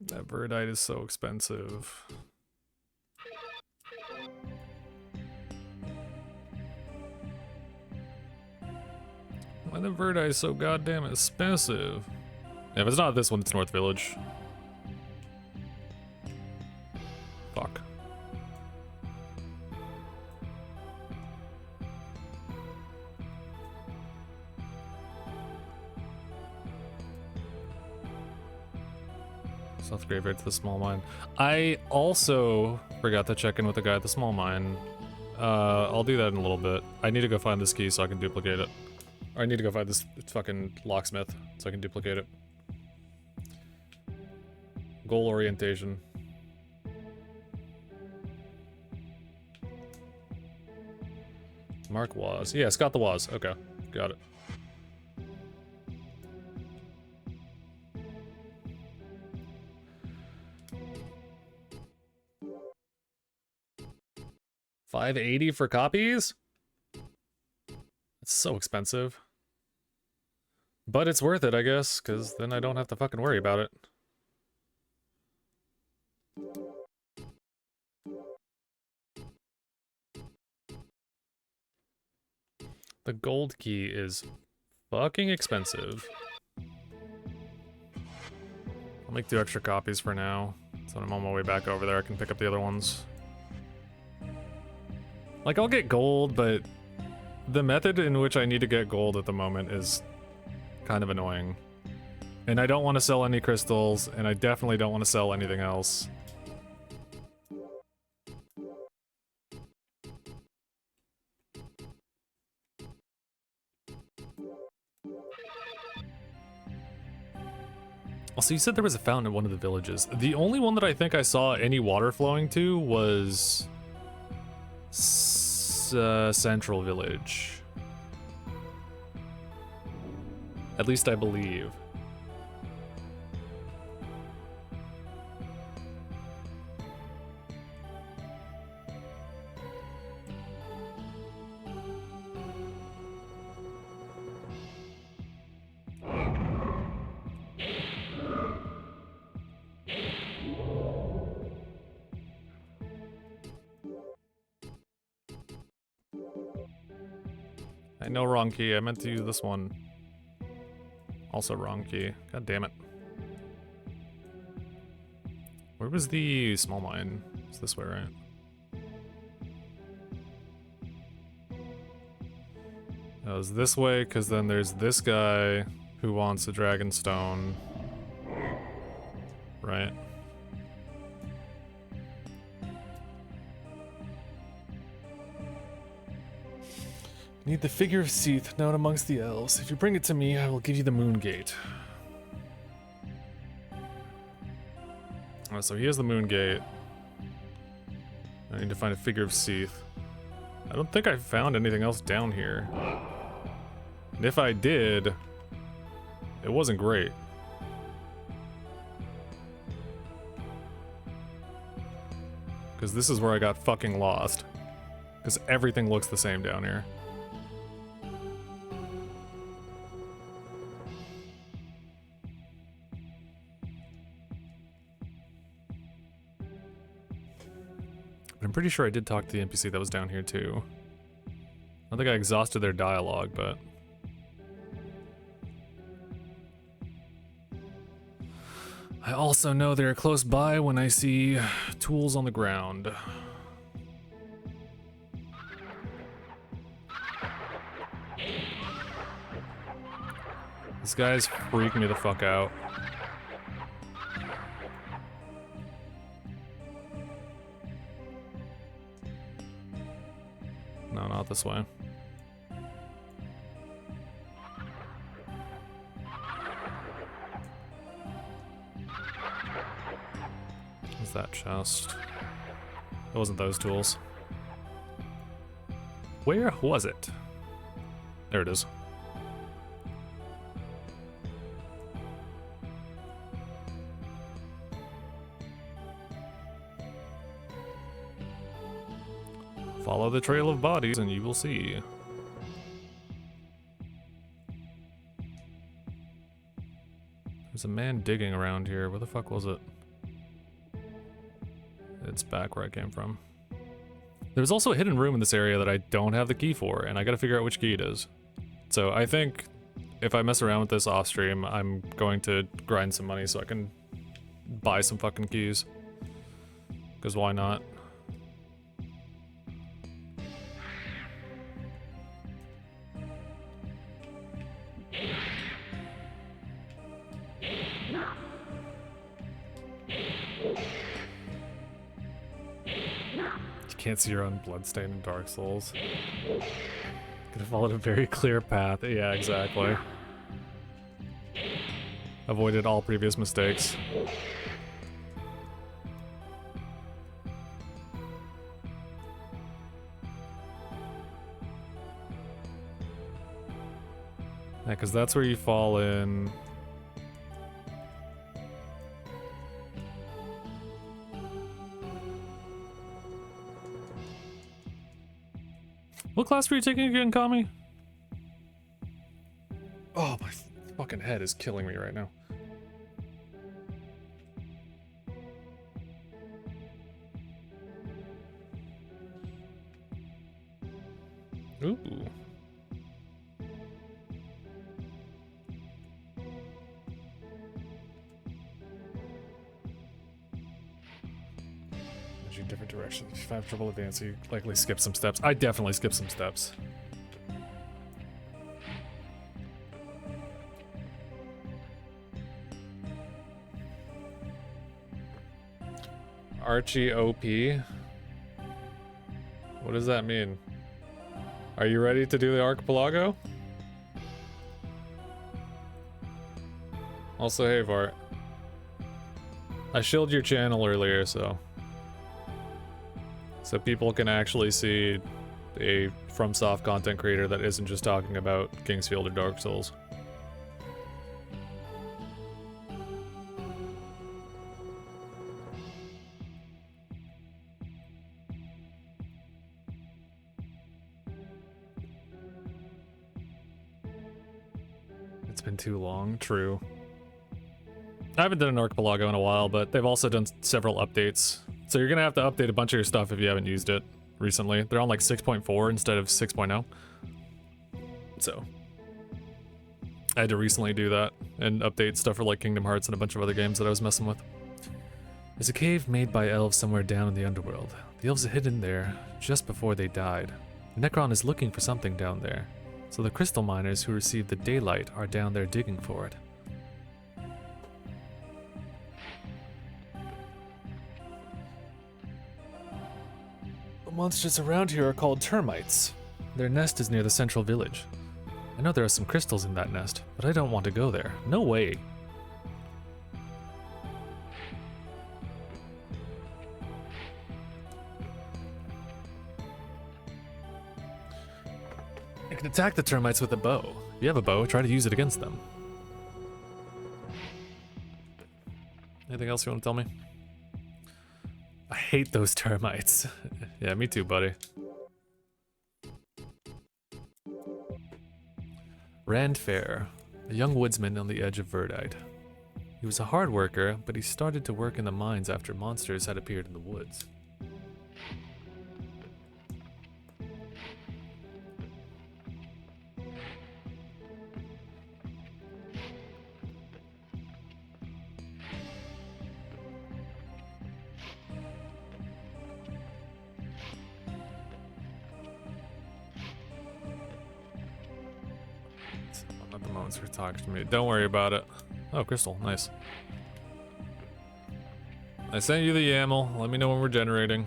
That verdite is so expensive. Why the verdite is so goddamn expensive? Yeah, if it's not this one, it's North Village. Fuck. South Graveyard to the small mine. I also forgot to check in with the guy at the small mine. I'll do that in a little bit. I need to go find this key so I can duplicate it. Or I need to go find this fucking locksmith so I can duplicate it. Goal orientation. Mark Waz. Yeah, Scott the Waz. Okay, got it. $5.80 for copies? It's so expensive. But it's worth it, I guess, because then I don't have to fucking worry about it. The gold key is fucking expensive. I'll make 2 extra copies for now. So when I'm on my way back over there, I can pick up the other ones. Like, I'll get gold, but the method in which I need to get gold at the moment is kind of annoying. And I don't want to sell any crystals, and I definitely don't want to sell anything else. Also, you said there was a fountain in one of the villages. The only one that I think I saw any water flowing to was Central Village. At least I believe. No, wrong key. I meant to use this one. Also wrong key. God damn it. Where was the small mine? It's this way, right? It was this way, because then there's this guy who wants a dragon stone. Right. Need the figure of Seath known amongst the elves. If you bring it to me, I will give you the moon gate. So here's the moon gate. I need to find a figure of Seath. I don't think I found anything else down here. And if I did, it wasn't great. Because this is where I got fucking lost. Because everything looks the same down here. But I'm pretty sure I did talk to the NPC that was down here too. I don't think I exhausted their dialogue, but... I also know they're close by when I see tools on the ground. These guys freak me the fuck out. No, not this way. What's that chest? It wasn't those tools. Where was it? There it is. Follow the trail of bodies and you will see. There's a man digging around here. Where the fuck was it? It's back where I came from. There's also a hidden room in this area that I don't have the key for, and I gotta figure out which key it is. So I think if I mess around with this off stream, I'm going to grind some money so I can buy some fucking keys. Because why not? Can't see your own bloodstain in Dark Souls. Could have followed a very clear path. Yeah, exactly. Avoided all previous mistakes. Yeah, because that's where you fall in. What class were you taking again, Kami? Oh, my fucking head is killing me right now. Ooh. Different directions. If you have trouble advancing, you likely skip some steps. I definitely skip some steps. Archie OP? What does that mean? Are you ready to do the archipelago? Also, hey Vart. I shilled your channel earlier, so people can actually see a FromSoft content creator that isn't just talking about Kingsfield or Dark Souls. It's been too long, true. I haven't done an archipelago in a while, but they've also done several updates. So you're gonna have to update a bunch of your stuff if you haven't used it recently. They're on like 6.4 instead of 6.0. So I had to recently do that and update stuff for like Kingdom Hearts and a bunch of other games that I was messing with. There's a cave made by elves somewhere down in the underworld. The elves are hidden there just before they died. Necron is looking for something down there, so the crystal miners who received the daylight are down there digging for it. The monsters around here are called termites. Their nest is near the central village. I know there are some crystals in that nest, but I don't want to go there. No way. I can attack the termites with a bow. If you have a bow, try to use it against them. Anything else you want to tell me? I hate those termites. Yeah, me too, buddy. Rand Fair, a young woodsman on the edge of Verdite. He was a hard worker, but he started to work in the mines after monsters had appeared in the woods. Not the monster talks to me. Don't worry about it. Oh, crystal. Nice. I sent you the YAML. Let me know when we're generating.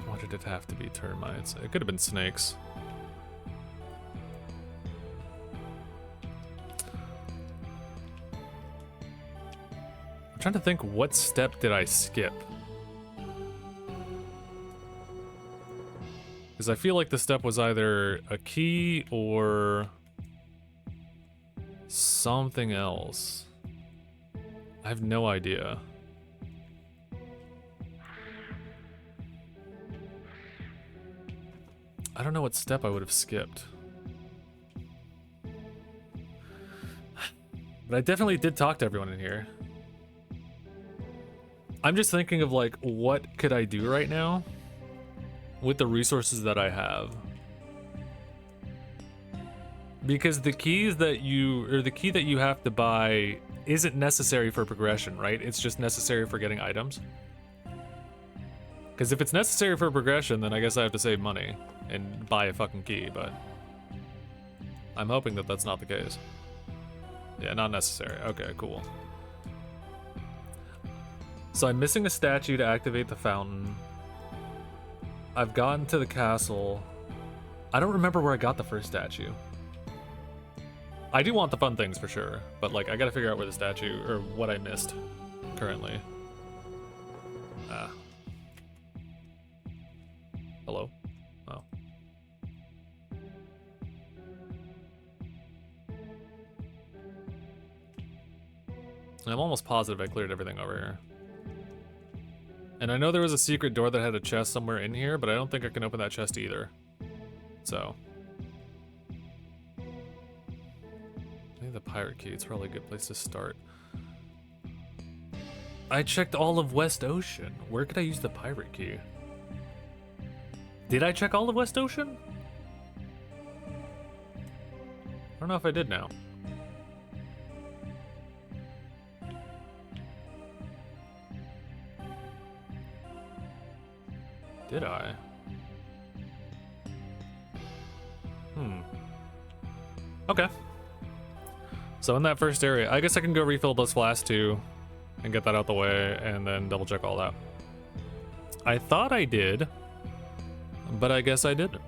Why did it have to be termites? It could have been snakes. I'm trying to think, what step did I skip? Because I feel like the step was either a key or something else. I have no idea. I don't know what step I would have skipped. But I definitely did talk to everyone in here. I'm just thinking of like, what could I do right now with the resources that I have? Because the keys that the key that you have to buy isn't necessary for progression, right? It's just necessary for getting items. Because if it's necessary for progression, then I guess I have to save money and buy a fucking key, but I'm hoping that that's not the case. Yeah, not necessary. Okay, cool. So I'm missing a statue to activate the fountain. I've gotten to the castle. I don't remember where I got the first statue. I do want the fun things for sure, but like I gotta figure out where the statue, or what I missed currently. Hello? Oh. I'm almost positive I cleared everything over here. And I know there was a secret door that had a chest somewhere in here, but I don't think I can open that chest either. So. I think the pirate key, it's probably a good place to start. I checked all of West Ocean. Where could I use the pirate key? Did I check all of West Ocean? I don't know if I did now. Did I? Okay. So in that first area, I guess I can go refill those flasks too and get that out the way and then double check all that. I thought I did, but I guess I didn't.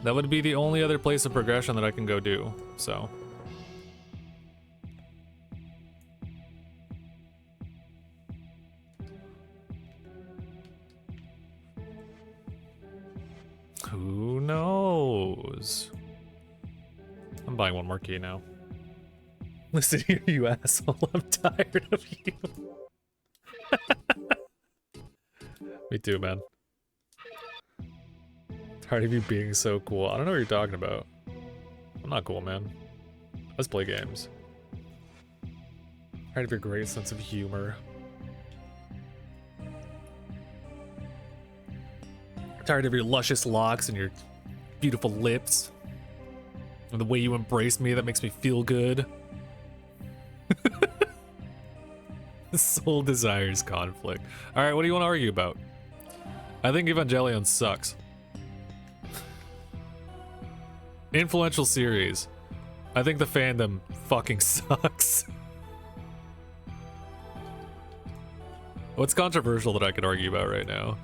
That would be the only other place of progression that I can go do, so. Who knows? I'm buying one more key now. Listen here, you asshole. I'm tired of you. Me too, man. Tired of you being so cool. I don't know what you're talking about. I'm not cool, man. Let's play games. Tired of your great sense of humor. Tired of your luscious locks and your beautiful lips. And the way you embrace me, that makes me feel good. Soul desires conflict. Alright, what do you want to argue about? I think Evangelion sucks. Influential series. I think the fandom fucking sucks. What's controversial that I could argue about right now?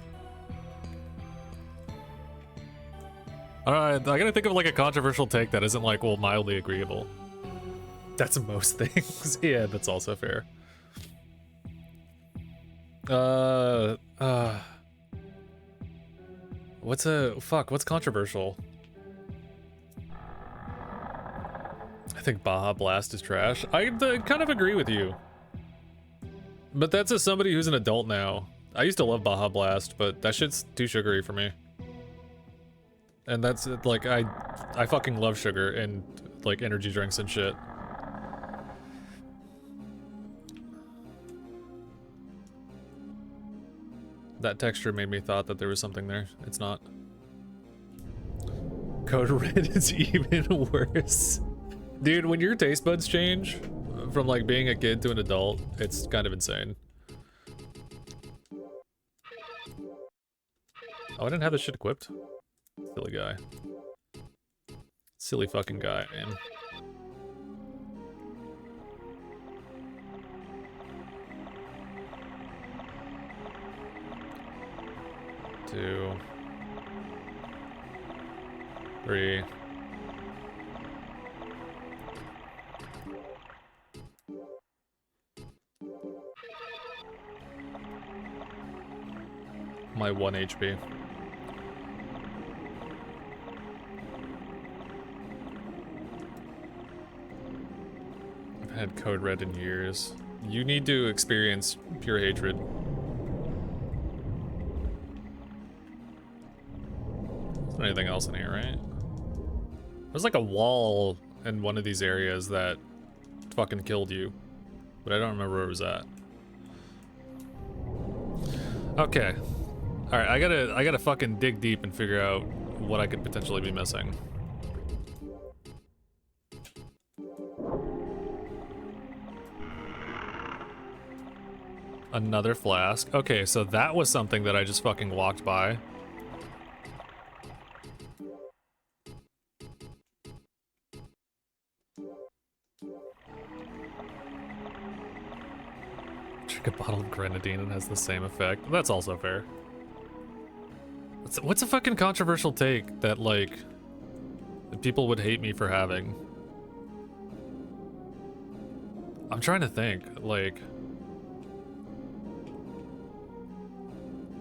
Alright, I gotta think of like a controversial take that isn't like, well, mildly agreeable. That's most things. Yeah, that's also fair. What's controversial? I think Baja Blast is trash. I kind of agree with you. But that's as somebody who's an adult now. I used to love Baja Blast, but that shit's too sugary for me. And that's like, I fucking love sugar and like energy drinks and shit. That texture made me thought that there was something there. It's not. Code Red is even worse. Dude, when your taste buds change from like being a kid to an adult, it's kind of insane. Oh, I didn't have this shit equipped. Silly guy. Silly fucking guy, man. Two. Three. My 1 HP. I've had Code Red in years. You need to experience pure hatred. Isn't anything else in here, right? There's like a wall in one of these areas that fucking killed you, but I don't remember where it was at. Okay. Alright, I gotta fucking dig deep and figure out what I could potentially be missing. Another flask. Okay, so that was something that I just fucking walked by. Drink a bottle of grenadine and has the same effect. That's also fair. What's a fucking controversial take that, like, people would hate me for having? I'm trying to think, like...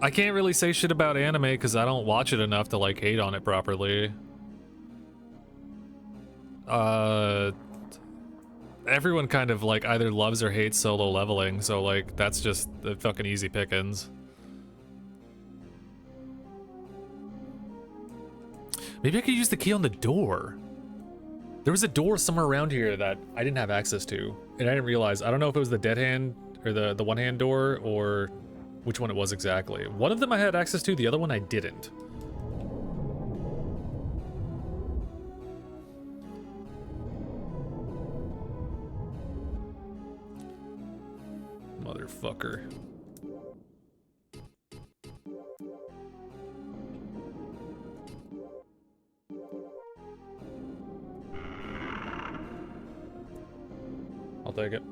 I can't really say shit about anime because I don't watch it enough to, like, hate on it properly. Everyone kind of, like, either loves or hates Solo Leveling, so, like, that's just the fucking easy pickings. Maybe I could use the key on the door. There was a door somewhere around here that I didn't have access to, and I didn't realize. I don't know if it was the dead hand or the one hand door or which one it was exactly. One of them I had access to, the other one I didn't. Motherfucker. I'll take it.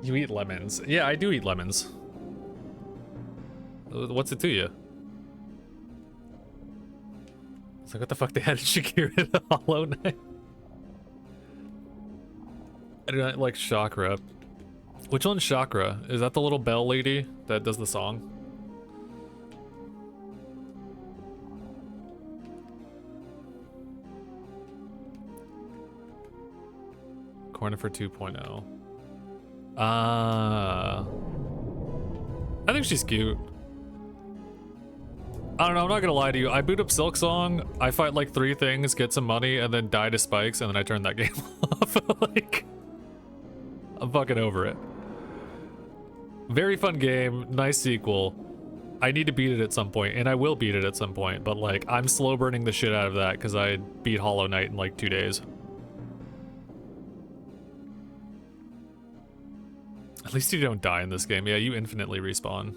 You eat lemons. Yeah, I do eat lemons. What's it to you? It's like, what the fuck they had Shakira in the Hollow Knight? I do not like Chakra. Which one's Chakra? Is that the little bell lady that does the song? Corner for 2.0. I think she's cute. I don't know, I'm not gonna lie to you. I boot up Silk Song, I fight like 3 things, get some money, and then die to spikes, and then I turn that game off. Like, I'm fucking over it. Very fun game, nice sequel. I need to beat it at some point, and I will beat it at some point, but like, I'm slow burning the shit out of that because I beat Hollow Knight in like 2 days. At least you don't die in this game. Yeah, you infinitely respawn.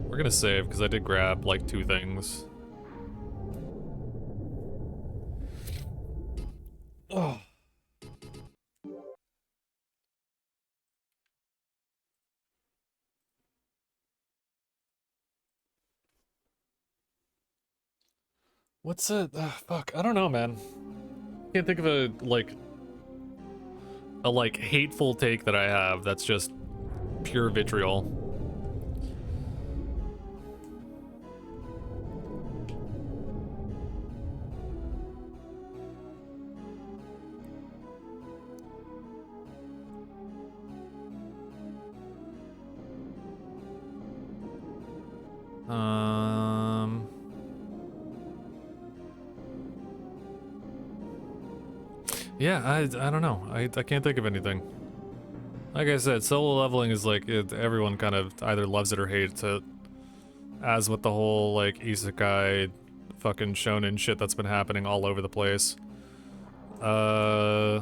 We're gonna save because I did grab like 2 things. Oh. What's it? Fuck, I don't know, man. Can't think of a hateful take that I have that's just pure vitriol. Yeah, I don't know. I can't think of anything. Like I said, solo leveling is like, everyone kind of either loves it or hates it. As with the whole, like, isekai fucking shonen shit that's been happening all over the place. I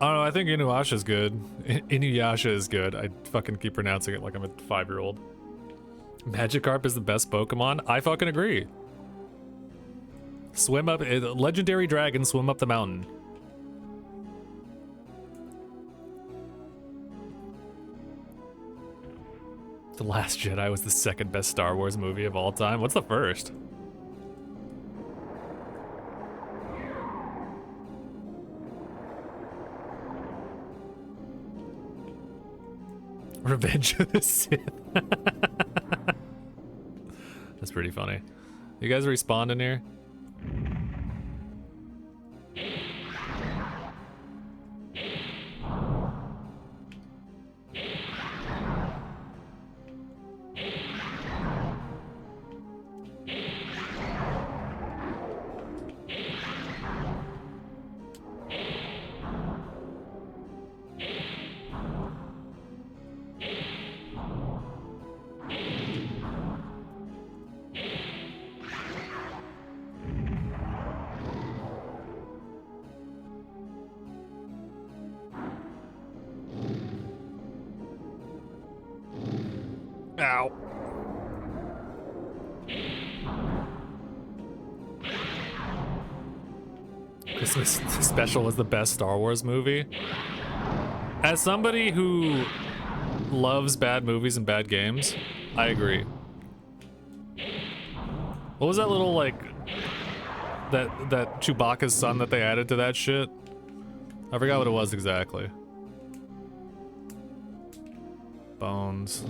don't know, I think Inuyasha's good. Inuyasha is good. I fucking keep pronouncing it like I'm a 5-year-old. Magikarp is the best Pokemon? I fucking agree. Swim up, legendary dragon, swim up the mountain. The Last Jedi was the 2nd best Star Wars movie of all time. What's the first? Revenge of the Sith. That's pretty funny. You guys respawn in here? Ow. Christmas Special was the best Star Wars movie. As somebody who loves bad movies and bad games, I agree. What was that little, like, that Chewbacca's son that they added to that shit? I forgot what it was exactly. Bones.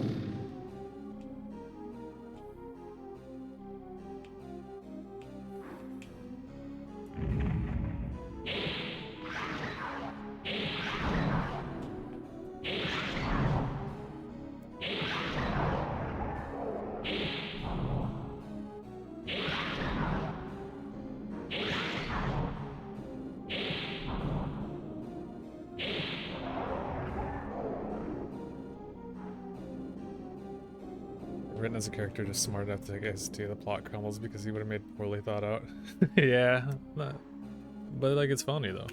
Written as a character just smart enough to guess the plot crumbles because he would have made poorly thought out. Yeah, but like it's funny though.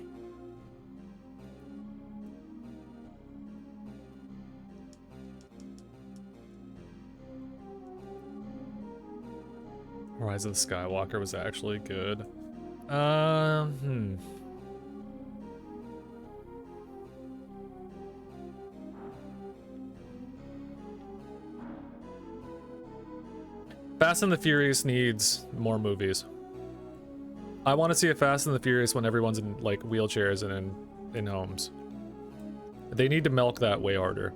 Rise of the Skywalker was actually good. Fast and the Furious needs more movies. I want to see a Fast and the Furious when everyone's in like wheelchairs and in homes. They need to milk that way harder.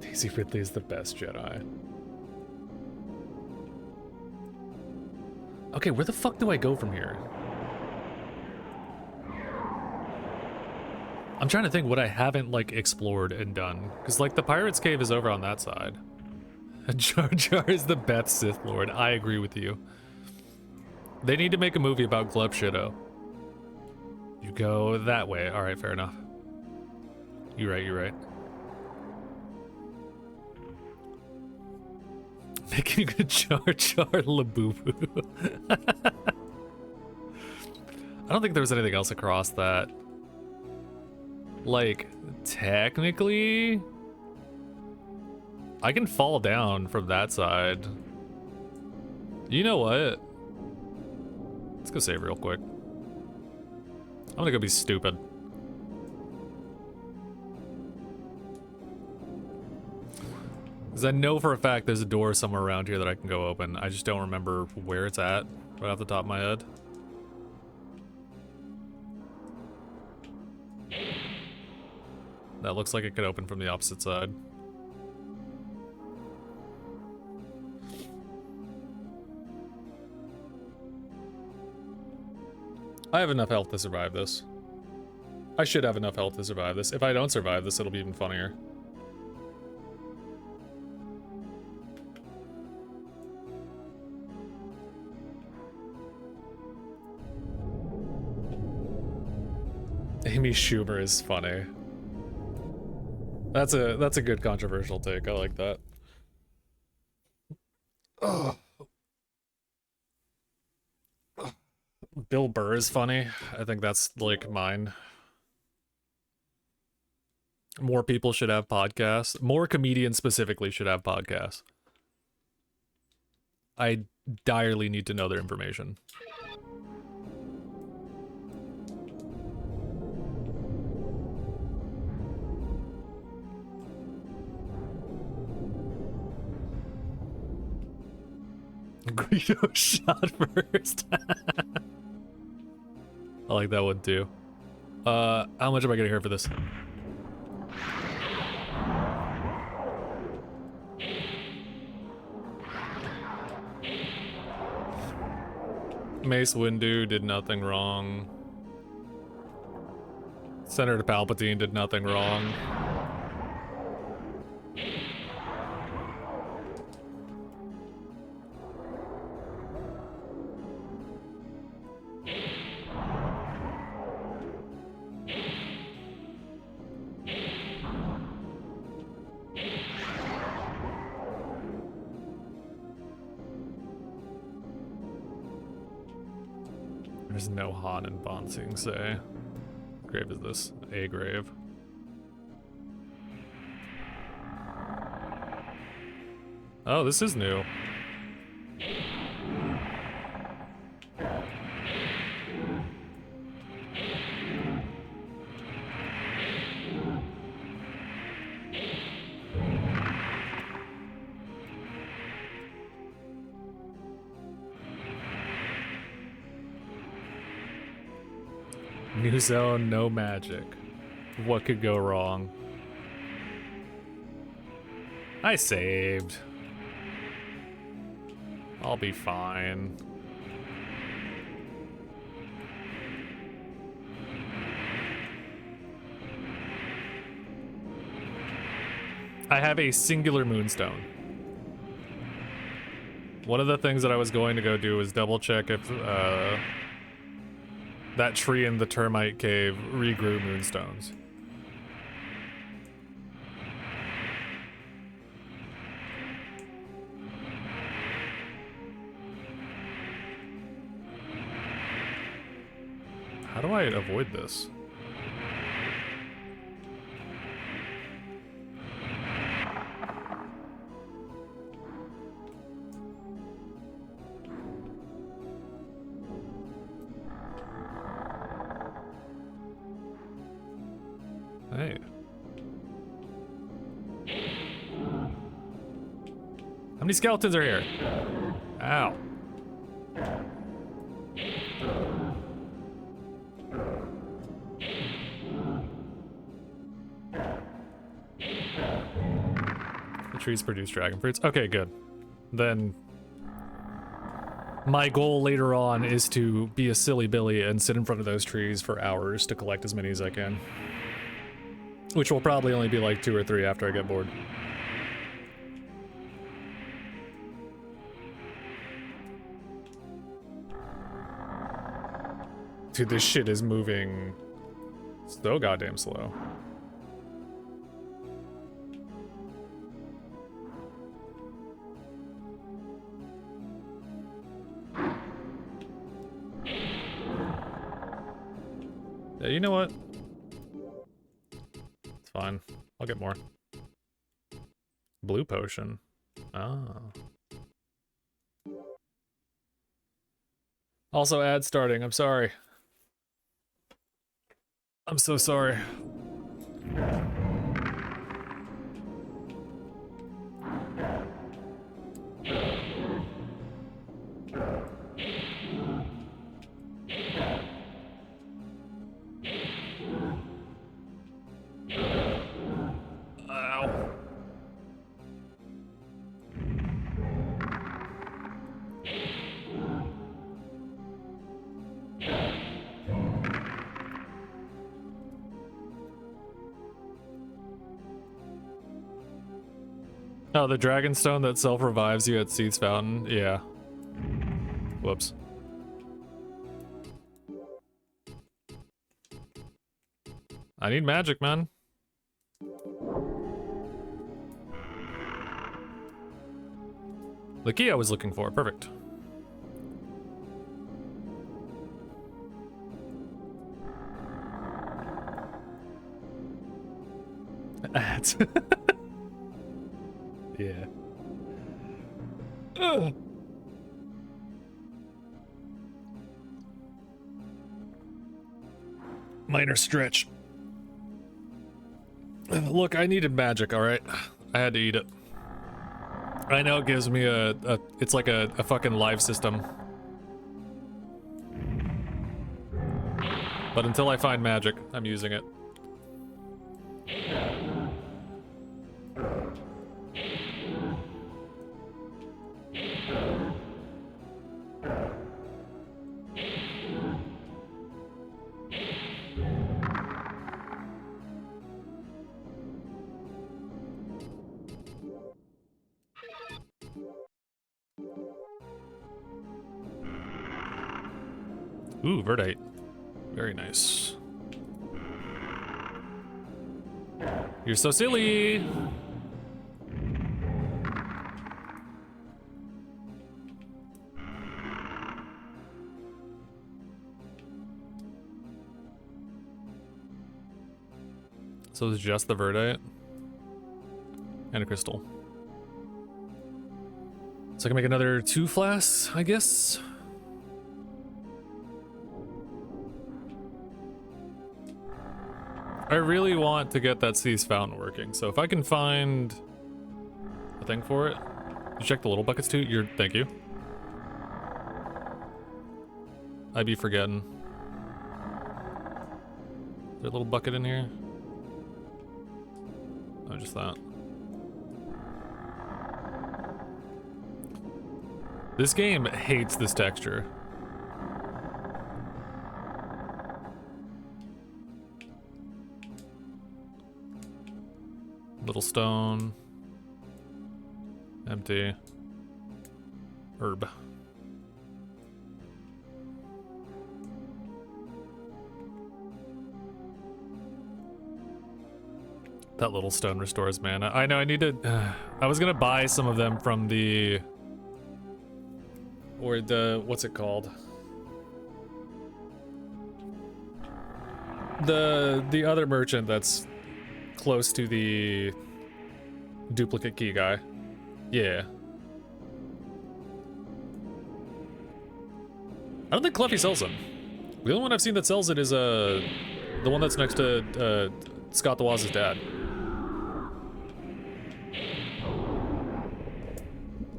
Daisy Ridley is the best Jedi. Okay, where the fuck do I go from here? I'm trying to think what I haven't, like, explored and done. Because, like, the Pirate's Cave is over on that side. Jar Jar is the best Sith Lord. I agree with you. They need to make a movie about Gleb Shido. You go that way. Alright, fair enough. You're right, you're right. Making a Jar Jar Labubu. I don't think there was anything else across that. Like, technically, I can fall down from that side. You know what? Let's go save real quick. I'm gonna go be stupid. Because I know for a fact there's a door somewhere around here that I can go open. I just don't remember where it's at right off the top of my head. That looks like it could open from the opposite side. I have enough health to survive this. I should have enough health to survive this. If I don't survive this, it'll be even funnier. Amy Schumer is funny. That's a good controversial take. I like that. Ugh. Bill Burr is funny. I think that's like mine. More people should have podcasts. More comedians specifically should have podcasts. I direly need to know their information. Greedo shot first. I like that one too. How much am I gonna hear for this? Mace Windu did nothing wrong. Senator Palpatine did nothing wrong. There's no Han and Bon Sing Se. What grave is this? A grave. Oh, this is new. New zone, no magic. What could go wrong? I saved. I'll be fine. I have a singular moonstone. One of the things that I was going to go do was double check if that tree in the termite cave regrew moonstones. How do I avoid this? Hey. How many skeletons are here? Ow. The trees produce dragon fruits. Okay, good. Then my goal later on is to be a silly Billy and sit in front of those trees for hours to collect as many as I can. Which will probably only be like 2 or 3 after I get bored. Dude, this shit is moving so goddamn slow. Yeah, you know what? It's fine. I'll get more. Blue potion. Ah. Also ad starting, I'm sorry. I'm so sorry. Ow. Oh, the dragon stone that self-revives you at Seed's Fountain? Yeah. Whoops. I need magic, man. The key I was looking for. Perfect. Ads. Yeah. Ugh. Minor stretch. Look, I needed magic, alright? I had to eat it. I know it gives me it's like a fucking life system. But until I find magic, I'm using it. Ooh, Verdite. Very nice. You're so silly! So it's just the Verdite? And a crystal. So I can make another 2 flasks, I guess? I really want to get that Sea's Fountain working, so if I can find a thing for it. You check the little buckets too? Thank you. I'd be forgetting. Is there a little bucket in here? Oh, just that. This game hates this texture. Little stone. Empty. Herb. That little stone restores mana. I know I need to... I was gonna buy some of them from the... Or the... What's it called? The other merchant that's close to the duplicate key guy. Yeah. I don't think Cluffy sells them. The only one I've seen that sells it is the one that's next to Scott the Waz's dad.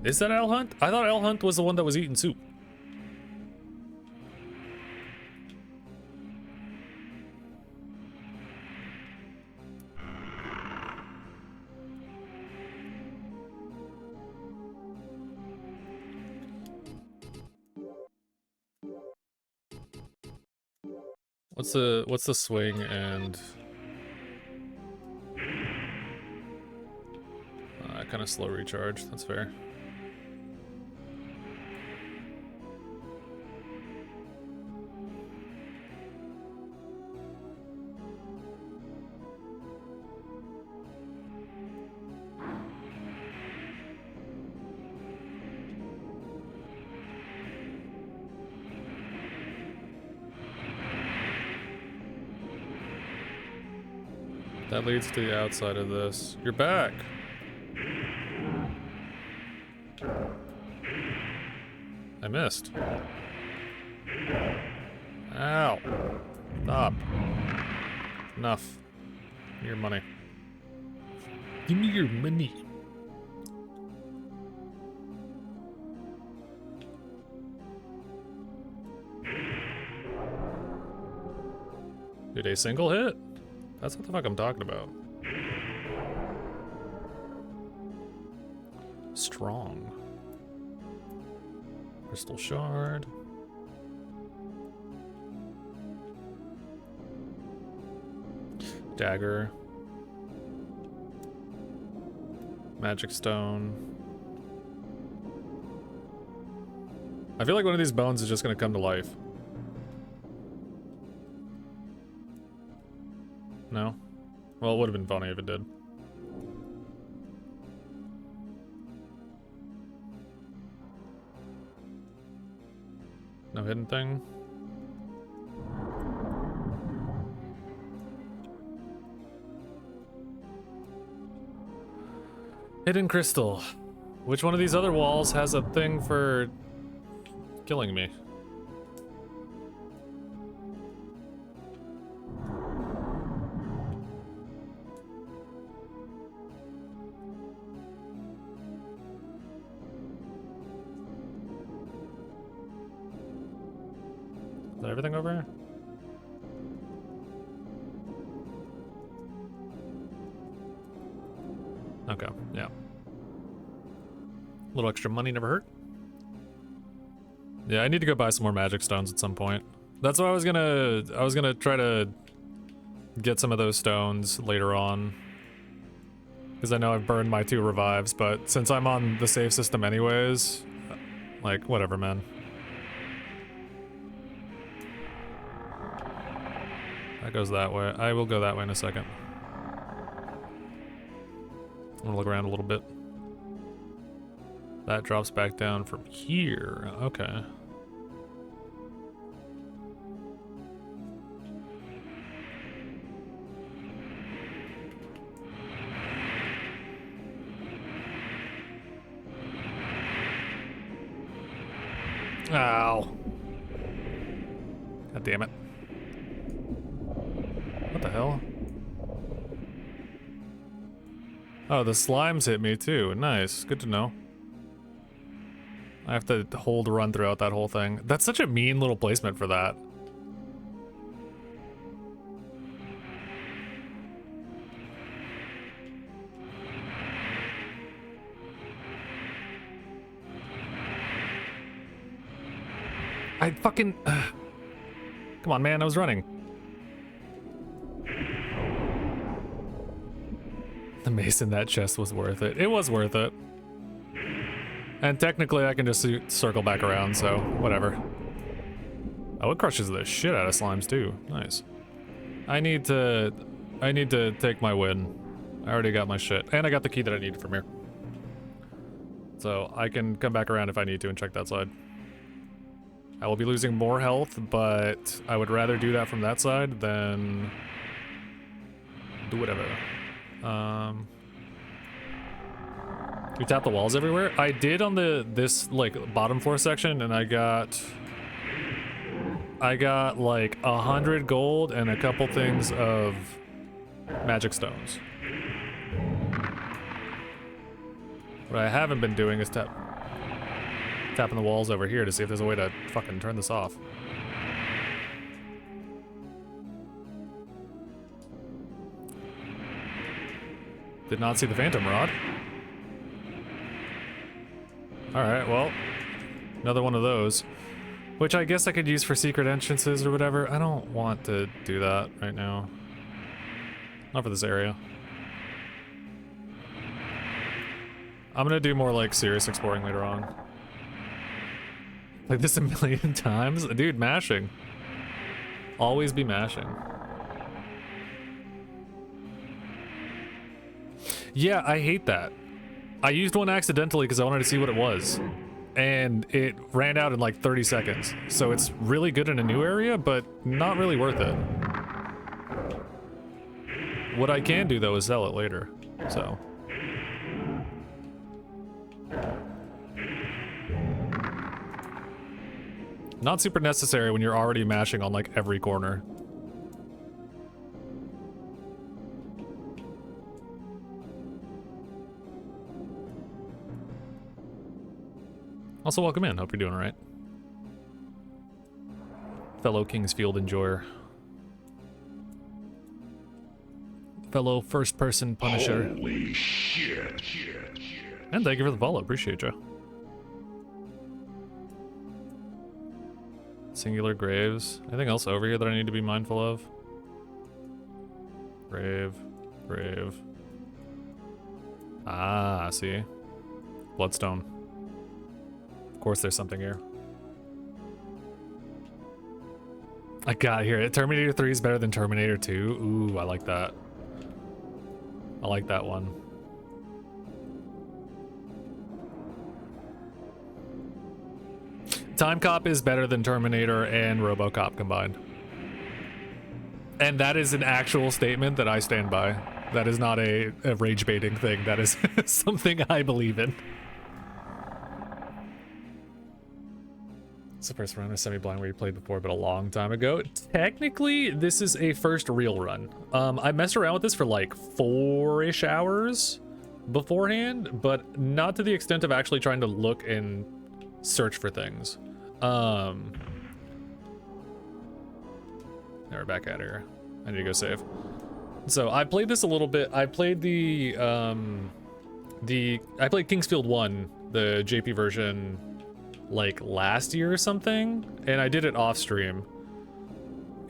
Is that Al Hunt? I thought Al Hunt was the one that was eating soup. What's the swing and kind of slow recharge? That's fair. That leads to the outside of this. You're back. I missed. Ow. Stop. Enough. Give me your money. Give me your money. Dude, a single hit? That's what the fuck I'm talking about. Strong. Crystal shard. Dagger. Magic stone. I feel like one of these bones is just gonna come to life. No? Well, it would have been funny if it did. No hidden thing? Hidden crystal. Which one of these other walls has a thing for killing me? Is that everything over here? Okay, yeah. A little extra money never hurt. Yeah, I need to go buy some more magic stones at some point. That's what I was gonna try to get some of those stones later on. Because I know I've burned my 2 revives, but since I'm on the save system anyways, like, whatever, man. That goes that way. I will go that way in a second. I'm gonna look around a little bit. That drops back down from here. Okay. Ow. God damn it. What the hell? Oh, the slimes hit me too. Nice. Good to know. I have to hold run throughout that whole thing. That's such a mean little placement for that. I fucking... Come on, man. I was running. The mace in that chest was worth it. It was worth it. And technically I can just circle back around, so whatever. Oh, it crushes the shit out of slimes too. Nice. I need to take my win. I already got my shit. And I got the key that I needed from here. So I can come back around if I need to and check that side. I will be losing more health, but I would rather do that from that side than do whatever. You tap the walls everywhere? I did on this like bottom floor section, and I got like 100 gold and a couple things of magic stones. What I haven't been doing is tapping the walls over here to see if there's a way to fucking turn this off. Did not see the phantom rod. Alright, well, another one of those. Which I guess I could use for secret entrances or whatever. I don't want to do that right now. Not for this area. I'm gonna do more like serious exploring later on. Like this a million times? Dude, mashing. Always be mashing. Yeah, I hate that. I used one accidentally because I wanted to see what it was. And it ran out in like 30 seconds. So it's really good in a new area, but not really worth it. What I can do though is sell it later, so. Not super necessary when you're already mashing on like every corner. Also, welcome in. Hope you're doing all right. Fellow Kingsfield enjoyer. Fellow first-person Punisher. Holy shit. And thank you for the follow. Appreciate you. Singular graves. Anything else over here that I need to be mindful of? Grave. Grave. Ah, see? Bloodstone. Of course there's something here. I got here. Terminator 3 is better than Terminator 2. Ooh, I like that. I like that one. Time Cop is better than Terminator and RoboCop combined. And that is an actual statement that I stand by. That is not a rage baiting thing. That is something I believe in. It's the first run of semi-blind where you played before, but a long time ago. Technically, this is a first real run. I messed around with this for like 4-ish hours beforehand, but not to the extent of actually trying to look and search for things. Now we're back at here. I need to go save. So I played this a little bit. I played I played Kingsfield 1, the JP version, like last year or something, and I did it off stream.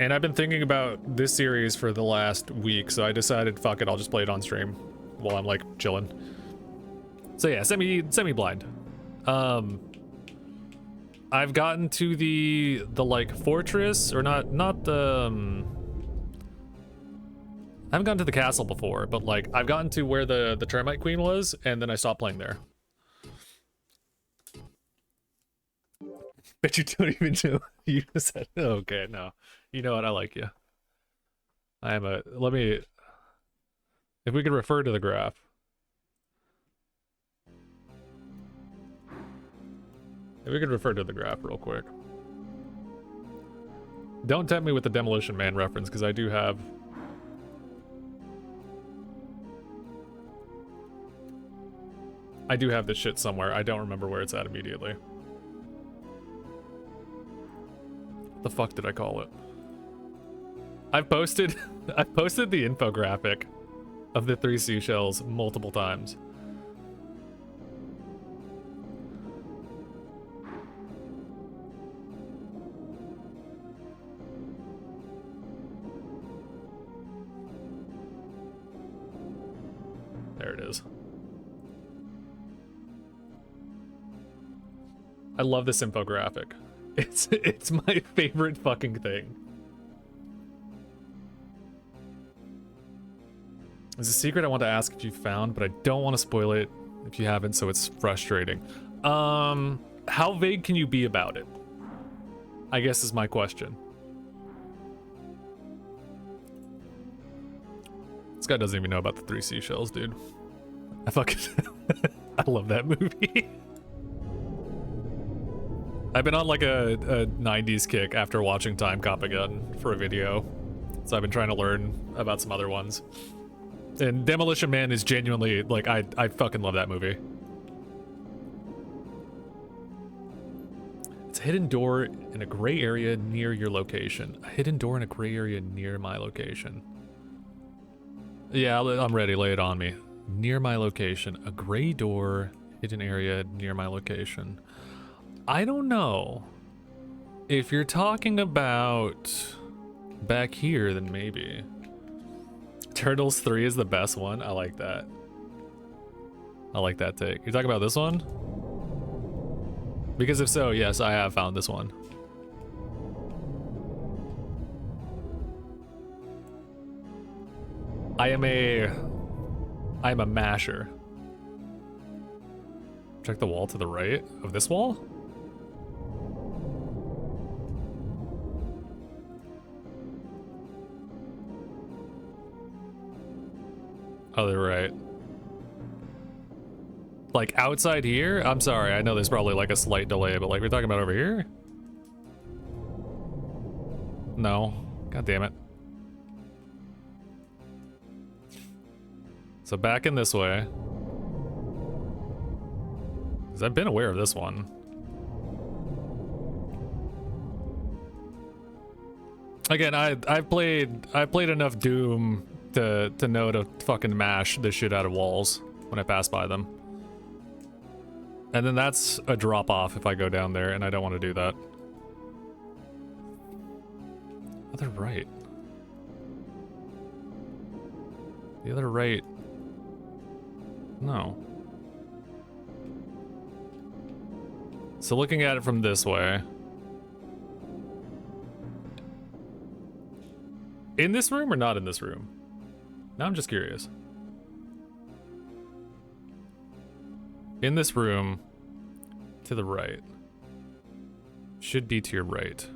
And I've been thinking about this series for the last week, so I decided, fuck it, I'll just play it on stream while I'm like chilling. So yeah, semi-blind. I've gotten to the like fortress, or not the I haven't gotten to the castle before, but like I've gotten to where the termite queen was, and then I stopped playing there. Bet you don't even know. You just said, okay, no. You know what? I like you. I am if we could refer to the graph. If we could refer to the graph real quick. Don't tempt me with the Demolition Man reference, because I do have... this shit somewhere. I don't remember where it's at immediately. The fuck did I call it? I've posted the infographic of the 3 seashells multiple times. There it is. I love this infographic. It's my favorite fucking thing. There's a secret I want to ask if you found, but I don't want to spoil it if you haven't, so it's frustrating. How vague can you be about it? I guess is my question. This guy doesn't even know about the 3 seashells, dude. I fucking... I love that movie. I've been on like a 90s kick after watching Time Cop again for a video. So I've been trying to learn about some other ones. And Demolition Man is genuinely, like, I fucking love that movie. It's a hidden door in a gray area near your location. A hidden door in a gray area near my location. Yeah, I'm ready. Lay it on me. Near my location. A gray door, hidden area near my location. I don't know. If you're talking about back here, then maybe. Turtles 3 is the best one. I like that. I like that take. You're talking about this one? Because if so, yes, I have found this one. I am a masher. Check the wall to the right of this wall? Other right. Like outside here? I'm sorry, I know there's probably like a slight delay, but like we're talking about over here? No. God damn it. So back in this way. Because I've been aware of this one. Again, I've played enough Doom to know to fucking mash the shit out of walls when I pass by them. And then that's a drop off if I go down there, and I don't want to do that. Other right. The other right. No. So looking at it from this way. In this room or not in this room? Now I'm just curious. In this room, to the right. Should be to your right.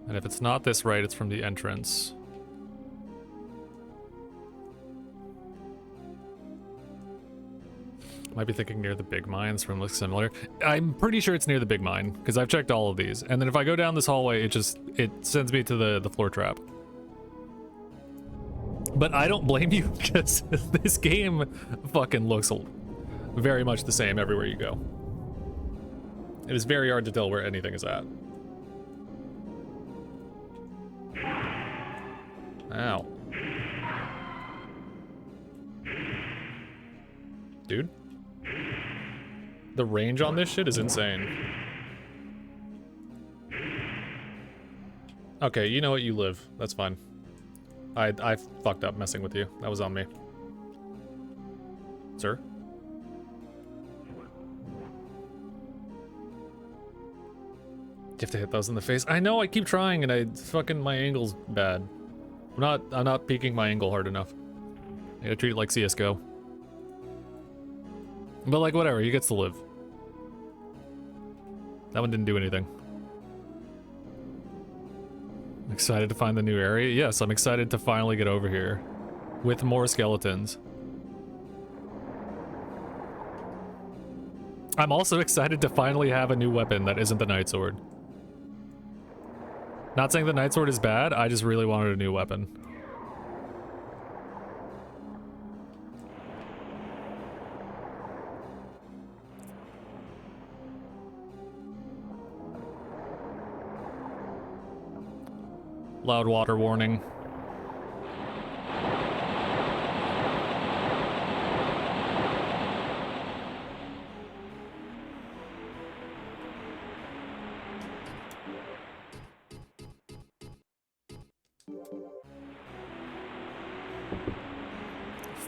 And if it's not this right, it's from the entrance. Might be thinking near the big mines. Room looks similar. I'm pretty sure it's near the big mine because I've checked all of these. And then if I go down this hallway, it sends me to the floor trap. But I don't blame you because this game fucking looks very much the same everywhere you go. It is very hard to tell where anything is at. Ow. Dude. The range on this shit is insane. Okay, you know what? You live. That's fine. I fucked up messing with you. That was on me. Sir? You have to hit those in the face. I know, I keep trying and my angle's bad. I'm not peaking my angle hard enough. I gotta treat it like CSGO. But like whatever, he gets to live. That one didn't do anything. I'm excited to find the new area. Yes, I'm excited to finally get over here. With more skeletons. I'm also excited to finally have a new weapon that isn't the Night Sword. Not saying the Night Sword is bad, I just really wanted a new weapon. Loud water warning.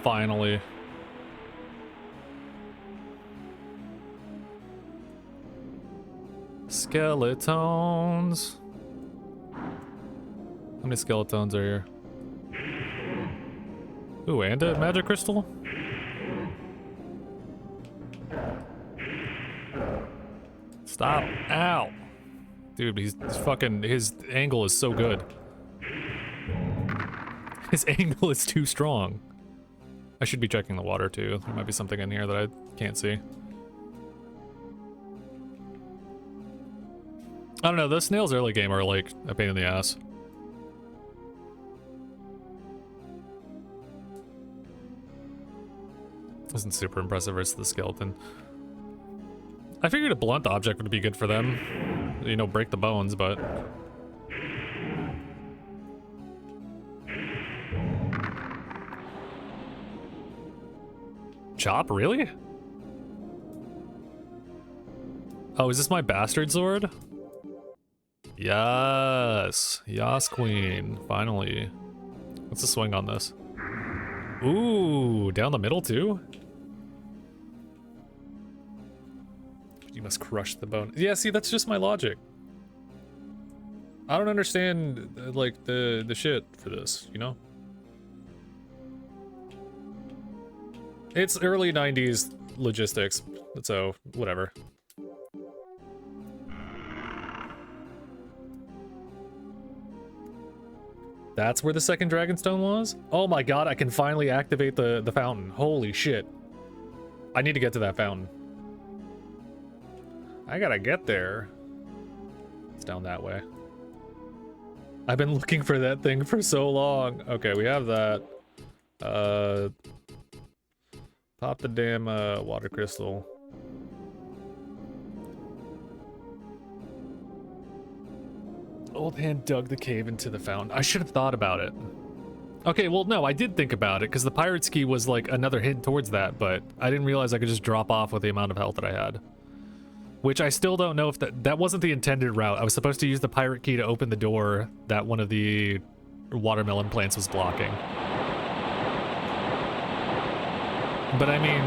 Finally. Skeletons. How many skeletons are here? Ooh, and a magic crystal? Stop. Ow. Dude, he's fucking, his angle is so good. His angle is too strong. I should be checking the water too. There might be something in here that I can't see. I don't know, those snails early game are like a pain in the ass. Isn't super impressive versus the skeleton. I figured a blunt object would be good for them. You know, break the bones, but... Chop, really? Oh, is this my bastard sword? Yes. Yas, queen. Finally. What's the swing on this? Ooh, down the middle too? You must crush the bone. Yeah, see, that's just my logic. I don't understand, like, the shit for this, you know? It's early 90s logistics, so whatever. That's where the second Dragonstone was? Oh my god, I can finally activate the fountain. Holy shit. I need to get to that fountain. I gotta get there. It's down that way. I've been looking for that thing for so long. Okay, we have that. Pop the damn water crystal. Old hand dug the cave into the fountain. I should have thought about it. Okay, well, no, I did think about it, because the Pirate's Key was like another hint towards that, but I didn't realize I could just drop off with the amount of health that I had. Which I still don't know if that wasn't the intended route. I was supposed to use the Pirate Key to open the door that one of the watermelon plants was blocking. But I mean,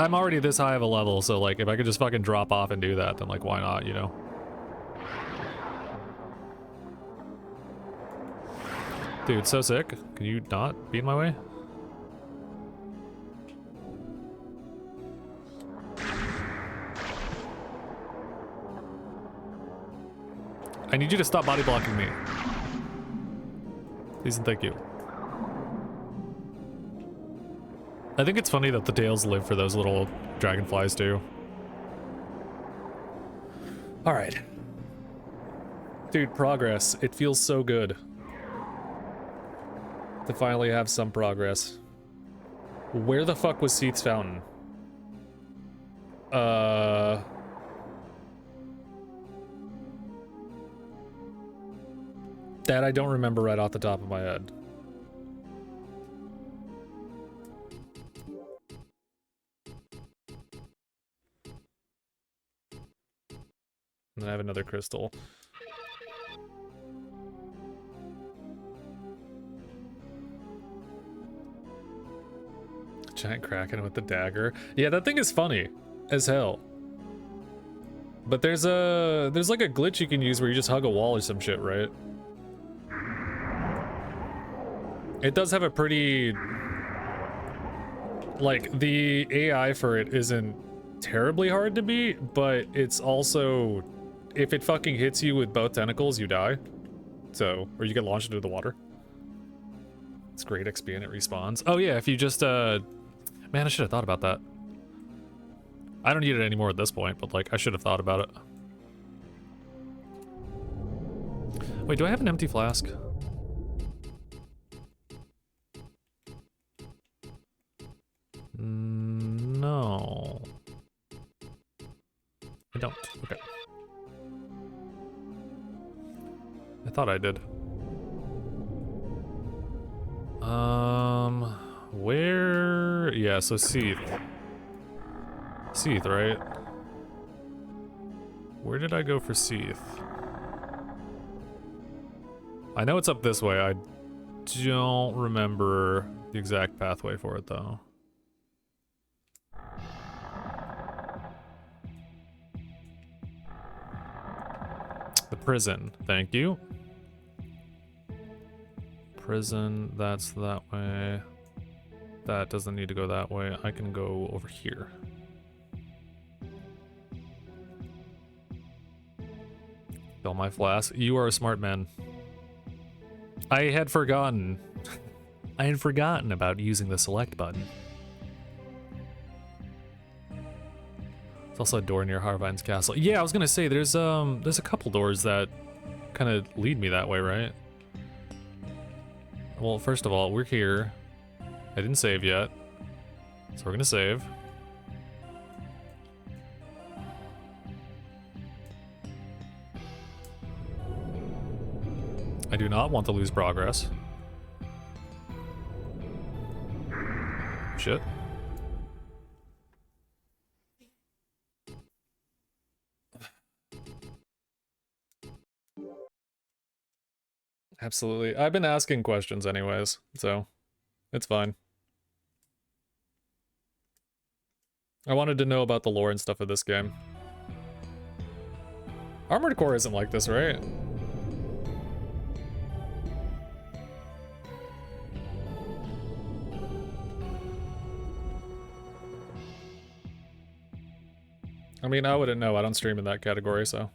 I'm already this high of a level, so like, if I could just fucking drop off and do that, then like, why not, you know? Dude, so sick. Can you not be in my way? I need you to stop body blocking me. Please and thank you. I think it's funny that the tails live for those little dragonflies too. Alright. Dude, progress. It feels so good to finally have some progress. Where the fuck was Seath's fountain? That I don't remember right off the top of my head. And then I have another crystal. Giant kraken with the dagger. Yeah, that thing is funny as hell. But there's like a glitch you can use where you just hug a wall or some shit, right? It does have a pretty, like, the AI for it isn't terribly hard to beat, but it's also, if it fucking hits you with both tentacles, you die. So, or you get launched into the water. It's great XP and it respawns. Oh yeah, if you just, man, I should have thought about that. I don't need it anymore at this point, but like, I should have thought about it. Wait, do I have an empty flask? No. I don't. Okay. I thought I did. Where? Yeah, so Seath. Seath, right? Where did I go for Seath? I know it's up this way. I don't remember the exact pathway for it, though. The prison. Thank you. Prison, that's that way. That doesn't need to go that way. I can go over here. Fill my flask. You are a smart man. I had forgotten. I had forgotten about using the select button. There's also a door near Harvine's castle. Yeah, I was gonna say there's a couple doors that kind of lead me that way, right? Well, first of all, we're here. I didn't save yet, so we're gonna save. I do not want to lose progress. Shit. Absolutely. I've been asking questions anyways, so it's fine. I wanted to know about the lore and stuff of this game. Armored Core isn't like this, right? I mean, I wouldn't know. I don't stream in that category, so.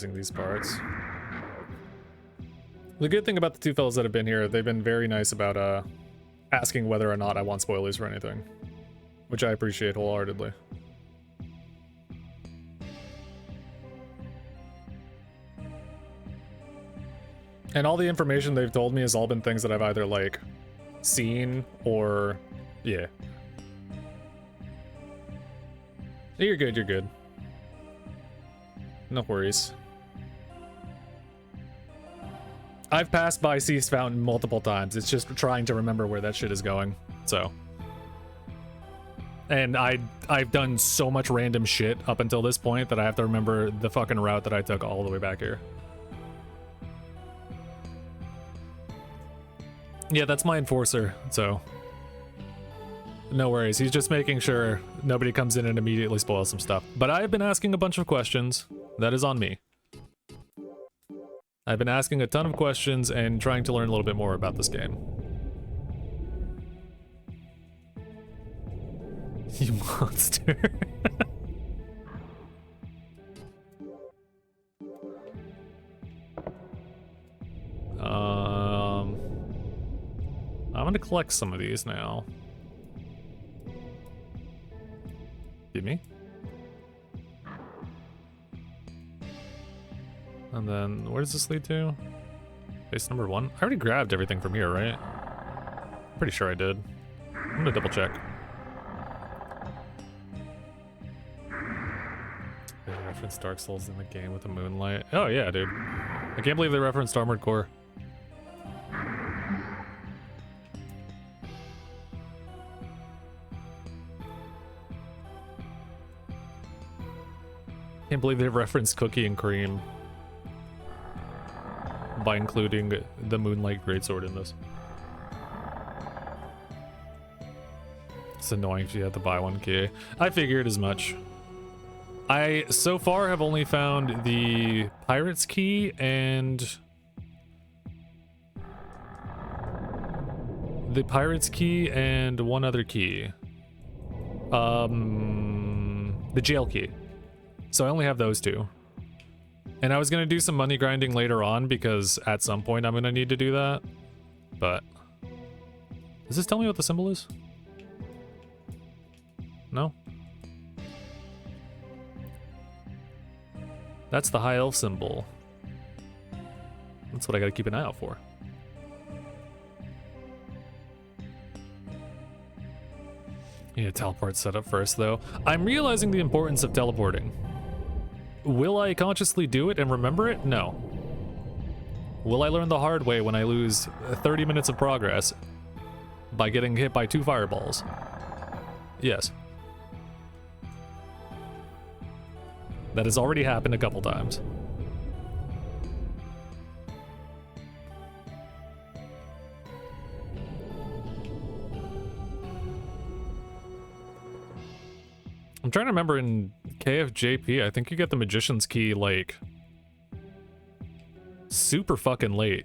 using these parts. The good thing about the two fellas that have been here, they've been very nice about asking whether or not I want spoilers for anything, which I appreciate wholeheartedly. And all the information they've told me has all been things that I've either, like, seen or... yeah. You're good, you're good. No worries. I've passed by Cease Fountain multiple times. It's just trying to remember where that shit is going, so... And I've done so much random shit up until this point that I have to remember the fucking route that I took all the way back here. Yeah, that's my enforcer, so... no worries, he's just making sure nobody comes in and immediately spoils some stuff. But I've been asking a bunch of questions. That is on me. I've been asking a ton of questions and trying to learn a little bit more about this game. You monster. I'm gonna collect some of these now. Give me. And then, where does this lead to? Base number 1? I already grabbed everything from here, right? Pretty sure I did. I'm gonna double check. They referenced Dark Souls in the game with the moonlight. Oh yeah, dude. I can't believe they referenced Armored Core. Can't believe they referenced Cookie and Cream by including the Moonlight Greatsword in this. It's annoying if you have to buy one key. I figured as much. I, so far, have only found the Pirate's Key and... the Pirate's Key and one other key. The Jail Key. So I only have those two. And I was gonna do some money grinding later on because at some point I'm gonna need to do that. But... does this tell me what the symbol is? No? That's the High Elf symbol. That's what I gotta keep an eye out for. You need a teleport setup first, though. I'm realizing the importance of teleporting. Will I consciously do it and remember it? No. Will I learn the hard way when I lose 30 minutes of progress by getting hit by 2 fireballs? Yes. That has already happened a couple times. I'm trying to remember in KFJP, I think you get the Magician's Key, like, super fucking late.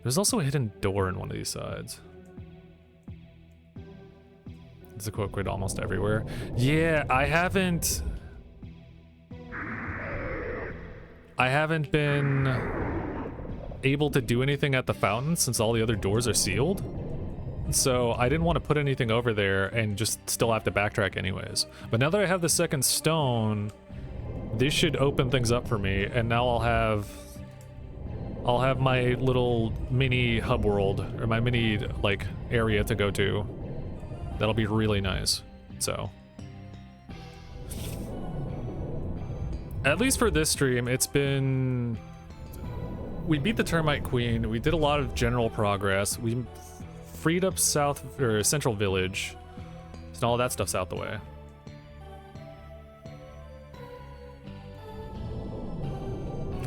There's also a hidden door in one of these sides. It's a quick grid almost everywhere. Yeah, I haven't been able to do anything at the fountain since all the other doors are sealed. So I didn't want to put anything over there and just still have to backtrack anyways. But now that I have the second stone, this should open things up for me, and now I'll have my little mini hub world, or my mini, like, area to go to. That'll be really nice. So at least for this stream, it's been... we beat the Termite Queen, we did a lot of general progress, we freed up South, or Central Village, so all that stuff's out the way.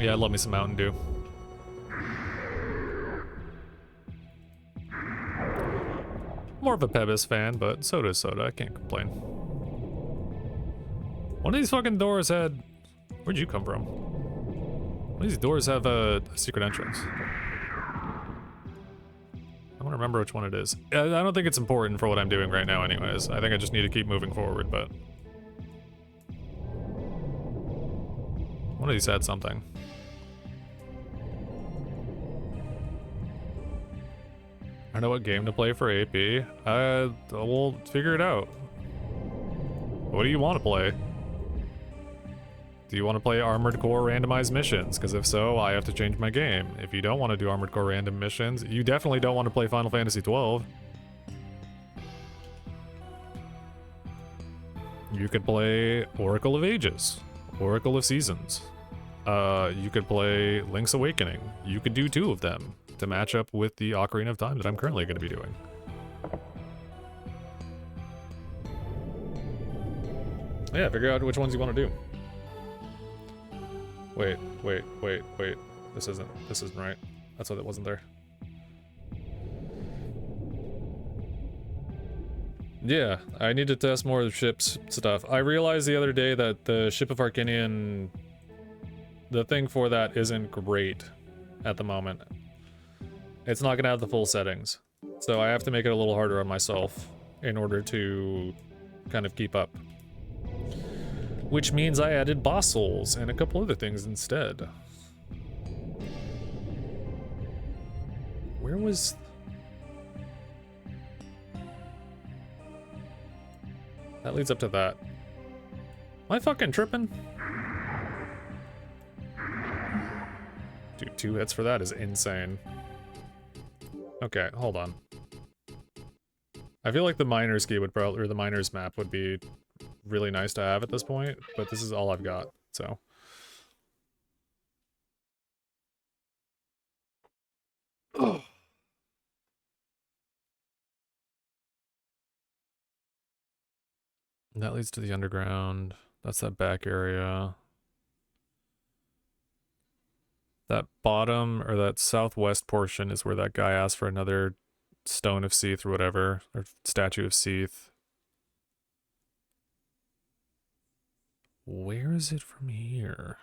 Yeah, I love me some Mountain Dew. More of a Pebis fan, but soda is soda, I can't complain. One of these fucking doors had... where'd you come from? One of these doors have a secret entrance. I don't remember which one it is. I don't think it's important for what I'm doing right now anyways. I think I just need to keep moving forward, but... One of these had something. I don't know what game to play for AP. We'll figure it out. What do you want to play? Do you want to play Armored Core randomized missions? Because if so, I have to change my game. If you don't want to do Armored Core random missions, you definitely don't want to play Final Fantasy XII. You could play Oracle of Ages, Oracle of Seasons. You could play Link's Awakening. You could do 2 of them to match up with the Ocarina of Time that I'm currently going to be doing. Yeah, figure out which ones you want to do. Wait. This isn't right. That's why that wasn't there. Yeah, I need to test more of the ship's stuff. I realized the other day that the Ship of Arcinian, the thing for that isn't great at the moment. It's not gonna have the full settings. So I have to make it a little harder on myself in order to kind of keep up. Which means I added boss souls and a couple other things instead. Where was... That leads up to that. Am I fucking tripping? Dude, 2 hits for that is insane. Okay, hold on. I feel like the miners key would probably, or the miners map would be really nice to have at this point, but this is all I've got, so. Oh. And that leads to the underground. That's that back area. That bottom, or that southwest portion is where that guy asked for another Stone of Seath or whatever, or Statue of Seath. Where is it from here?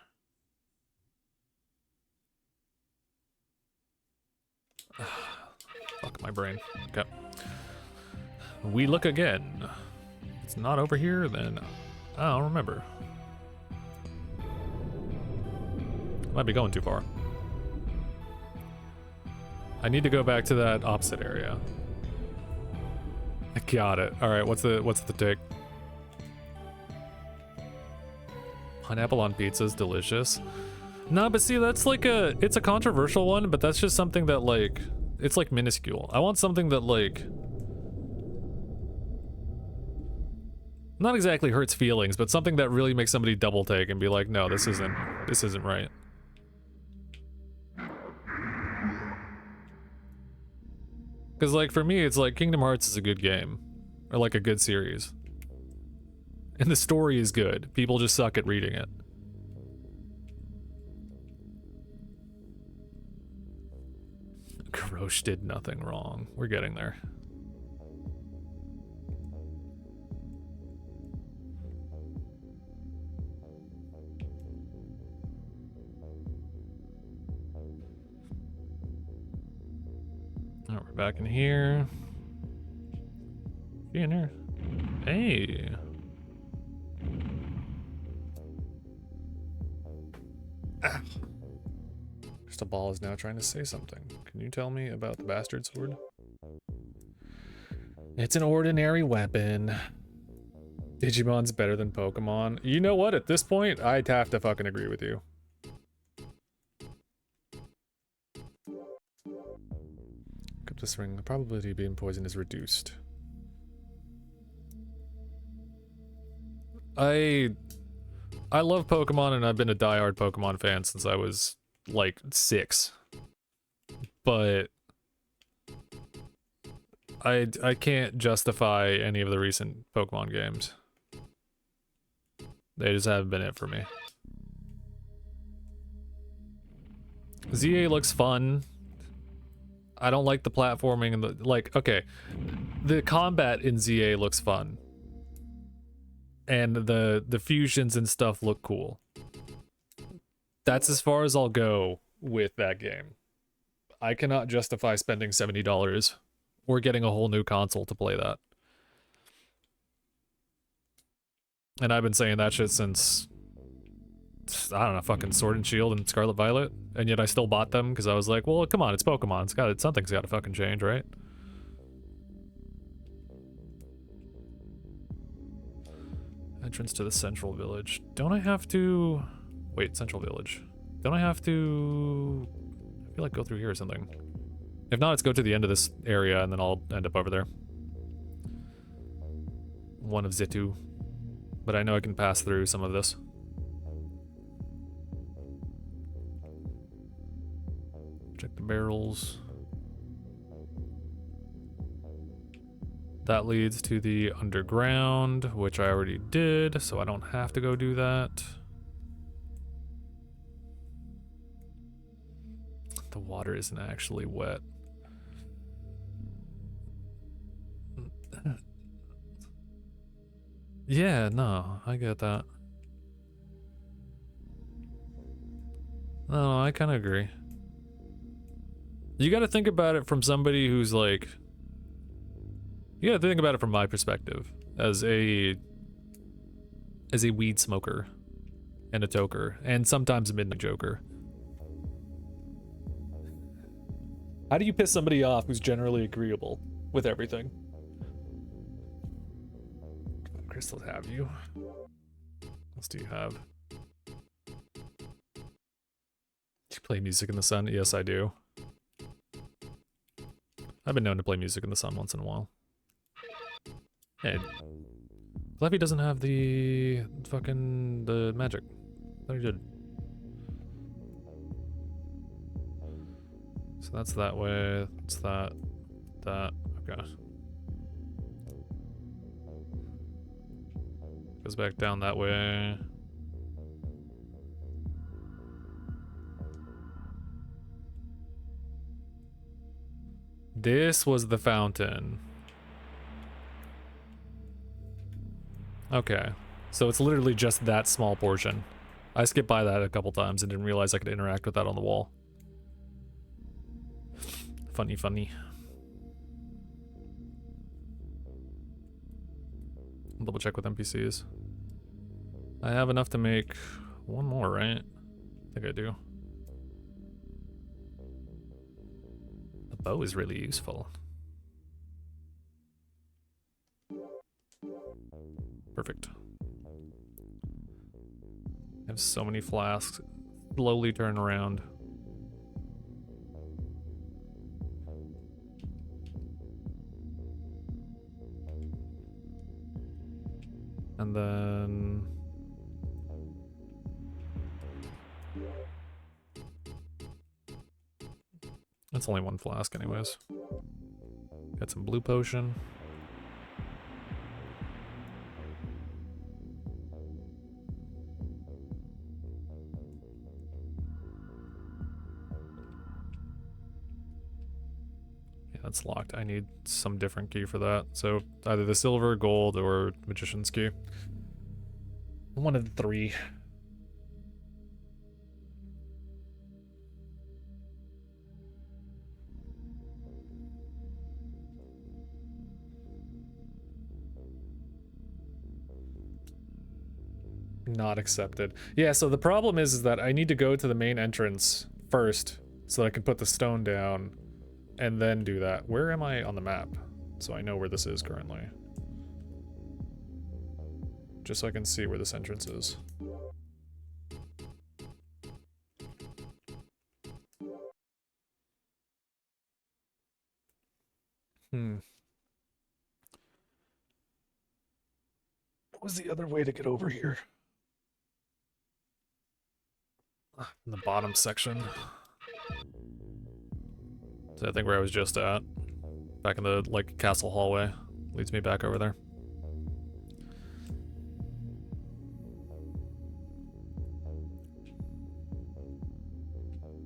Fuck my brain. Okay. We look again. If it's not over here, then I don't remember. Might be going too far. I need to go back to that opposite area. I got it. All right, what's the take? Pineapple on pizza is delicious. No, but see, that's like it's a controversial one, but that's just something that like, it's like minuscule. I want something that like, not exactly hurts feelings, but something that really makes somebody double take and be like, no, this isn't right. Because like for me, it's like Kingdom Hearts is a good game, or like a good series. And the story is good. People just suck at reading it. Karosh did nothing wrong. We're getting there. Alright, we're back in here. Be in here. Hey. Ah. Crystal Ball is now trying to say something. Can you tell me about the bastard sword? It's an ordinary weapon. Digimon's better than Pokemon. You know what? At this point, I'd have to fucking agree with you. This ring, the probability of being poisoned is reduced. I love Pokemon, and I've been a diehard Pokemon fan since I was like 6. But I can't justify any of the recent Pokemon games. They just haven't been it for me. ZA looks fun. I don't like the platforming and the, like, okay, the combat in ZA looks fun. And the fusions and stuff look cool. That's as far as I'll go with that game. I cannot justify spending $70 or getting a whole new console to play that. And I've been saying that shit since I don't know, fucking Sword and Shield and Scarlet Violet, and yet I still bought them because I was like, well, come on, it's Pokemon. Something's got to fucking change, right? Entrance to the Central Village. Don't I have to... Wait, Central Village. Don't I have to... I feel like go through here or something. If not, let's go to the end of this area and then I'll end up over there. One of the two. But I know I can pass through some of this. Check the barrels. That leads to the underground, which I already did, so I don't have to go do that. The water isn't actually wet. Yeah, no, I get that. No, I kind of agree. You gotta think about it from somebody who's like... You gotta think about it from my perspective, as a weed smoker, and a toker, and sometimes a midnight joker. How do you piss somebody off who's generally agreeable with everything? Crystals have you. What else do you have? Do you play music in the sun? Yes, I do. I've been known to play music in the sun once in a while. Hey. Fluffy doesn't have the magic. I thought he did. So that's that way. It's that. Okay. Goes back down that way. This was the fountain. Okay. So it's literally just that small portion. I skipped by that a couple times and didn't realize I could interact with that on the wall. Funny, funny. Double check with NPCs. I have enough to make one more, right? I think I do. The bow is really useful. Perfect. I have so many flasks. Slowly turn around. And then... That's only one flask anyways. Got some blue potion. Yeah, that's locked. I need some different key for that. So either the silver, gold, or magician's key. One of the three. Not accepted. Yeah, so the problem is that I need to go to the main entrance first so that I can put the stone down and then do that. Where am I on the map? So I know where this is currently. Just so I can see where this entrance is. What was the other way to get over here? In the bottom section. So I think where I was just at. Back in the, like, castle hallway. Leads me back over there.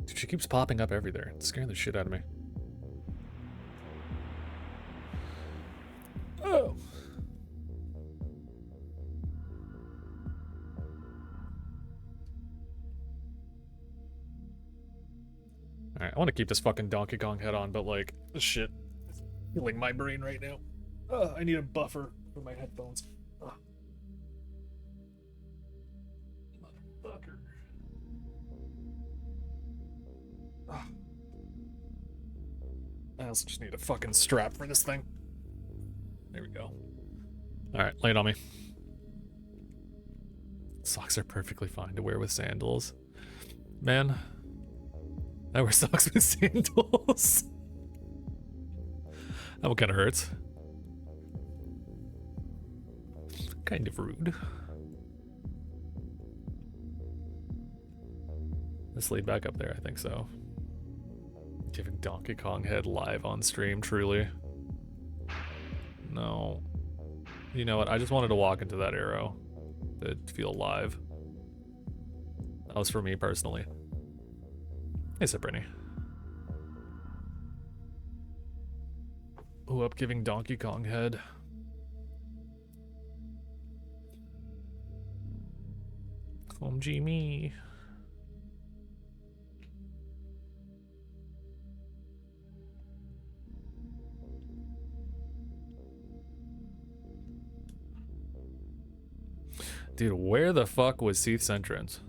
Dude, she keeps popping up everywhere. It's scaring the shit out of me. Oh! Alright, I want to keep this fucking Donkey Kong head on, but like, this shit is killing my brain right now. I need a buffer for my headphones. Motherfucker. also just need a fucking strap for this thing. There we go. Alright, lay it on me. Socks are perfectly fine to wear with sandals. Man, I wear socks with sandals. That one kind of hurts. Kind of rude. Let's lead back up there, I think so. Giving Donkey Kong head live on stream, truly. No. You know what, I just wanted to walk into that arrow to feel live. That was for me personally. Hey, Sabrina. Oh, up giving Donkey Kong head. Jimmy. Dude, where the fuck was Seath's entrance?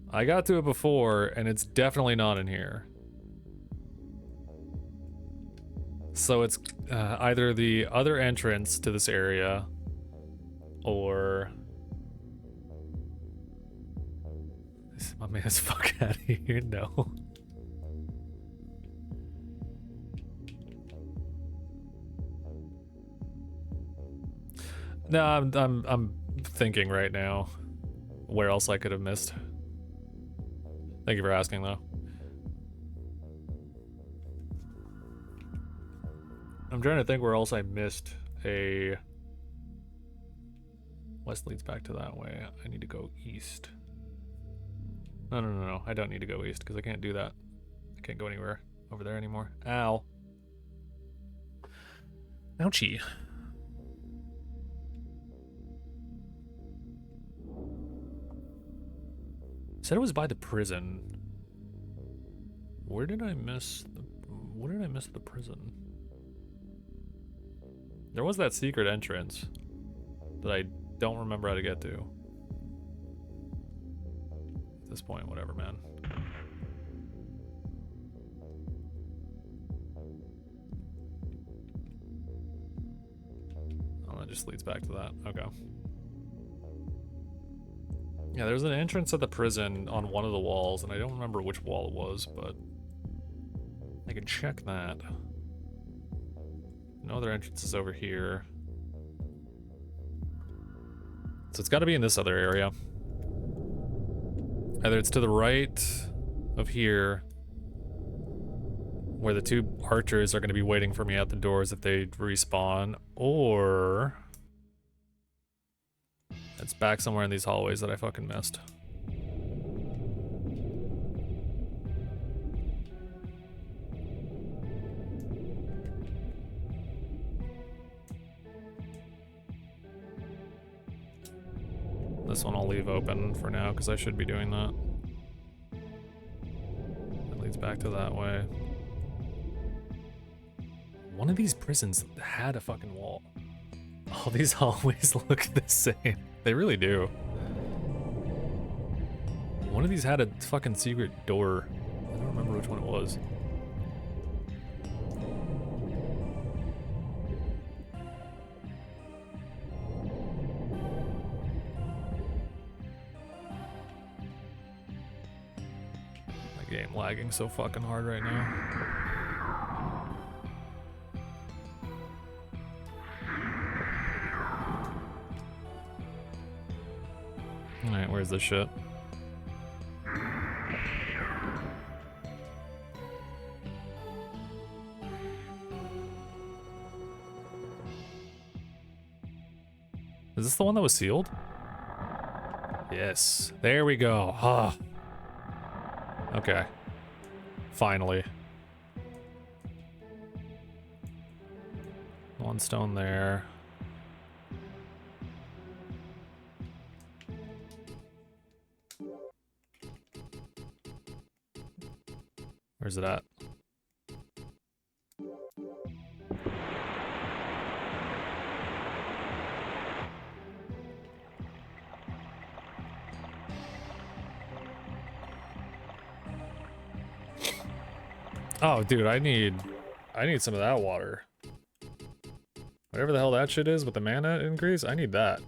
I got to it before, and it's definitely not in here. So it's either the other entrance to this area, or... My man's fuck out of here, no. No, I'm thinking right now where else I could have missed. Thank you for asking, though. I'm trying to think where else I missed a... West leads back to that way. I need to go east. No. I don't need to go east because I can't do that. I can't go anywhere over there anymore. Ow. Ouchie. Said it was by the prison. Where did I miss the... Where did I miss the prison? There was that secret entrance that I don't remember how to get to. At this point, whatever, man. Oh, that just leads back to that. Okay. Yeah, there's an entrance at the prison on one of the walls, and I don't remember which wall it was, but I can check that. No other entrances over here. So it's got to be in this other area. Either it's to the right of here, where the two archers are going to be waiting for me at the doors if they respawn, or... it's back somewhere in these hallways that I fucking missed. This one I'll leave open for now because I should be doing that. It leads back to that way. One of these prisons had a fucking wall. All these hallways look the same. They really do. One of these had a fucking secret door. I don't remember which one it was. My game lagging so fucking hard right now. Alright, where's this shit? Is this the one that was sealed? Yes. There we go. Ah. Okay. Finally. One stone there. Where's it at? Oh, dude, I need some of that water. Whatever the hell that shit is with the mana increase, I need that.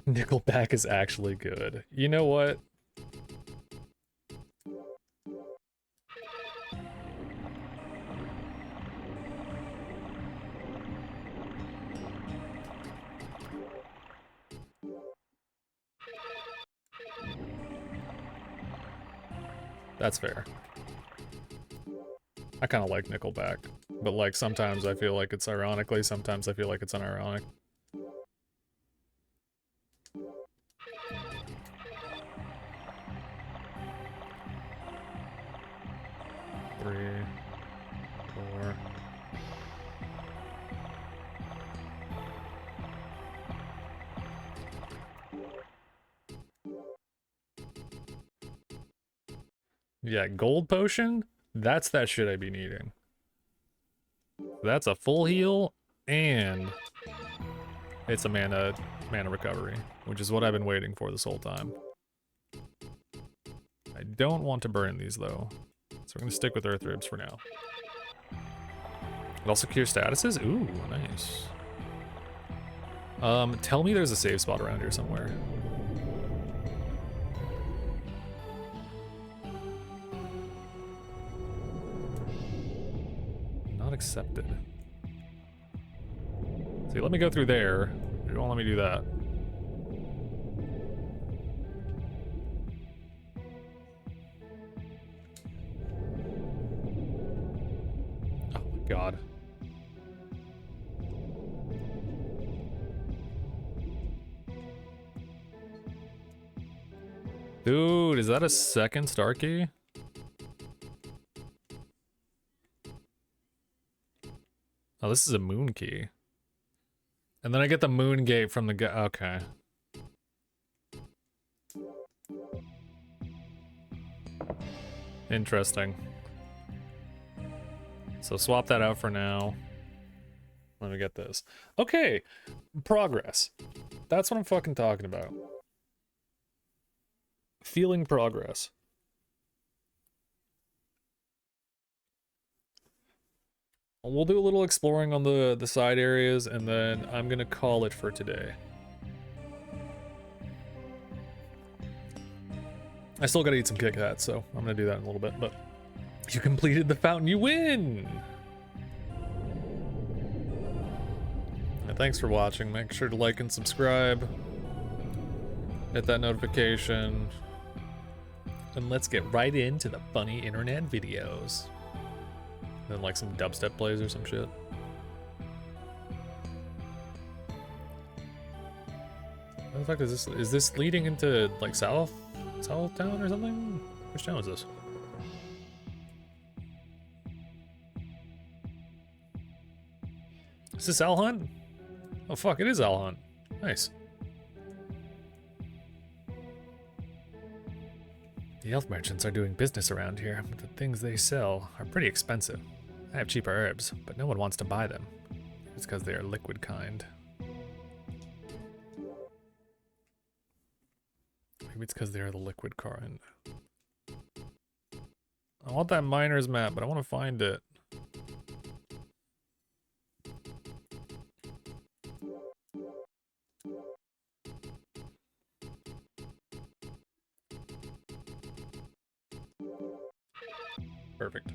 Nickelback is actually good. You know what? That's fair. I kind of like Nickelback, but like sometimes I feel like it's ironically, sometimes I feel like it's unironic. Three, four. Yeah, gold potion? That's that shit I be needing. That's a full heal, and it's a mana recovery, which is what I've been waiting for this whole time. I don't want to burn these though, so we're gonna stick with Earth Ribs for now. It also cures statuses? Ooh, nice. Tell me there's a save spot around here somewhere. Not accepted. See, let me go through there. You won't let me do that. Oh my god. Dude, is that a second star key? Oh, this is a moon key. And then I get the moon gate from the guy. Okay. Interesting. So swap that out for now. Let me get this. Okay. Progress. That's what I'm fucking talking about. Feeling progress. We'll do a little exploring on the side areas, and then I'm gonna call it for today. I still gotta eat some Kit Kats, so I'm gonna do that in a little bit, but you completed the fountain, you win! And thanks for watching. Make sure to like and subscribe. Hit that notification. And let's get right into the funny internet videos. Then like some dubstep plays or some shit. What the fuck is this? Is this leading into like South Town or something? Which town is this? Is this Owl Hunt? Oh fuck, it is Owl Hunt. Nice. The elf merchants are doing business around here, but the things they sell are pretty expensive. I have cheaper herbs, but no one wants to buy them. It's because they are liquid kind. Maybe it's because they are the liquid kind. I want that miner's map, but I want to find it. Perfect.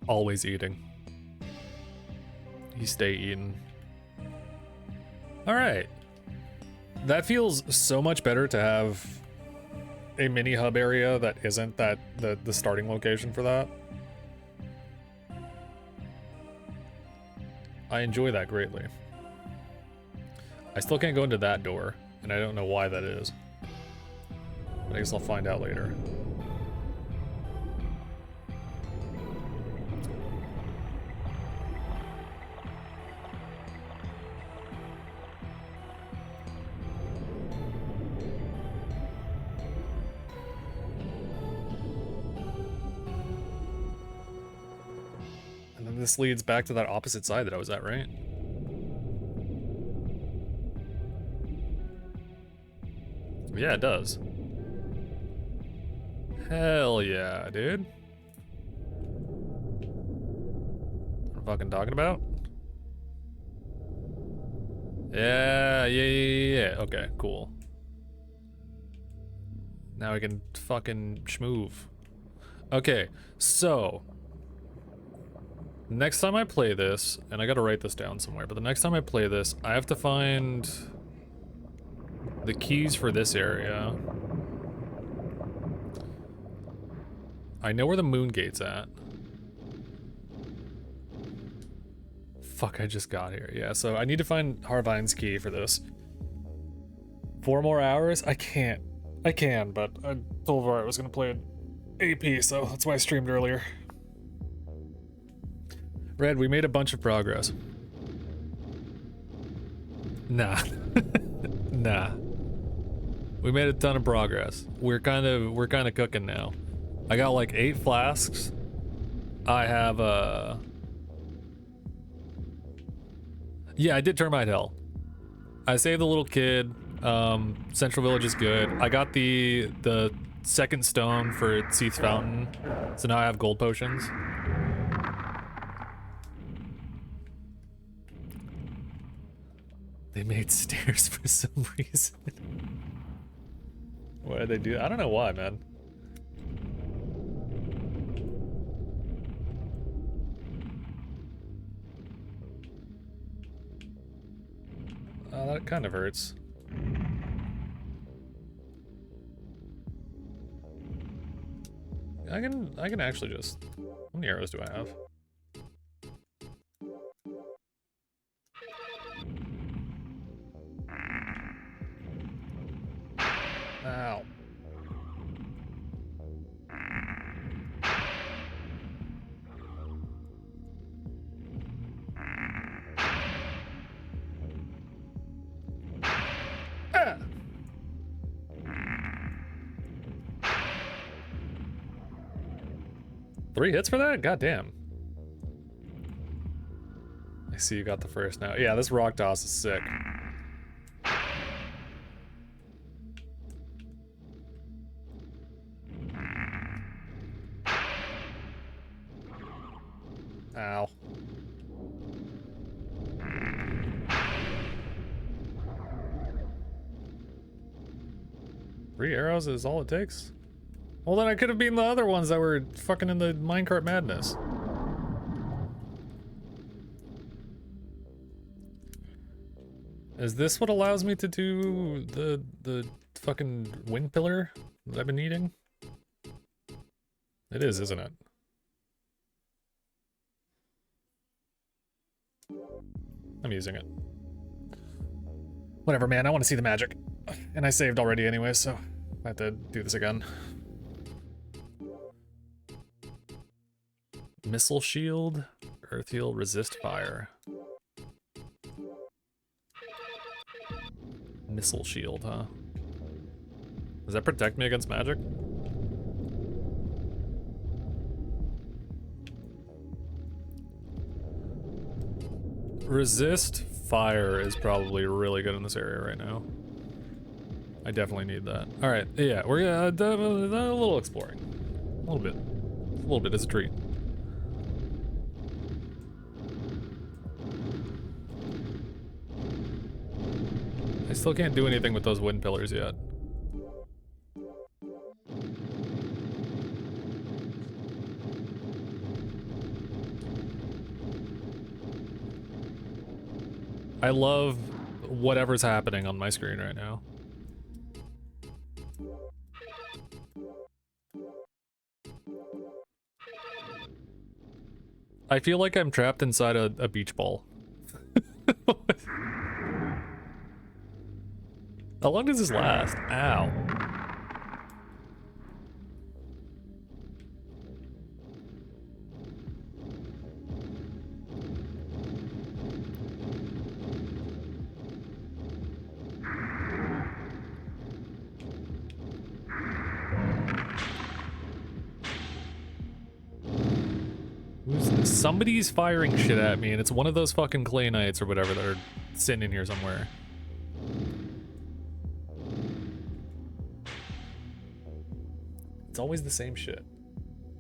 Always eating. You stay eating. Alright. That feels so much better to have a mini hub area that isn't that the starting location for that. I enjoy that greatly. I still can't go into that door, and I don't know why that is. But I guess I'll find out later. This leads back to that opposite side that I was at, right? Yeah, it does. Hell yeah, dude. What I'm fucking talking about? Yeah. Okay, cool. Now we can fucking schmoove. Okay, so next time I play this, and I gotta write this down somewhere, but the next time I play this, I have to find the keys for this area. I know where the moon gate's at. Fuck, I just got here. Yeah, so I need to find Harvine's key for this. 4 more hours? I can't. I can, but I told her I was gonna play an AP, so that's why I streamed earlier. Red, we made a bunch of progress. Nah. Nah. We made a ton of progress. We're kind of cooking now. I got like 8 flasks. I have yeah, I did termite hell. I saved the little kid. Central Village is good. I got the second stone for Seath's Fountain, so now I have gold potions. They made stairs for some reason. Why did they do that? I don't know why, man. That kind of hurts. I can actually just... How many arrows do I have? Ow. Ah! 3 hits for that? God damn. I see you got the first now. Yeah, this rock toss is sick. Ow. Three arrows is all it takes? Well, then I could have been the other ones that were fucking in the minecart madness. Is this what allows me to do the fucking wind pillar that I've been needing? It is, isn't it? I'm using it. Whatever, man, I want to see the magic. And I saved already anyway, so I have to do this again. Missile shield, earth heal, resist fire. Missile shield, huh? Does that protect me against magic? Resist fire is probably really good in this area right now. I definitely need that. All right, yeah, we're gonna do a little exploring. A little bit as a treat. I still can't do anything with those wind pillars yet. I love whatever's happening on my screen right now. I feel like I'm trapped inside a beach ball. How long does this last? Ow. Somebody's firing shit at me, and it's one of those fucking clay knights or whatever that are sitting in here somewhere. always the same shit.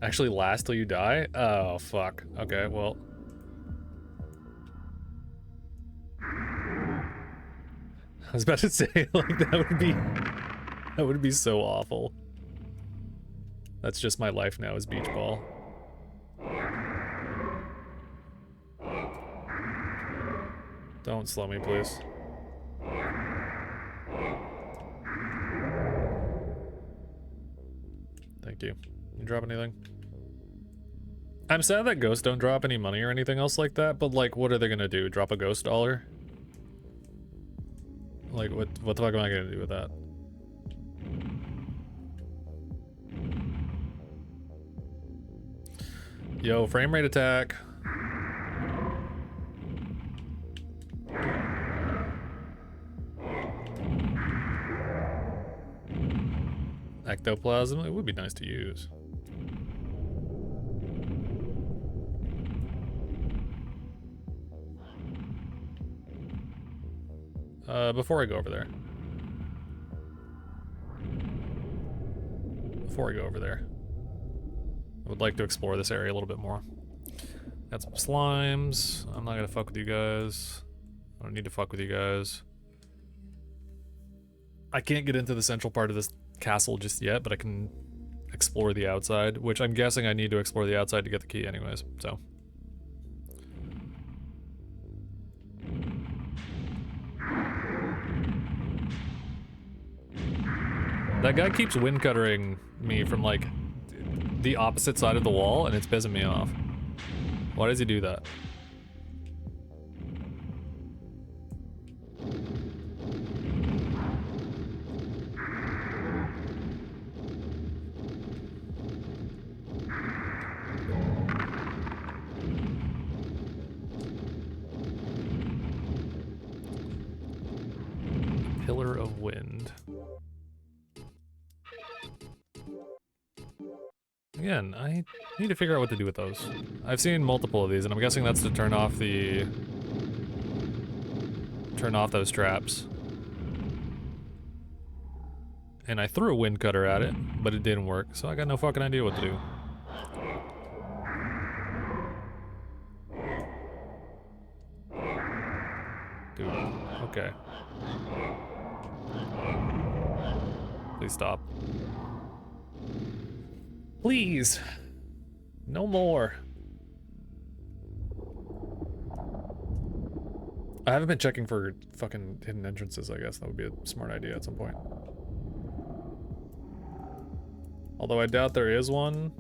Actually last till you die? Oh, fuck. Okay, well. I was about to say, like, that would be so awful. That's just my life now is beach ball. Don't slow me, please. Thank you. You drop anything? I'm sad that ghosts don't drop any money or anything else like that, but like, what are they gonna do? Drop a ghost dollar? Like, what the fuck am I gonna do with that? Yo, frame rate attack. Ectoplasm, it would be nice to use. Before I go over there. I would like to explore this area a little bit more. Got some slimes. I'm not gonna fuck with you guys. I don't need to fuck with you guys. I can't get into the central part of this castle just yet, but I can explore the outside, which I'm guessing I need to explore the outside to get the key anyways, so. That guy keeps wind-cuttering me from, like, the opposite side of the wall, and it's pissing me off. Why does he do that? Pillar of wind. Again, I need to figure out what to do with those. I've seen multiple of these, and I'm guessing that's to turn off those traps. And I threw a wind cutter at it, but it didn't work, so I got no fucking idea what to do. Dude, okay. Please stop. Please! No more. I haven't been checking for fucking hidden entrances, I guess. That would be a smart idea at some point. Although I doubt there is one.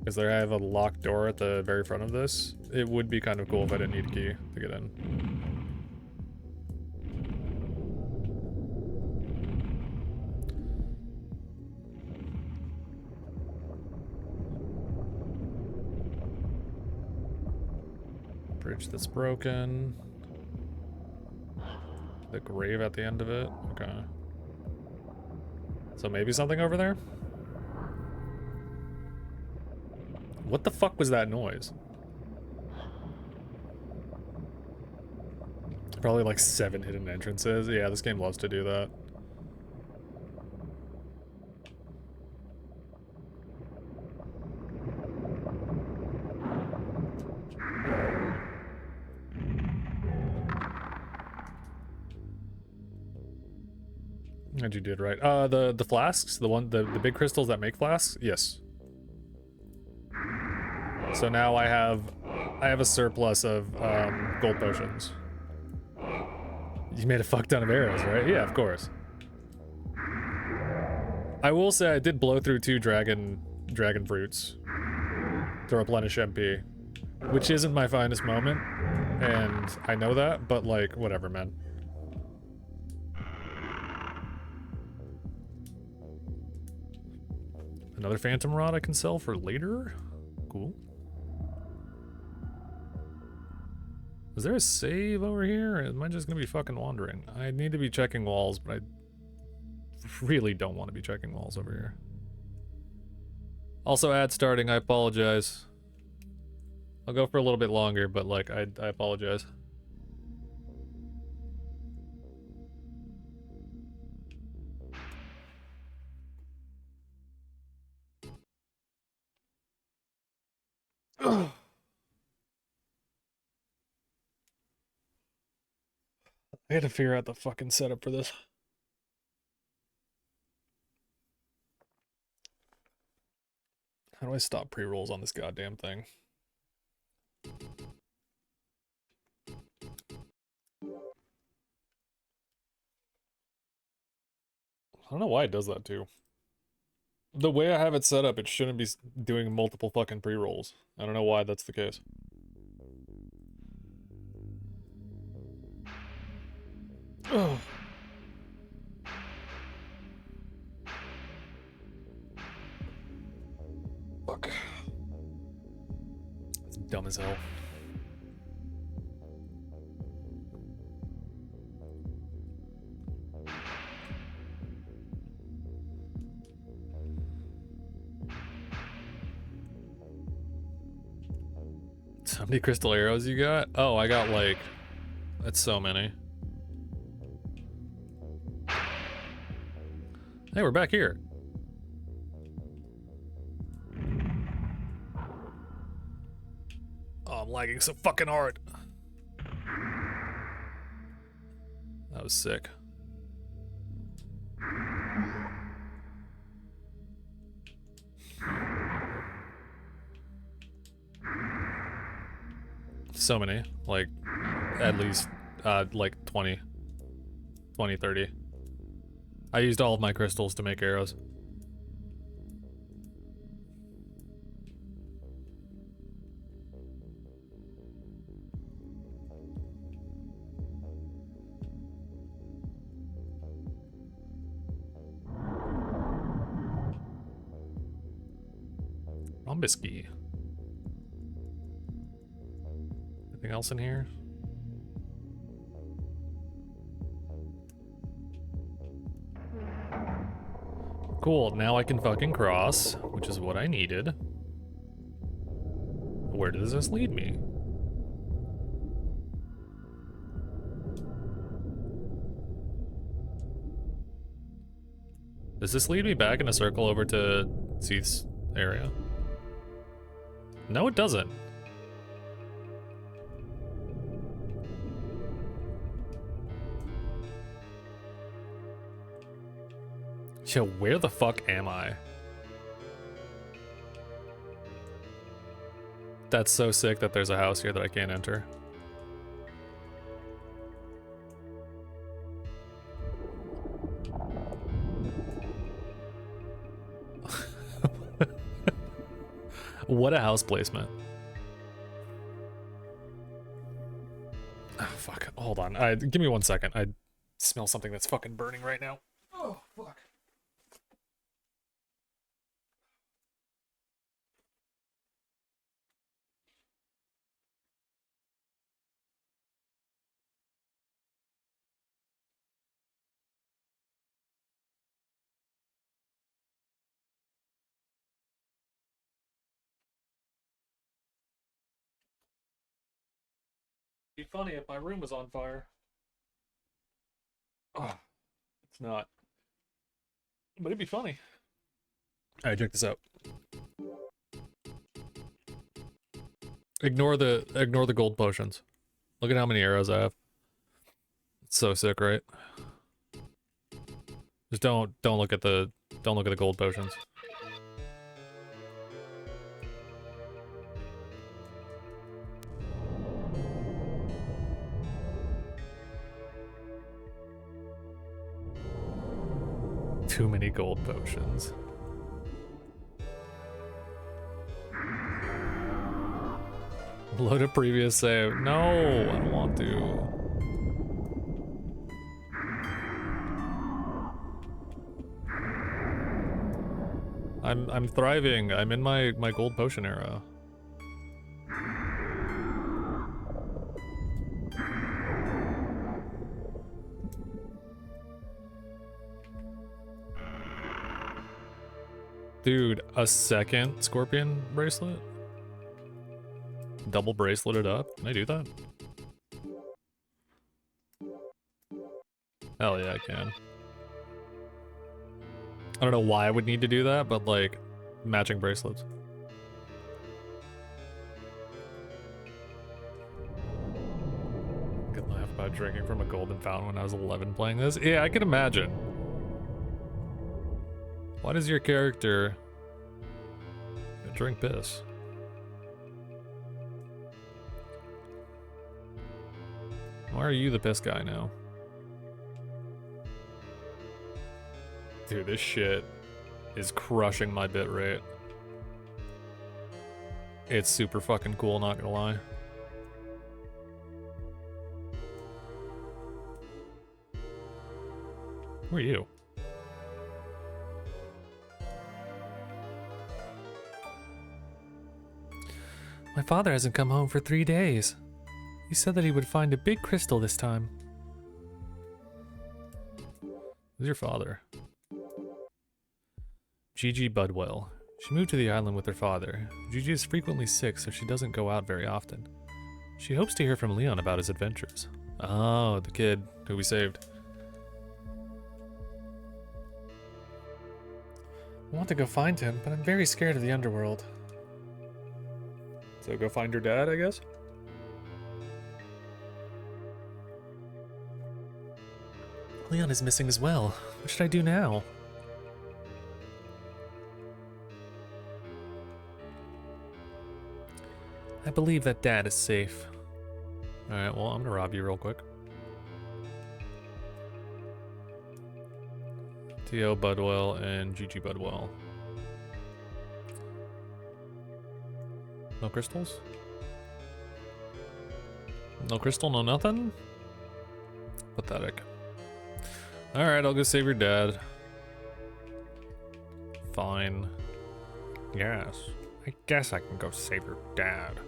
Because I have a locked door at the very front of this. It would be kind of cool if I didn't need a key to get in. Bridge that's broken. The grave at the end of it. Okay. So maybe something over there? What the fuck was that noise? Probably like 7 hidden entrances. Yeah, this game loves to do that. And you did right. The flasks, the big crystals that make flasks? Yes. So now I have a surplus of gold potions. You made a fuck ton of arrows, right? Yeah, of course. I will say I did blow through 2 dragon fruits to replenish MP, which isn't my finest moment, and I know that, but like, whatever, man. Another phantom rod I can sell for later? Cool. Is there a save over here? Or am I just gonna be fucking wandering? I need to be checking walls, but I really don't want to be checking walls over here. Also, ad starting, I apologize. I'll go for a little bit longer, but like, I apologize. I had to figure out the fucking setup for this. How do I stop pre-rolls on this goddamn thing? I don't know why it does that too. The way I have it set up, it shouldn't be doing multiple fucking pre-rolls. I don't know why that's the case. Ugh. Fuck. It's dumb as hell. How many crystal arrows you got? Oh, I got like... That's so many. Hey, we're back here. Oh, I'm lagging so fucking hard. That was sick. So many, like, at least, like 20, 30. I used all of my crystals to make arrows. Rombisky. Anything else in here? Cool, now I can fucking cross, which is what I needed. Where does this lead me? Does this lead me back in a circle over to Seath's area? No, it doesn't. Yo, where the fuck am I? That's so sick that there's a house here that I can't enter. What a house placement. Oh, fuck. Hold on. Give me 1 second. I smell something that's fucking burning right now. Oh, fuck. Be funny if my room was on fire. Oh, it's not. But it'd be funny. Alright, check this out. Ignore the gold potions. Look at how many arrows I have. It's so sick, right? Just don't look at the gold potions. Too many gold potions. Load a previous save. No, I don't want to. I'm thriving. I'm in my gold potion era. Dude, a second scorpion bracelet? Double braceleted up? Can I do that? Hell yeah, I can. I don't know why I would need to do that, but like, matching bracelets. about drinking from a golden fountain when I was 11 playing this. Yeah, I can imagine. Why does your character drink piss? Why are you the piss guy now? Dude, this shit is crushing my bit rate. It's super fucking cool, not gonna lie. Who are you? My father hasn't come home for 3 days. He said that he would find a big crystal this time. Who's your father? Gigi Budwell. She moved to the island with her father. Gigi is frequently sick, so she doesn't go out very often. She hopes to hear from Leon about his adventures. Oh, the kid who we saved. I want to go find him, but I'm very scared of the underworld. So go find your dad, I guess? Leon is missing as well. What should I do now? I believe that Dad is safe. Alright, well, I'm gonna rob you real quick. T.O. Budwell and Gigi Budwell. No crystals? No crystal, no nothing? Pathetic. Alright, I'll go save your dad. Fine. Yes. I guess I can go save your dad.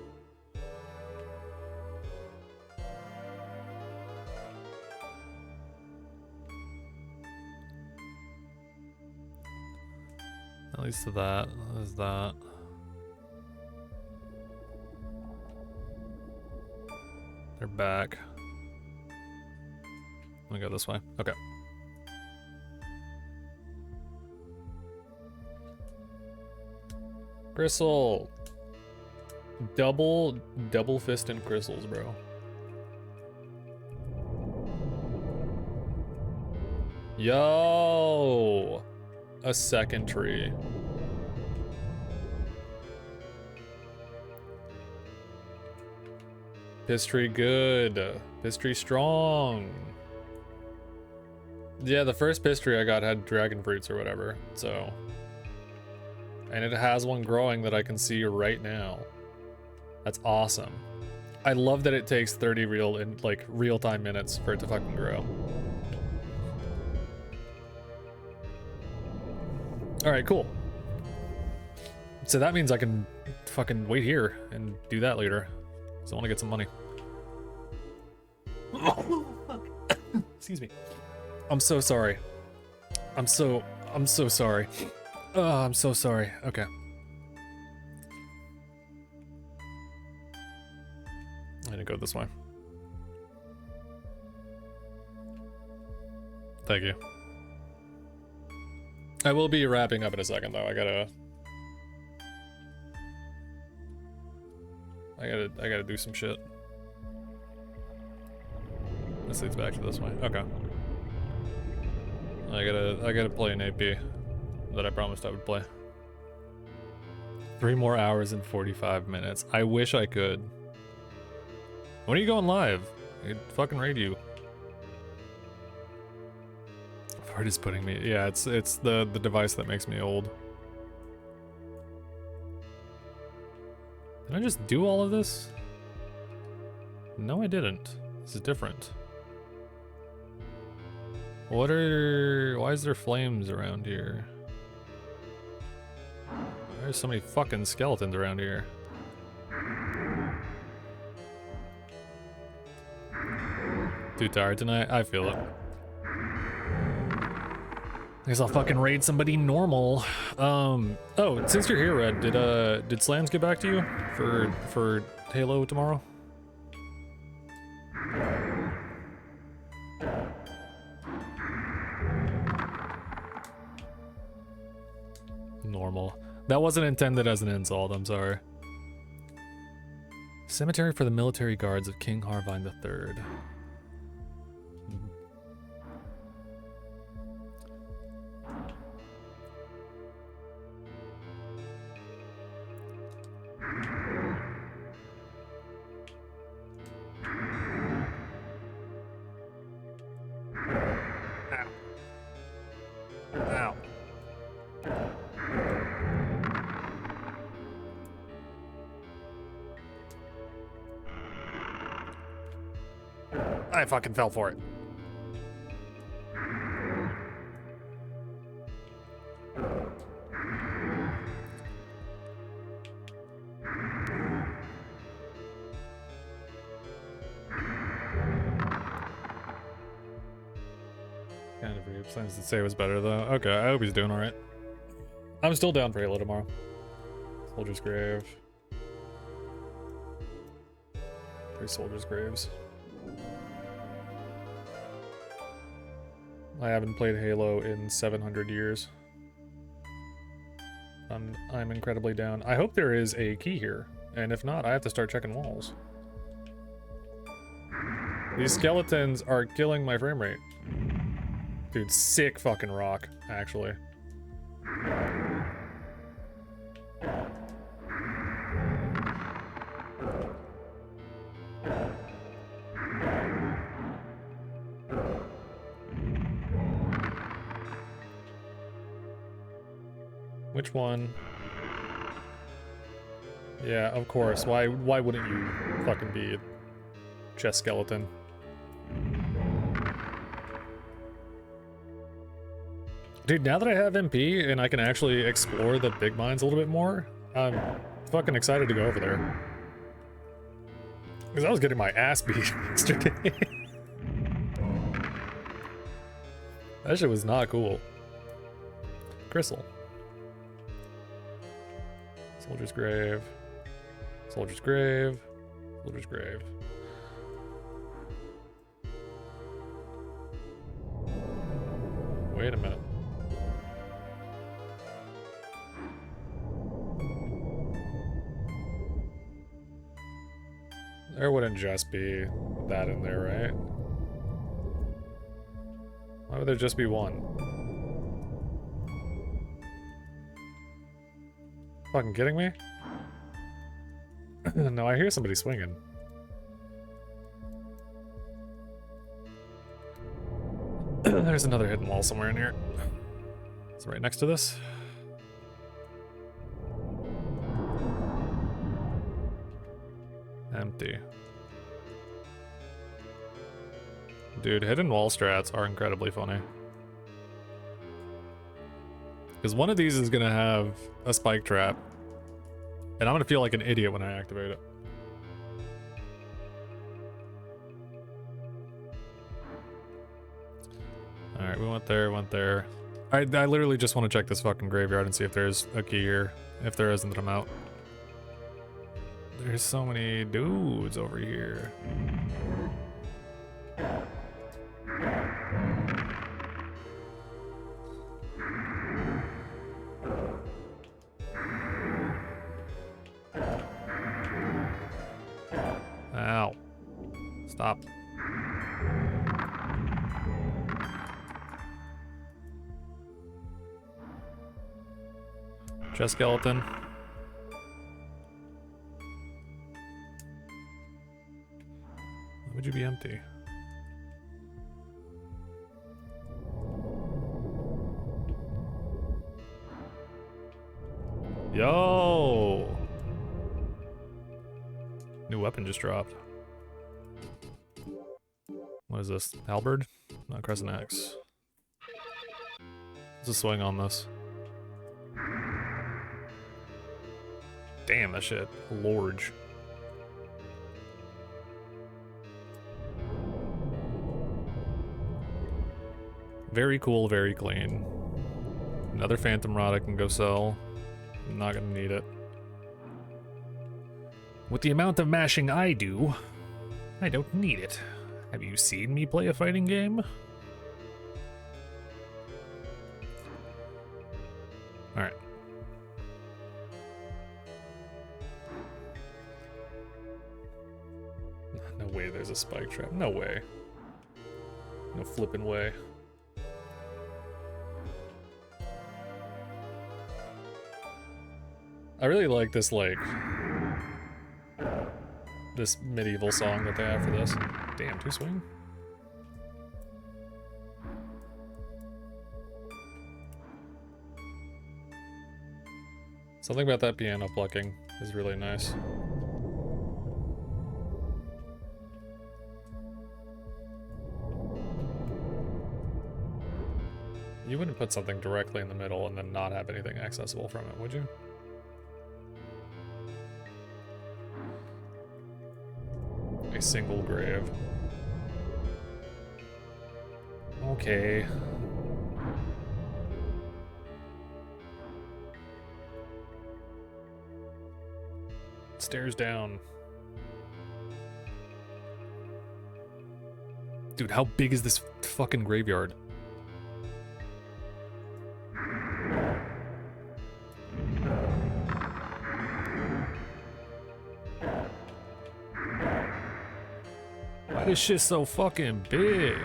At least to that. There's that. They're back. Let me go this way. Okay. Crystal. Double fisting crystals, bro. Yo! A second tree. Piss tree good. Piss tree strong. Yeah, the first piss tree I got had dragon fruits or whatever, so. And it has one growing that I can see right now. That's awesome. I love that it takes 30 real-time minutes for it to fucking grow. Alright, cool. So that means I can fucking wait here and do that later. So I want to get some money. Oh, fuck. Excuse me. I'm so sorry. I'm so sorry. Oh, I'm so sorry. Okay. I'm gonna go this way. Thank you. I will be wrapping up in a second though. I gotta do some shit. This leads back to this way. Okay. I gotta play an AP that I promised I would play. 3 more hours and 45 minutes. I wish I could. When are you going live? I'd fucking raid you. Fart is putting me. Yeah, it's the device that makes me old. Did I just do all of this? No, I didn't. This is different. Why is there flames around here? There's so many fucking skeletons around here. Too tired tonight? I feel it. I guess I'll fucking raid somebody normal. Oh, since you're here, Red, did Slams get back to you for Halo tomorrow? Normal. That wasn't intended as an insult, I'm sorry. Cemetery for the military guards of King Harvine III. Ow. I fucking fell for it. Kind of weird. Plans to say it was better though. Okay, I hope he's doing alright. I'm still down for Halo tomorrow. Soldier's Grave. 3 Soldiers' Graves. I haven't played Halo in 700 years. I'm incredibly down. I hope there is a key here, and if not, I have to start checking walls. These skeletons are killing my frame rate. Dude, sick fucking rock, actually. Which one? Yeah, of course. Why wouldn't you fucking be a chest skeleton? Dude, now that I have MP and I can actually explore the big mines a little bit more, I'm fucking excited to go over there. Because I was getting my ass beat yesterday. That shit was not cool. Crystal. Soldier's Grave. Soldier's Grave. Soldier's Grave. Wait a minute. There wouldn't just be that in there, right? Why would there just be one? Fucking kidding me? No, I hear somebody swinging. There's another hidden wall somewhere in here. It's right next to this. Empty. Dude, hidden wall strats are incredibly funny. Because one of these is gonna have a spike trap, and I'm gonna feel like an idiot when I activate it. Alright, we went there, went there. I literally just want to check this fucking graveyard and see if there's a key here. If there isn't, then I'm out. There's so many dudes over here. Ow. Stop. Chest skeleton. Why would you be empty? Yo! New weapon just dropped. What is this? Halberd? Not Crescent Axe. Let's just swing on this. Damn, that shit. Large. Very cool, very clean. Another Phantom Rod I can go sell. I'm not gonna need it. With the amount of mashing I do, I don't need it. Have you seen me play a fighting game? Alright. No way there's a spike trap. No way. No flippin' way. I really like this, like, this medieval song that they have for this. Damn, 2 swing? Something about that piano plucking is really nice. You wouldn't put something directly in the middle and then not have anything accessible from it, would you? A single grave. Okay. Stairs down. Dude, how big is this fucking graveyard? Why this shit so fucking big?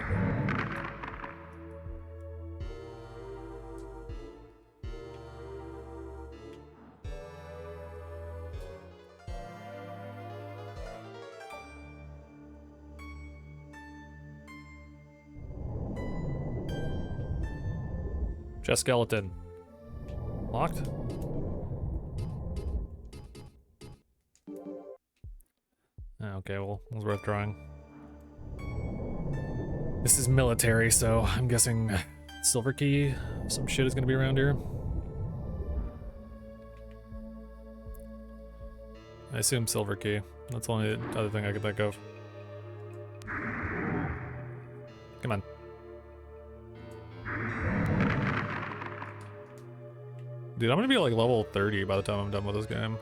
Chest skeleton. Locked? Okay, well, it was worth trying. This is military, so I'm guessing silver key, some shit is gonna be around here. I assume silver key. That's the only other thing I could think of. Come on. Dude, I'm gonna be like level 30 by the time I'm done with this game.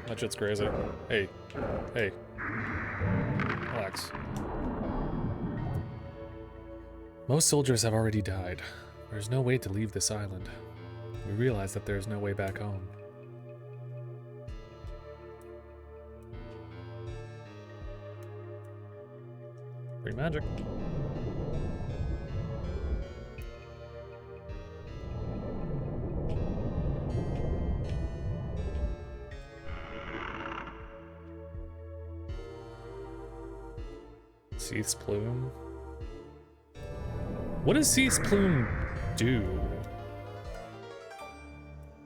That shit's crazy. Hey. Hey. Relax. Most soldiers have already died. There's no way to leave this island. We realize that there's no way back home. Free magic. Seath's Plume. What does Seath's Plume do?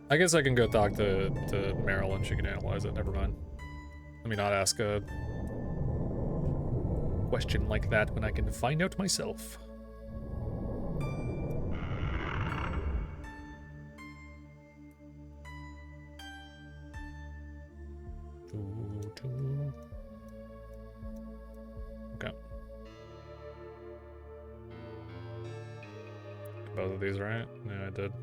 I guess I can go talk to Meryl and she can analyze it. Never mind. Let me not ask a question like that when I can find out myself. Okay. Both of these, right? Yeah, I did.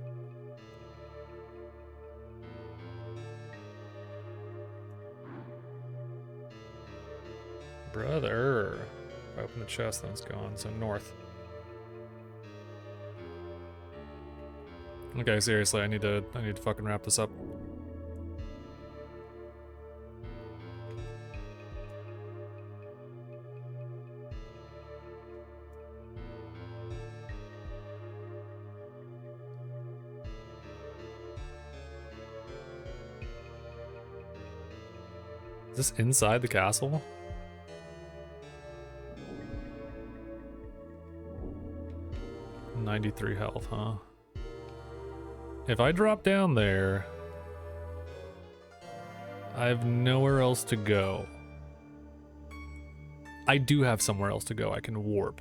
Brother. If I open the chest, then it's gone. So north. Okay, seriously, I need to fucking wrap this up. Is this inside the castle? $93 health, huh? If I drop down there, I have nowhere else to go. I do have somewhere else to go. I can warp.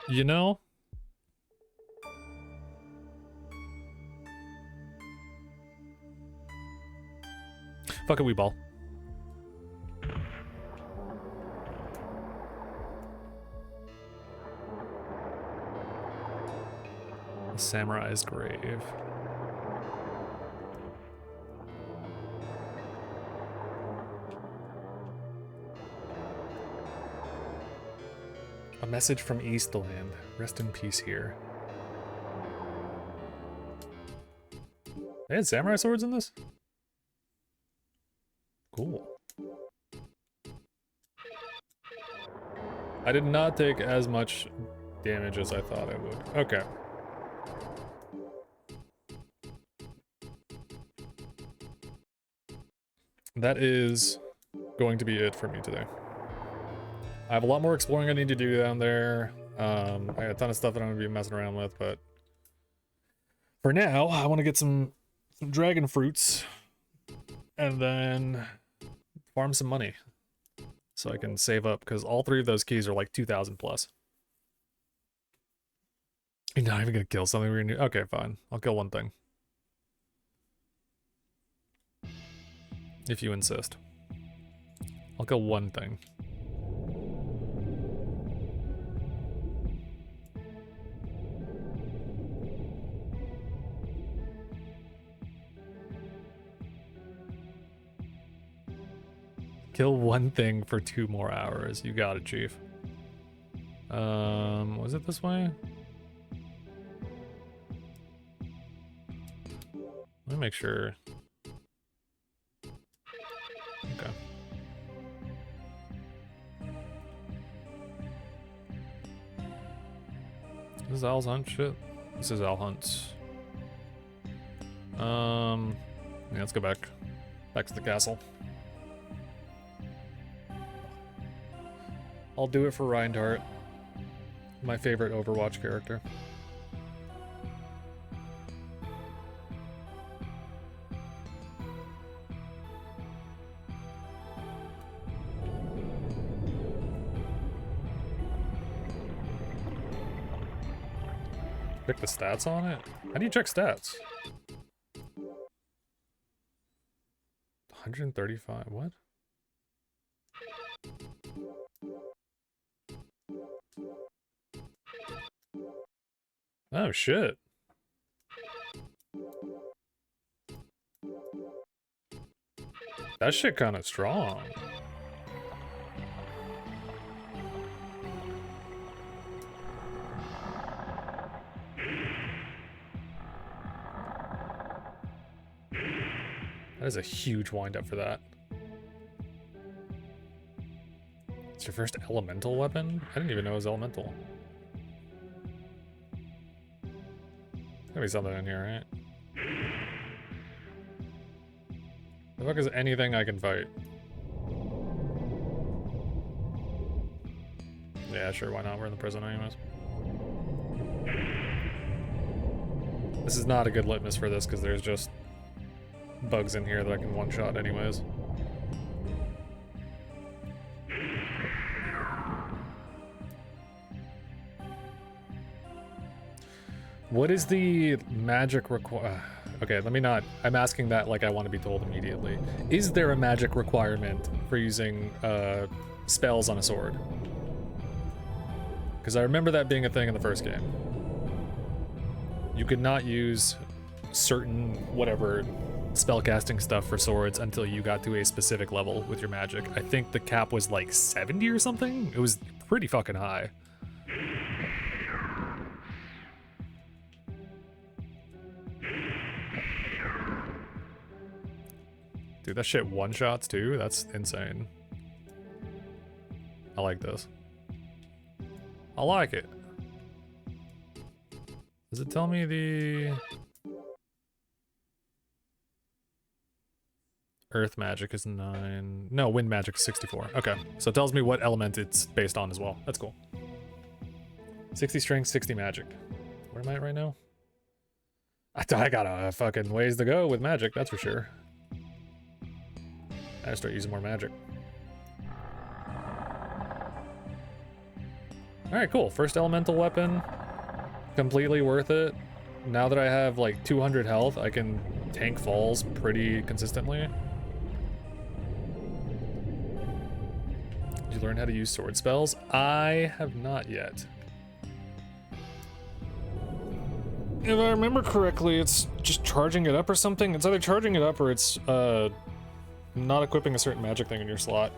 You know? Fuck it, we ball. The samurai's grave. A message from Eastland. Rest in peace here. They had samurai swords in this? Cool. I did not take as much damage as I thought it would. Okay. That is going to be it for me today. I have a lot more exploring I need to do down there. I got a ton of stuff that I'm going to be messing around with, but for now, I want to get some dragon fruits and then farm some money so I can save up, because all 3 of those keys are like 2,000 plus. You're not even going to kill something we're going to... Okay, fine. I'll kill one thing. If you insist. I'll kill one thing. Kill one thing for 2 more hours. You got it, Chief. Was it this way? Let me make sure. Okay. This is Al's Hunt shit. This is Al Hunt. Yeah, let's go back. Back to the castle. I'll do it for Reinhardt. My favorite Overwatch character. Check the stats on it? How do you check stats? 135, what? Oh shit. That shit kinda strong. That is a huge windup for that. It's your first elemental weapon? I didn't even know it was elemental. Gotta be something in here, right? The fuck is anything I can fight? Yeah, sure, why not? We're in the prison anyways. This is not a good litmus for this, because there's just bugs in here that I can one-shot anyways. What is the magic require? Okay, let me not. I'm asking that like I want to be told immediately. Is there a magic requirement for using spells on a sword? Because I remember that being a thing in the first game. You could not use certain whatever spellcasting stuff for swords until you got to a specific level with your magic. I think the cap was like 70 or something. It was pretty fucking high. Dude, that shit one-shots too? That's insane. I like this. I like it. Does it tell me the... Earth magic is 9. No, wind magic is 64. Okay, so it tells me what element it's based on as well. That's cool. 60 strength, 60 magic. Where am I at right now? I got a fucking ways to go with magic, that's for sure. I gotta start using more magic. Alright, cool. First elemental weapon. Completely worth it. Now that I have like 200 health, I can tank falls pretty consistently. Did you learn how to use sword spells? I have not yet. If I remember correctly, it's just charging it up or something. It's either charging it up or it's not equipping a certain magic thing in your slot.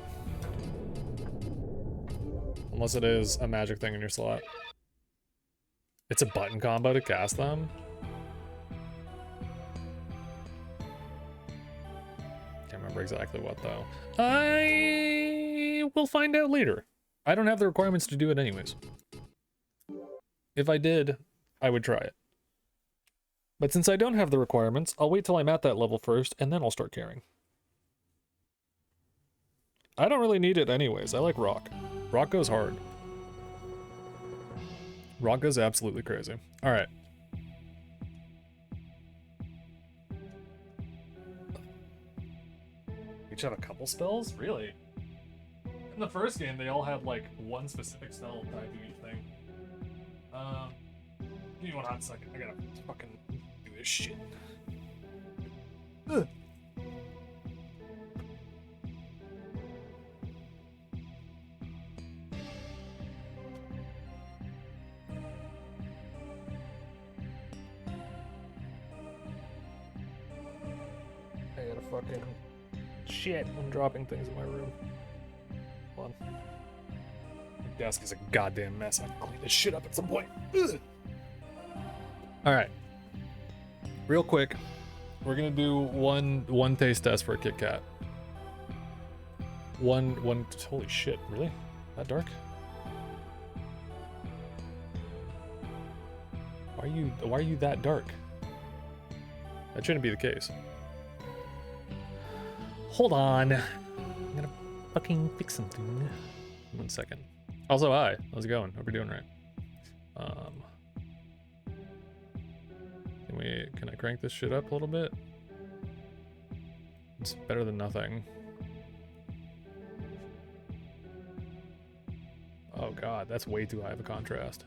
Unless it is a magic thing in your slot. It's a button combo to cast them? Can't remember exactly what though. I will find out later. I don't have the requirements to do it anyways. If I did, I would try it. But since I don't have the requirements, I'll wait till I'm at that level first, and then I'll start caring. I don't really need it anyways. I like rock. Rock goes hard. Rock goes absolutely crazy. Alright. Each have a couple spells? Really? In the first game, they all had like one specific spell tied to each thing. Give me one hot second. I gotta fucking do this shit. Ugh. I gotta fucking... Shit, I'm dropping things in my room. Hold on. The desk is a goddamn mess. I have to clean this shit up at some point. Alright. Real quick, we're gonna do one taste test for a Kit Kat. Holy shit, really? That dark? Why are you that dark? That shouldn't be the case. Hold on. I'm gonna fucking fix something. 1 second. Also, hi. How's it going? Hope you're doing right. Can I crank this shit up a little bit? It's better than nothing. Oh god, that's way too high of a contrast.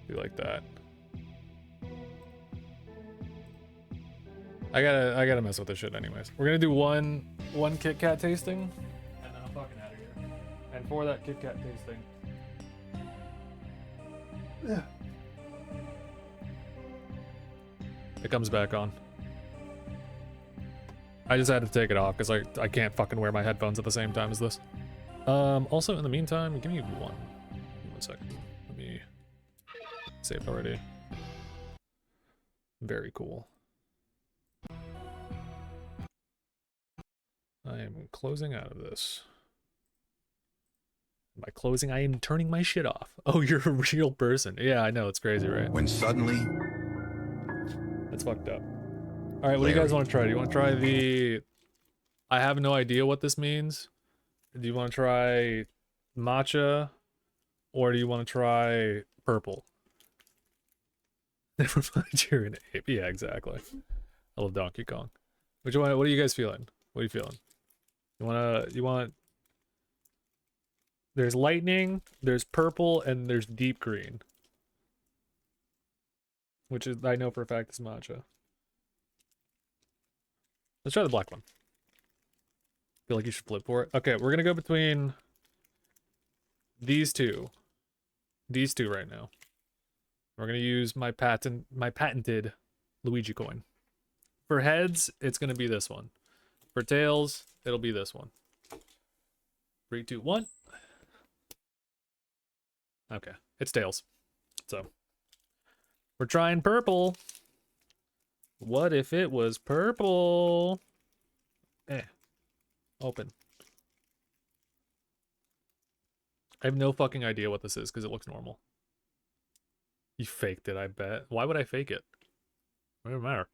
Be like that. I gotta mess with this shit anyways. We're gonna do one Kit Kat tasting, and then I'm fucking out of here. And for that Kit Kat tasting, it comes back on. I just had to take it off because I can't fucking wear my headphones at the same time as this. Also in the meantime, give me one second. Let me save already. Very cool. I am closing out of this. By closing, I am turning my shit off. Oh, you're a real person. Yeah, I know, it's crazy, right? When suddenly... That's fucked up. Alright, what do you guys want to try? Do you want to try the... I have no idea what this means. Do you want to try matcha? Or do you want to try purple? Never mind, you're an ape. Yeah, exactly. I love Donkey Kong. Which one? What are you guys feeling? What are you feeling? You want... There's lightning, there's purple, and there's deep green. Which is, I know for a fact, is matcha. Let's try the black one. Feel like you should flip for it. Okay, we're gonna go between these two. These two right now. We're gonna use my patented Luigi coin. For heads, it's gonna be this one. For tails, it'll be this one. 3, 2, 1. Okay, it's tails. So, we're trying purple. What if it was purple? Open. I have no fucking idea what this is because it looks normal. You faked it, I bet. Why would I fake it? It doesn't matter.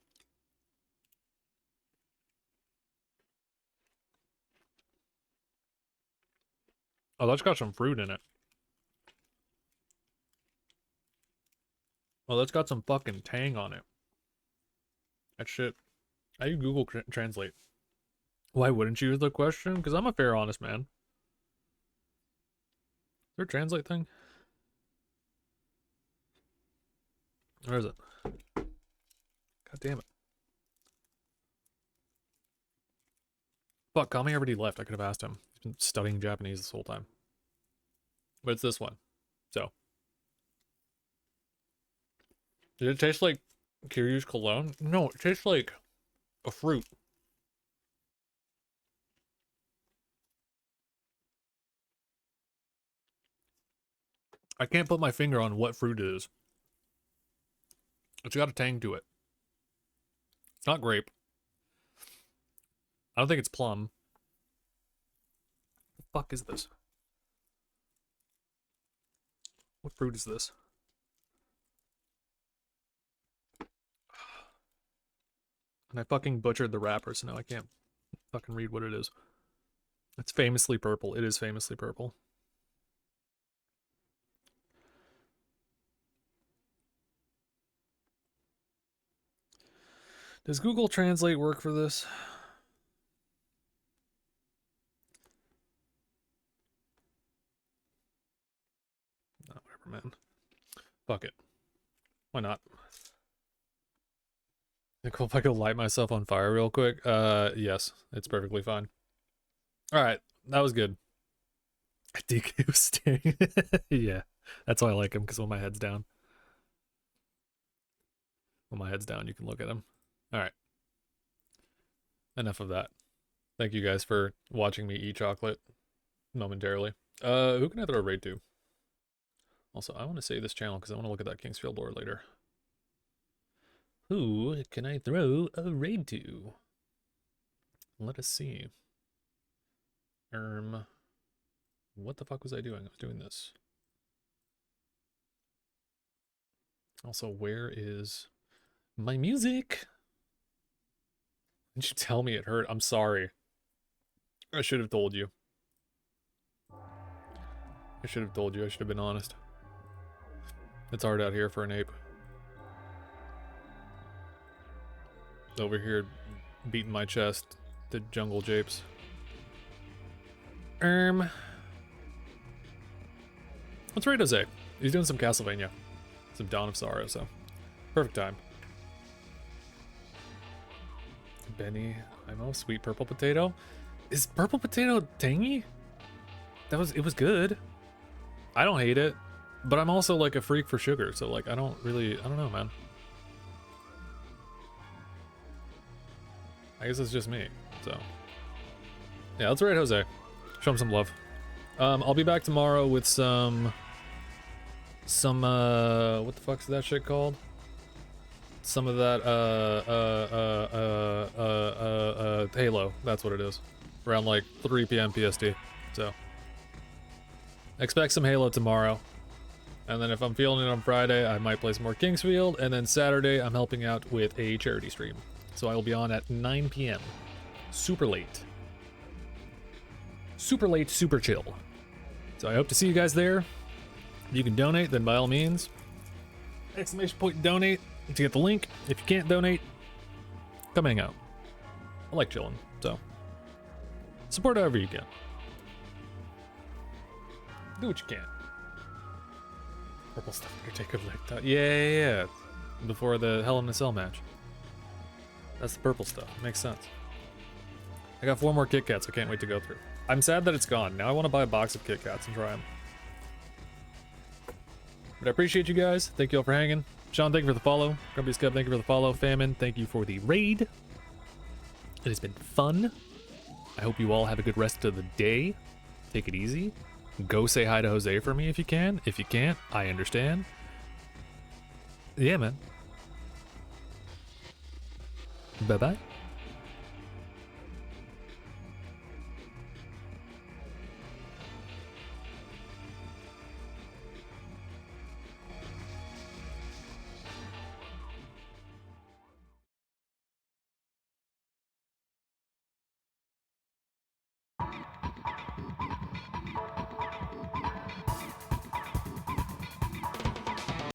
Oh, that's got some fruit in it. Oh, that's got some fucking tang on it. That shit. How do you Google Translate? Why wouldn't you is the question? Because I'm a fair, honest man. Is there a translate thing? Where is it? God damn it. Fuck, Kami already left. I could have asked him. He's been studying Japanese this whole time. But it's this one. So. Did it taste like Kiryu's cologne? No, it tastes like a fruit. I can't put my finger on what fruit it is. It's got a tang to it. It's not grape. I don't think it's plum. What the fuck is this? What fruit is this? And I fucking butchered the wrapper, so now I can't fucking read what it is. It's famously purple. It is famously purple. Does Google Translate work for this? No, whatever, man. Fuck it. Why not? Cool if I could light myself on fire real quick. Yes, it's perfectly fine. Alright, that was good. DK was staring. Yeah, that's why I like him, because when my head's down. When my head's down, you can look at him. Alright. Enough of that. Thank you guys for watching me eat chocolate momentarily. Who can I throw a raid to? Also, I want to save this channel because I want to look at that Kingsfield lore later. Who can I throw a raid to? Let us see. What the fuck was I doing? I was doing this. Also, where is my music? Did you tell me it hurt? I'm sorry. I should have told you. I should have told you. I should have been honest. It's hard out here for an ape. Over here beating my chest. The jungle japes. Let's raid Jose. He's doing some Castlevania. Some Dawn of Sorrow, so. Perfect time. Benny, I'm sweet purple potato. Is purple potato tangy? It was good. I don't hate it, but I'm also like a freak for sugar, so like I don't know, man. I guess it's just me, so. Yeah, let's raid Jose. Show him some love. I'll be back tomorrow with some what the fuck's that shit called? Some of that Halo, that's what it is. Around like 3 p.m. PST. So expect some Halo tomorrow. And then if I'm feeling it on Friday, I might play some more Kingsfield, and then Saturday I'm helping out with a charity stream. So I will be on at 9 p.m. Super late. Super late, super chill. So I hope to see you guys there. If you can donate, then by all means. Exclamation point donate to get the link. If you can't donate, come hang out. I like chilling, so support however you can. Do what you can. Purple stuff Undertaker licked out. Yeah. Before the Hell in a Cell match. That's the purple stuff. Makes sense. I got 4 more Kit Kats I can't wait to go through. I'm sad that it's gone. Now I want to buy a box of Kit Kats and try them. But I appreciate you guys. Thank you all for hanging. Sean, thank you for the follow. Grumpy Scub, thank you for the follow. Famine, thank you for the raid. It has been fun. I hope you all have a good rest of the day. Take it easy. Go say hi to Jose for me if you can. If you can't, I understand. Yeah, man. Bye-bye.